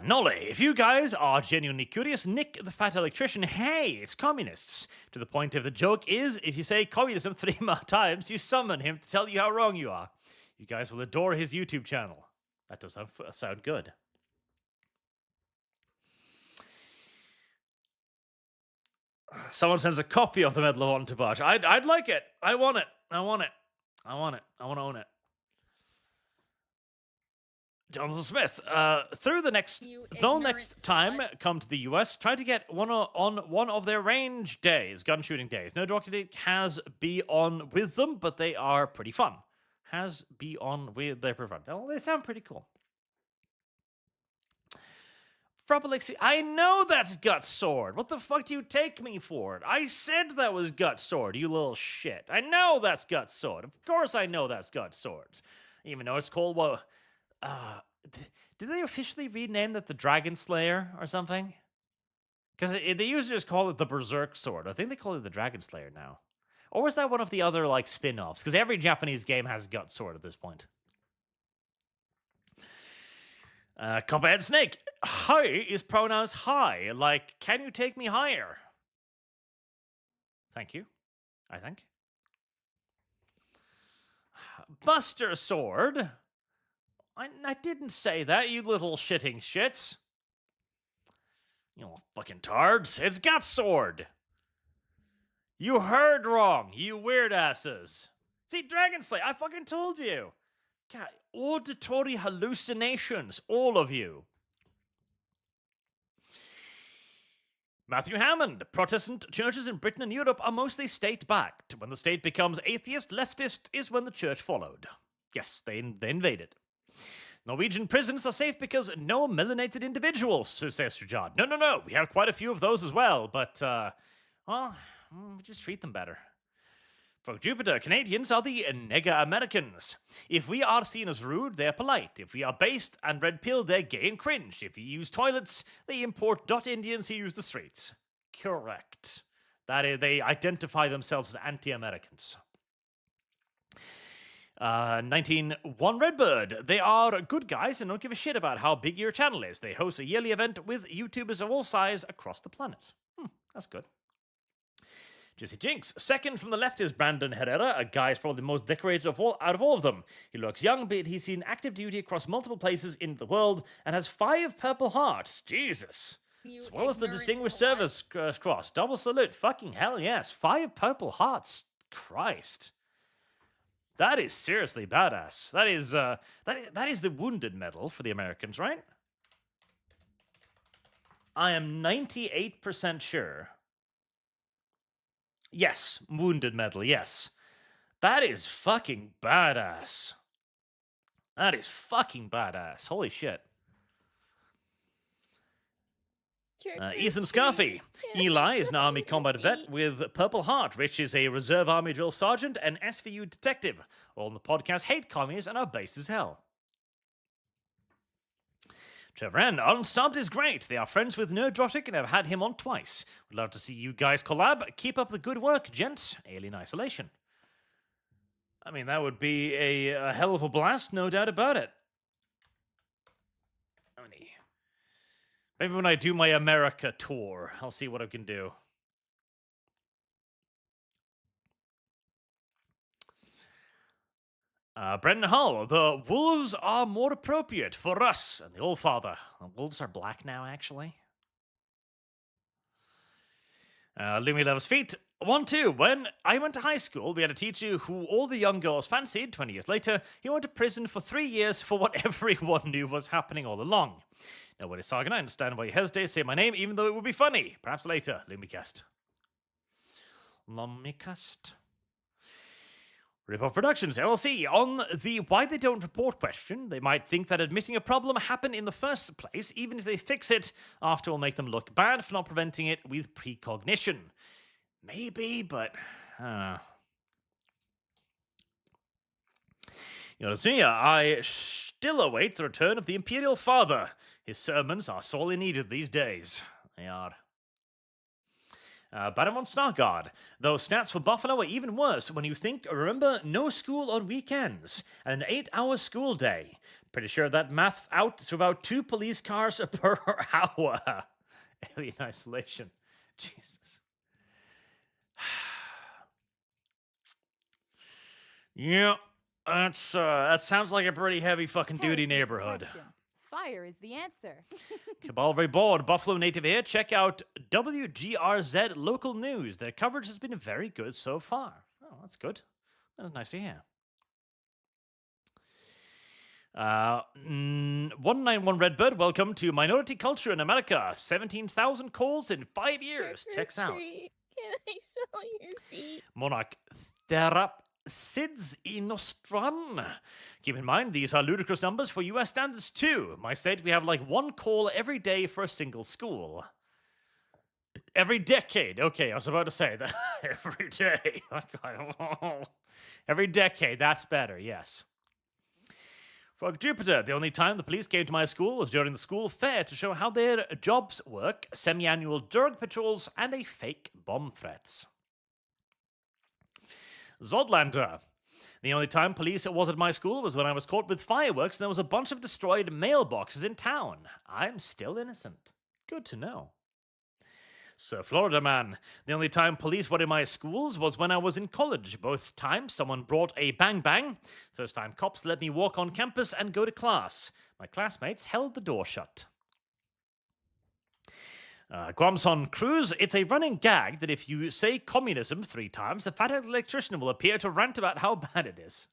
Nolly, if you guys are genuinely curious, Nick the Fat Electrician, hey, it's communists. To the point of the joke is, if you say communism 3 more times, you summon him to tell you how wrong you are. You guys will adore his YouTube channel. That does sound good. Someone sends a copy of the Medal of Honor to Barch. I'd like it. I want it. I want it. I want it. I want to own it. Jonathan Smith, next time come to the US, try to get on one of their range days, gun shooting days. No Rocket has be on with them, but they are pretty fun. Has be on with their preferred. Well, they sound pretty cool. Frabelixi, I know that's Gut Sword. What the fuck do you take me for? I said that was Gut Sword, you little shit. I know that's Gut Sword. Of course I know that's Gut Swords. Even though it's called, well, did they officially rename that the Dragon Slayer or something? Because they usually just call it the Berserk Sword. I think they call it the Dragon Slayer now. Or is that one of the other, like, spin-offs? Because every Japanese game has Gut Sword at this point. Copperhead Snake. Hi is pronounced hi. Like, can you take me higher? Thank you, I think. Buster Sword. I didn't say that, you little shitting shits. You little fucking tards. It's Gut Sword. You heard wrong, you weird asses. See, Dragon Slayer, I fucking told you. God, auditory hallucinations, all of you. Matthew Hammond. Protestant churches in Britain and Europe are mostly state-backed. When the state becomes atheist, leftist is when the church followed. Yes, they invaded. Norwegian prisons are safe because no melanated individuals, says Sujad. No, we have quite a few of those as well, but, well, we just treat them better. For Jupiter, Canadians are the nega-Americans. If we are seen as rude, they're polite. If we are based and red-pilled, they're gay and cringe. If you use toilets, they import Indians who use the streets. Correct. That is, they identify themselves as anti-Americans. 1901 Redbird. They are good guys and don't give a shit about how big your channel is. They host a yearly event with YouTubers of all sizes across the planet. That's good. Jesse Jinx. Second from the left is Brandon Herrera. A guy is probably the most decorated out of all of them. He looks young, but he's seen active duty across multiple places in the world and has 5 Purple Hearts. Jesus. As well as the Distinguished Service Cross. Double salute. Fucking hell yes. 5 Purple Hearts. Christ. That is seriously badass. That is the Wounded Medal for the Americans, right? I am 98% sure. Yes, Wounded Medal, yes. That is fucking badass. That is fucking badass. Holy shit. Ethan Scarfy. Eli is an Army combat vet with Purple Heart. Rich is a Reserve Army drill sergeant and SVU detective. All on the podcast hate commies and are base as hell. Trevor N. Unsubbed is great. They are friends with Nerdrotic and have had him on twice. Would love to see you guys collab. Keep up the good work, gents. Alien Isolation. I mean, that would be a hell of a blast, no doubt about it. Maybe when I do my America tour, I'll see what I can do. Brendan Hull, the wolves are more appropriate for us and the Old Father. The wolves are black now, actually. Lumi Loves Feet. 1-2. When I went to high school, we had a teacher who all the young girls fancied. 20 years later, he went to prison for 3 years for what everyone knew was happening all along. Nobody Sagan, I understand why you hesitate to say my name, even though it would be funny. Perhaps later. Lumicast. Ripoff Productions, LLC. On the why they don't report question, they might think that admitting a problem happened in the first place, even if they fix it, after will make them look bad for not preventing it with precognition. Maybe, but... I still await the return of the Imperial Father. His sermons are sorely needed these days. They are. Baron von Stargard. Though stats for Buffalo are even worse when you remember no school on weekends, and an 8-hour school day. Pretty sure that maths out to about 2 police cars per hour. Alien Isolation. Jesus. Yeah, that sounds like a pretty heavy fucking duty neighborhood. Fire is the answer. Cavalry Board, Buffalo native here. Check out WGRZ local news. Their coverage has been very good so far. Oh, that's good. That's nice to hear. 191 Redbird, welcome to Minority Culture in America. 17,000 calls in 5 years. Trick or Checks out. treat. Can I smell your feet? Monarch Therapsids Inostran. Keep in mind, these are ludicrous numbers for US standards too. My state, we have like 1 call every day for a single school. Every decade. Okay, I was about to say that. Every day. Every decade, that's better, yes. Frog Jupiter, the only time the police came to my school was during the school fair to show how their jobs work, semi-annual drug patrols, and a fake bomb threats. Zodlander, the only time police was at my school was when I was caught with fireworks and there was a bunch of destroyed mailboxes in town. I'm still innocent. Good to know. Sir Florida Man, the only time police were in my schools was when I was in college. Both times someone brought a bang-bang. First time cops let me walk on campus and go to class. My classmates held the door shut. Guamson Cruz, it's a running gag that if you say communism 3 times, the fat electrician will appear to rant about how bad it is.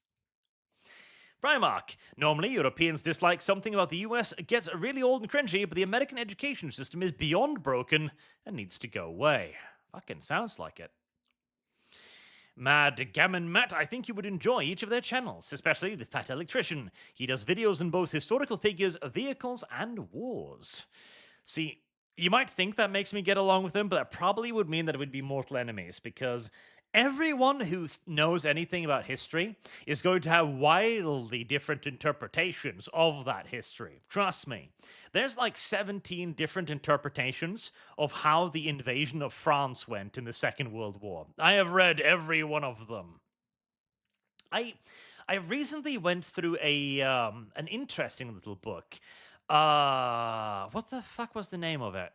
Primark, normally Europeans dislike something about the US gets really old and cringy, but the American education system is beyond broken and needs to go away. Fucking sounds like it. Mad Gammon Matt, I think you would enjoy each of their channels, especially the Fat Electrician. He does videos on both historical figures, vehicles, and wars. See, you might think that makes me get along with him, but that probably would mean that it would be mortal enemies, because everyone who knows anything about history is going to have wildly different interpretations of that history. Trust me. There's like 17 different interpretations of how the invasion of France went in the Second World War. I have read every one of them. I recently went through an interesting little book. What the fuck was the name of it?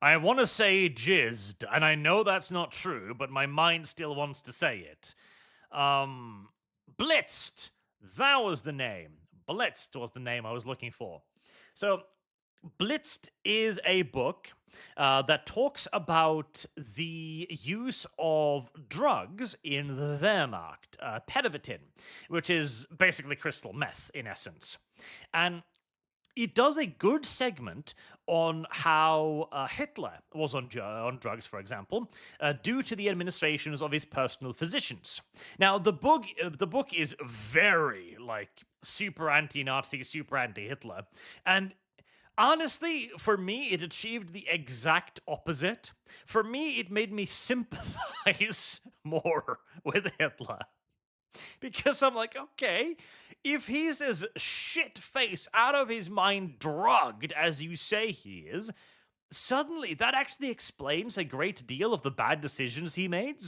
I want to say jizzed, and I know that's not true, but my mind still wants to say it. Blitzed. That was the name. Blitzed was the name I was looking for. So, Blitzed is a book that talks about the use of drugs in the Wehrmacht, Pedovitin, which is basically crystal meth in essence. And it does a good segment on how Hitler was on drugs, for example, due to the administrations of his personal physicians. Now, the book is very, super anti-Nazi, super anti-Hitler. And honestly, for me, it achieved the exact opposite. For me, it made me sympathize more with Hitler. Because I'm like, okay, if he's as shit-faced, out of his mind, drugged as you say he is, suddenly that actually explains a great deal of the bad decisions he made.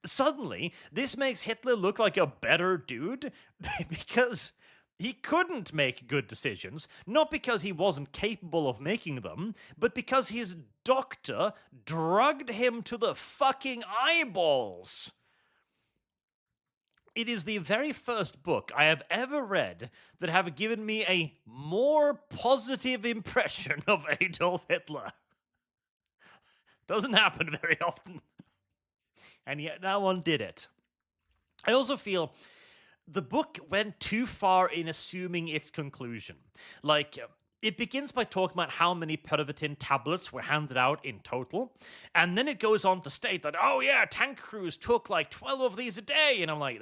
Suddenly, this makes Hitler look like a better dude because he couldn't make good decisions, not because he wasn't capable of making them, but because his doctor drugged him to the fucking eyeballs. It is the very first book I have ever read that have given me a more positive impression of Adolf Hitler. Doesn't happen very often. And yet that one did it. I also feel the book went too far in assuming its conclusion. It begins by talking about how many Pedovitin tablets were handed out in total, and then it goes on to state that, oh yeah, tank crews took 12 of these a day, and I'm like,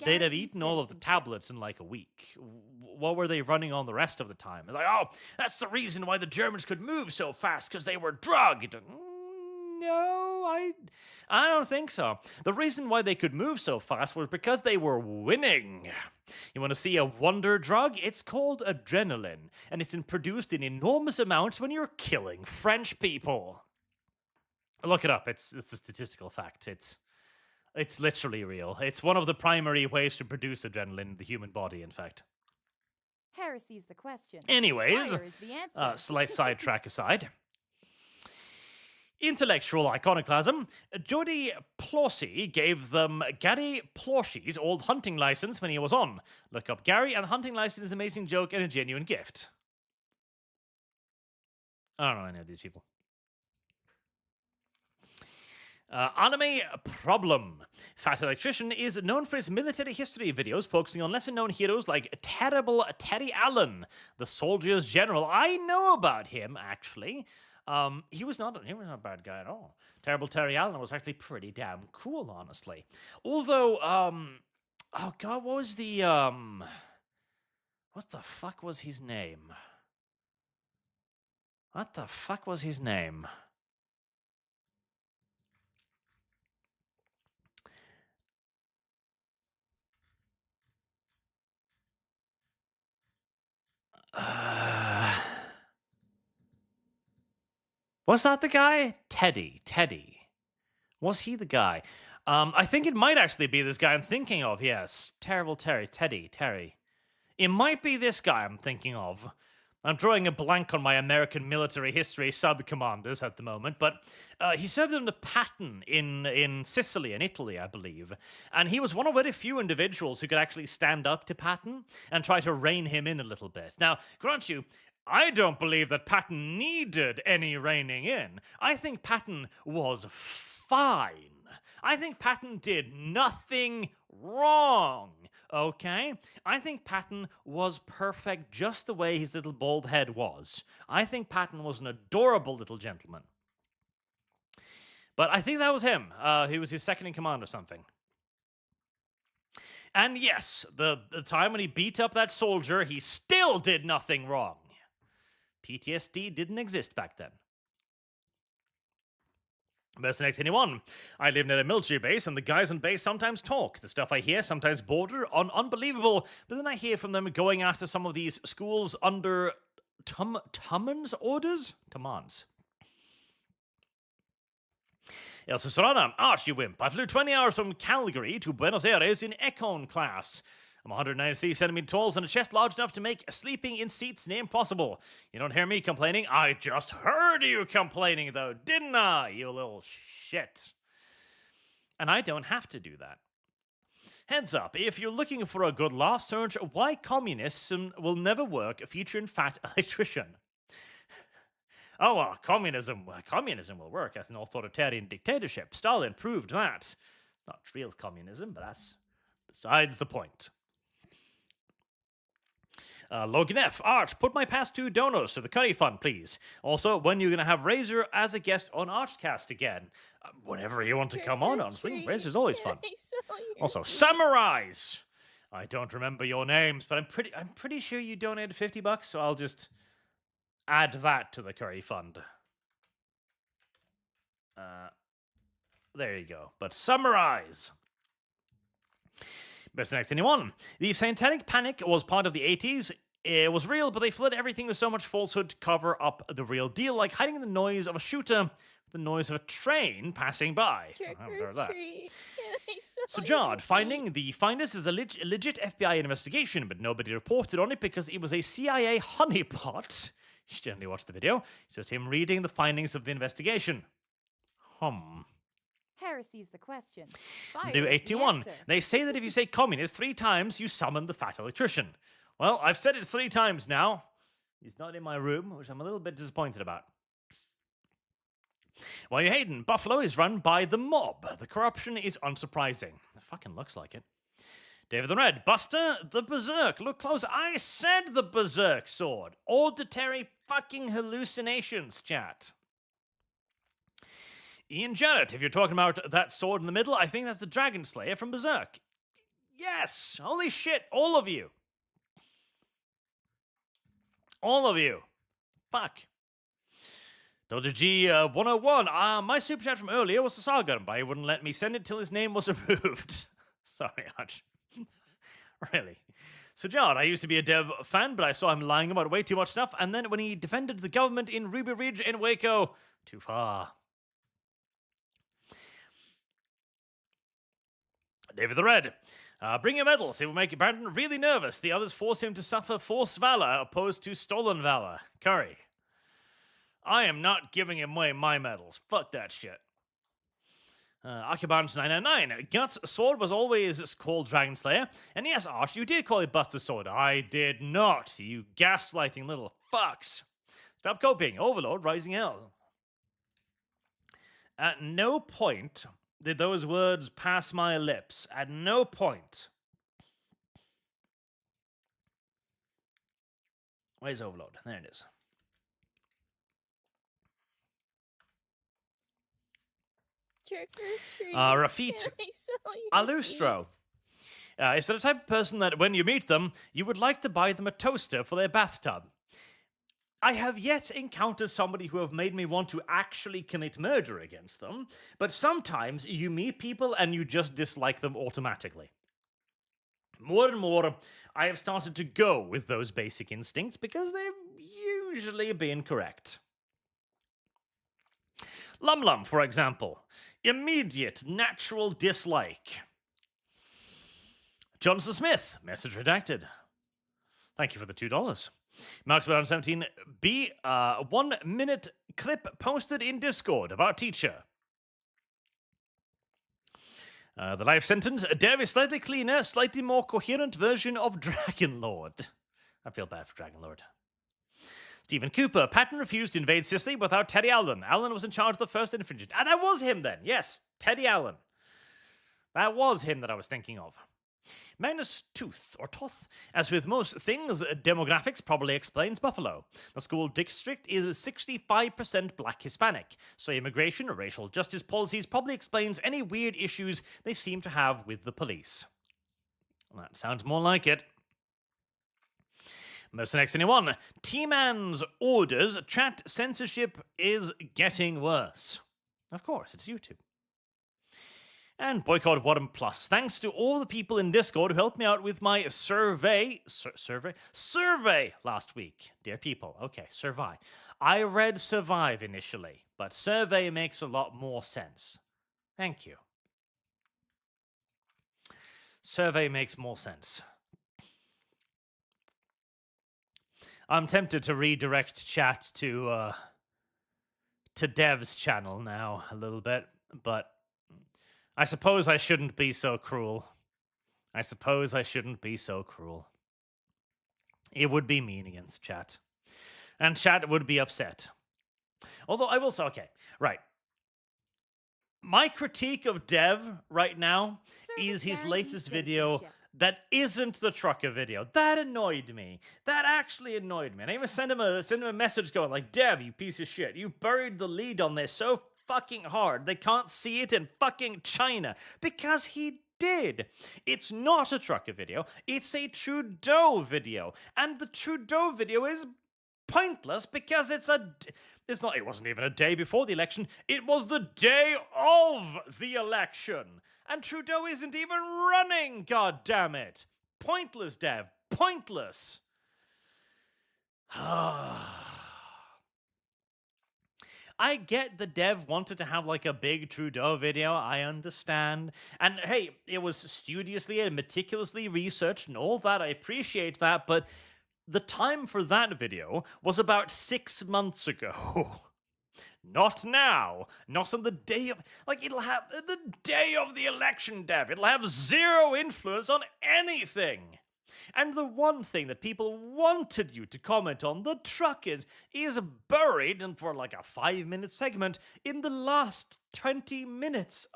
they'd have eaten all of the tablets in a week. What were they running on the rest of the time? It's like, oh, that's the reason why the Germans could move so fast, because they were drugged. No, I don't think so. The reason why they could move so fast was because they were winning. You want to see a wonder drug? It's called adrenaline, and it's produced in enormous amounts when you're killing French people. Look it up. It's a statistical fact. It's literally real. It's one of the primary ways to produce adrenaline in the human body, in fact. Heresy is the question. Anyways, Fire is the answer. Slight sidetrack aside. Intellectual iconoclasm. Jody Plaucy gave them Gary Plauchy's old hunting license when he was on. Look up Gary, and the hunting license is an amazing joke and a genuine gift. I don't know any of these people. Anime Problem. Fat Electrician is known for his military history videos focusing on lesser-known heroes like Terrible Terry Allen, the soldier's general. I know about him, actually. He was not a bad guy at all. Terrible Terry Allen was actually pretty damn cool, honestly. Although, oh god, what was the, what the fuck was his name? What the fuck was his name? Was that the guy? Teddy. Was he the guy? I think it might actually be this guy I'm thinking of, yes. Terrible Terry. Terry. It might be this guy I'm thinking of. I'm drawing a blank on my American military history sub-commanders at the moment, but he served under Patton in Sicily and Italy, I believe. And he was one of very few individuals who could actually stand up to Patton and try to rein him in a little bit. Now, grant you, I don't believe that Patton needed any reining in. I think Patton was fine. I think Patton did nothing wrong, okay? I think Patton was perfect just the way his little bald head was. I think Patton was an adorable little gentleman. But I think that was him. He was his second in command or something. And yes, the time when he beat up that soldier, he still did nothing wrong. PTSD didn't exist back then. Mercenaries anyone. I live near a military base, and the guys on base sometimes talk. The stuff I hear sometimes border on unbelievable, but then I hear from them going after some of these schools under Tumman's orders? Tumman's. Elsa Sorana, Arch, you wimp. I flew 20 hours from Calgary to Buenos Aires in Econ class. I'm 193 centimeters tall and a chest large enough to make sleeping in seats near impossible. You don't hear me complaining. I just heard you complaining, though, didn't I, you little shit? And I don't have to do that. Heads up, if you're looking for a good laugh, search Why Communism Will Never Work featuring Fat Electrician. Oh, well, communism will work as an authoritarian dictatorship. Stalin proved that. Not real communism, but that's besides the point. Logan F. Arch, put my past 2 donors to the Curry Fund, please. Also, when you're going to have Razor as a guest on ArchCast again? Whenever you want to come on, honestly. Razor's always fun. Also, Summarize! I don't remember your names, but I'm pretty sure you donated $50, so I'll just add that to the Curry Fund. There you go. But Summarize! Best next anyone. The satanic panic was part of the 80s. It was real, but they flooded everything with so much falsehood to cover up the real deal, like hiding the noise of a shooter with the noise of a train passing by. So Jard, finding the finders is a legit FBI investigation, but nobody reported on it because it was a CIA honeypot. You should generally watch the video. It's just him reading the findings of the investigation. Heresy's the question. Do 81. They say that if you say communist 3 times, you summon the fat electrician. Well, I've said it 3 times now. He's not in my room, which I'm a little bit disappointed about. While you're hating, Buffalo is run by the mob. The corruption is unsurprising. It fucking looks like it. David the Red, Buster the Berserk. Look close. I said the Berserk sword. Auditory fucking hallucinations, chat. Ian Jarrett, if you're talking about that sword in the middle, I think that's the Dragon Slayer from Berserk. Yes! Holy shit, all of you. All of you. Fuck. Dr. G 101, my super chat from earlier was a Sargon, but he wouldn't let me send it till his name was removed. Sorry, Arch. Really. So, Jard, I used to be a Dev fan, but I saw him lying about way too much stuff, and then when he defended the government in Ruby Ridge in Waco, too far. David the Red. Bring your medals. It will make Brandon really nervous. The others force him to suffer forced valor opposed to stolen valor. Curry. I am not giving away my medals. Fuck that shit. Akibans999. Guts' sword was always called Dragon Slayer. And yes, Arch, you did call it Buster's sword. I did not. You gaslighting little fucks. Stop coping. Overlord Rising Hell. At no point did those words pass my lips. At no point. Where's Overlord? There it is. Trick or treat. Rafit Can I smell your feet? Alustro. Is that a type of person that when you meet them, you would like to buy them a toaster for their bathtub? I have yet encountered somebody who have made me want to actually commit murder against them, but sometimes you meet people and you just dislike them automatically. More and more, I have started to go with those basic instincts because they've usually been correct. Lum Lum, for example. Immediate, natural dislike. Johnson Smith, message redacted. Thank you for the $2. Marks Brown 17B, 1 minute clip posted in Discord about teacher. The life sentence, Dev is slightly cleaner, slightly more coherent version of Dragonlord. I feel bad for Dragonlord. Stephen Cooper, Patton refused to invade Sicily without Teddy Allen. Allen was in charge of the first infringement. And that was him then. Yes, Teddy Allen. That was him that I was thinking of. Magnus Tooth, or Toth. As with most things, demographics probably explains Buffalo. The school district is 65% black Hispanic, so immigration or racial justice policies probably explains any weird issues they seem to have with the police. That sounds more like it. Mercenex anyone. T-Man's orders, chat censorship is getting worse. Of course, it's YouTube. And Boycott Bottom Plus. Thanks to all the people in Discord who helped me out with my survey last week. Dear people, okay, survey. I read survive initially, but survey makes a lot more sense. Thank you. Survey makes more sense. I'm tempted to redirect chat to Dev's channel now a little bit, but I suppose I shouldn't be so cruel. I suppose I shouldn't be so cruel. It would be mean against chat. And chat would be upset. Although I will say, okay, right. My critique of Dev right now is his latest video that isn't the trucker video. That annoyed me. That actually annoyed me. And I even sent him a message going like, Dev, you piece of shit. You buried the lead on this so fucking hard. They can't see it in fucking China. Because he did. It's not a trucker video. It's a Trudeau video. And the Trudeau video is pointless because it wasn't even a day before the election. It was the day of the election. And Trudeau isn't even running, god damn it. Pointless, Dev. Pointless. I get the Dev wanted to have like a big Trudeau video, I understand. And hey, it was studiously and meticulously researched and all that, I appreciate that, but the time for that video was about 6 months ago. Not now. Not on the day of... Like, it'll have... The day of the election, Dev. It'll have zero influence on anything. And the one thing that people wanted you to comment on, the truckers, is buried, and for like a 5-minute segment, in the last 20 minutes.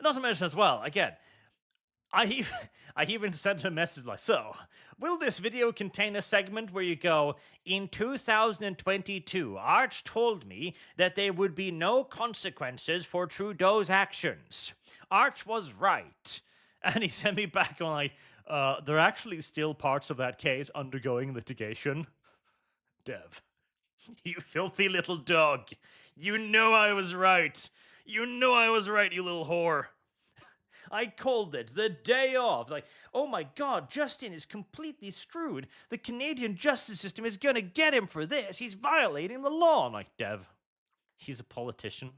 Not to mention as well, again, I even sent a message like, so, will this video contain a segment where you go, in 2022, Arch told me that there would be no consequences for Trudeau's actions. Arch was right. And he sent me back on like, there are actually still parts of that case undergoing litigation. Dev, you filthy little dog. You know I was right. You know I was right, you little whore. I called it the day of. Like, oh my God, Justin is completely screwed. The Canadian justice system is going to get him for this. He's violating the law. I'm like, Dev, he's a politician.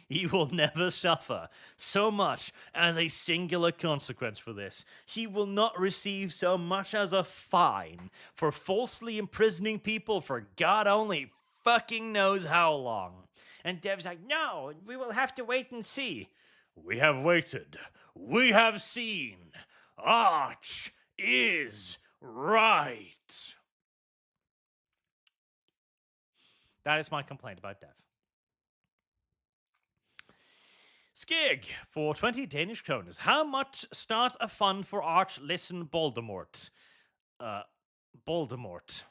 He will never suffer so much as a singular consequence for this. He will not receive so much as a fine for falsely imprisoning people for God only fucking knows how long. And Dev's like, no, we will have to wait and see. We have waited. We have seen. Arch is right. That is my complaint about Dev. Skig, for 20 Danish kroners. How much start a fund for Arch Listen Voldemort? Voldemort.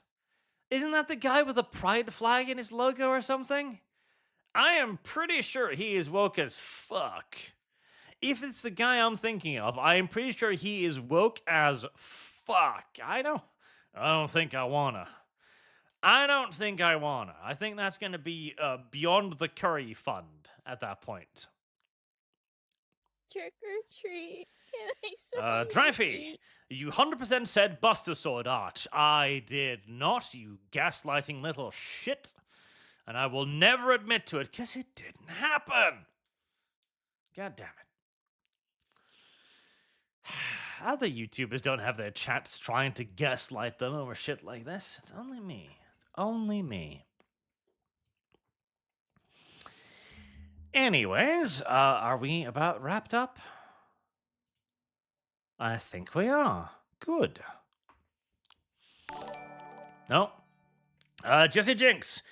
Isn't that the guy with a pride flag in his logo or something? I am pretty sure he is woke as fuck. If it's the guy I'm thinking of, I am pretty sure he is woke as fuck. I don't think I wanna. I think that's gonna be beyond the curry fund at that point. Trick or treat. Can I smell your Dreyfie, feet? you 100% said Buster Sword Arch. I did not, you gaslighting little shit. And I will never admit to it, because it didn't happen. God damn it. Other YouTubers don't have their chats trying to gaslight them over shit like this. It's only me. It's only me. Anyways, are we about wrapped up? I think we are. Good. No. Jesse Jinx.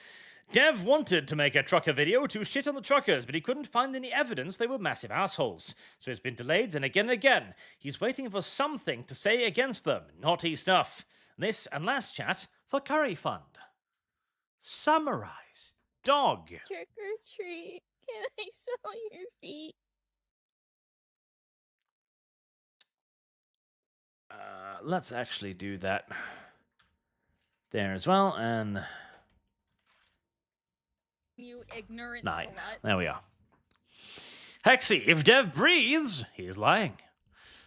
Dev wanted to make a trucker video to shit on the truckers, but he couldn't find any evidence they were massive assholes. So it's been delayed and again and again. He's waiting for something to say against them. Naughty stuff. This and last chat for Curry Fund. Summarize. Dog. Trick or treat. Can I smell your feet? Let's actually do that there as well, and... You ignorant 9. slut. There we are. Hexy, if Dev breathes, he's lying.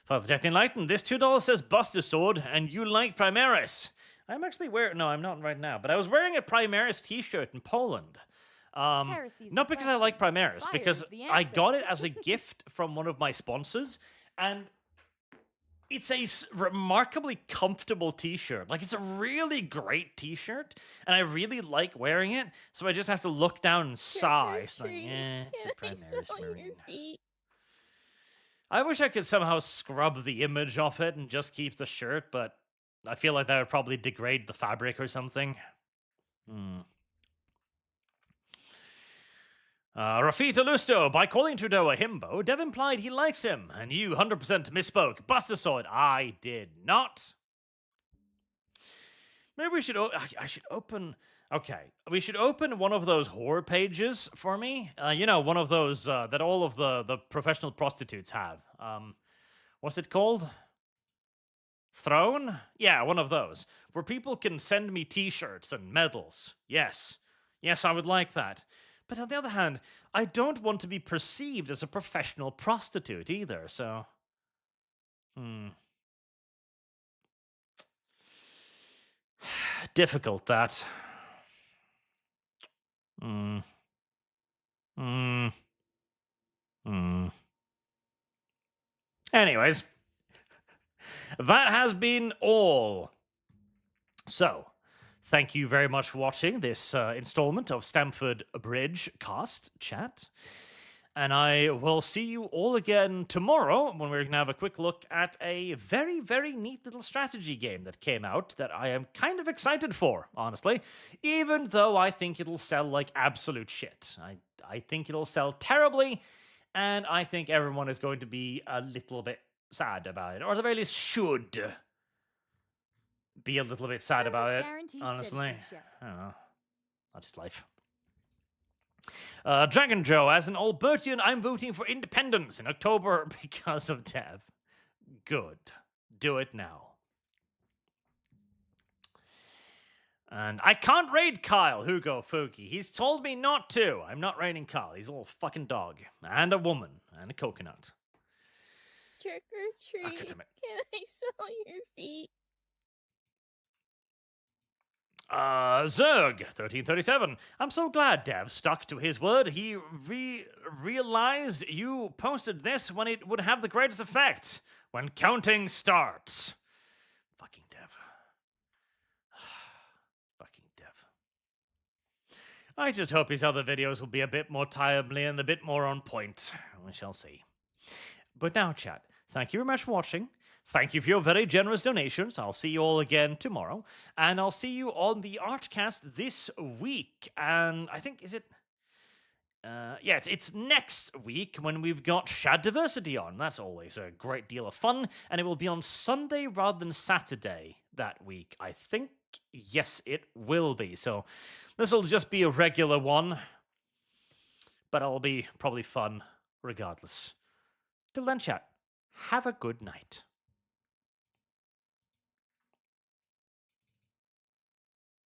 Father Jack the Enlightened, this $2 says Buster Sword, and you like Primaris. I'm actually wearing... No, I'm not right now, but I was wearing a Primaris t-shirt in Poland. Not because I like Primaris, because I got it as a gift from one of my sponsors, and it's a remarkably comfortable t-shirt. Like, it's a really great t-shirt, and I really like wearing it, so I just have to look down and sigh. It's like, it's a Primaris Marine. I wish I could somehow scrub the image off it and just keep the shirt, but I feel like that would probably degrade the fabric or something. Rafita Lusto, by calling Trudeau a himbo, Dev implied he likes him, and you 100% misspoke. Buster Sword, I did not. Maybe we should... I should open... Okay, we should open one of those horror pages for me. You know, one of those that all of the professional prostitutes have. What's it called? Throne? Yeah, one of those. Where people can send me t-shirts and medals. Yes. Yes, I would like that. But on the other hand, I don't want to be perceived as a professional prostitute either, so... Difficult, that. Anyways, that has been all. So, thank you very much for watching this installment of Stamford Bridge Cast Chat. And I will see you all again tomorrow when we're going to have a quick look at a very, very neat little strategy game that came out that I am kind of excited for, honestly. Even though I think it'll sell like absolute shit. I think it'll sell terribly, and I think everyone is going to be a little bit sad about it. Or at the very least should be a little bit sad about it, honestly. I don't know. That's just life. Dragon Joe, as an Albertian, I'm voting for independence in October because of Dev. Good. Do it now. And I can't raid Kyle, Hugo Fuki. He's told me not to. I'm not raiding Kyle. He's a little fucking dog. And a woman. And a coconut. Trick or treat. Can I smell your feet? Zerg 1337. I'm so glad Dev stuck to his word. He realized you posted this when it would have the greatest effect. When counting starts. Fucking Dev. Fucking Dev. I just hope his other videos will be a bit more timely and a bit more on point. We shall see. But now, chat, thank you very much for watching. Thank you for your very generous donations. I'll see you all again tomorrow. And I'll see you on the ArchCast this week. And I think, is it... yeah, it's next week when we've got Shad Diversity on. That's always a great deal of fun. And it will be on Sunday rather than Saturday that week. I think, yes, it will be. So this will just be a regular one. But it'll be probably fun regardless. Till then, chat, have a good night.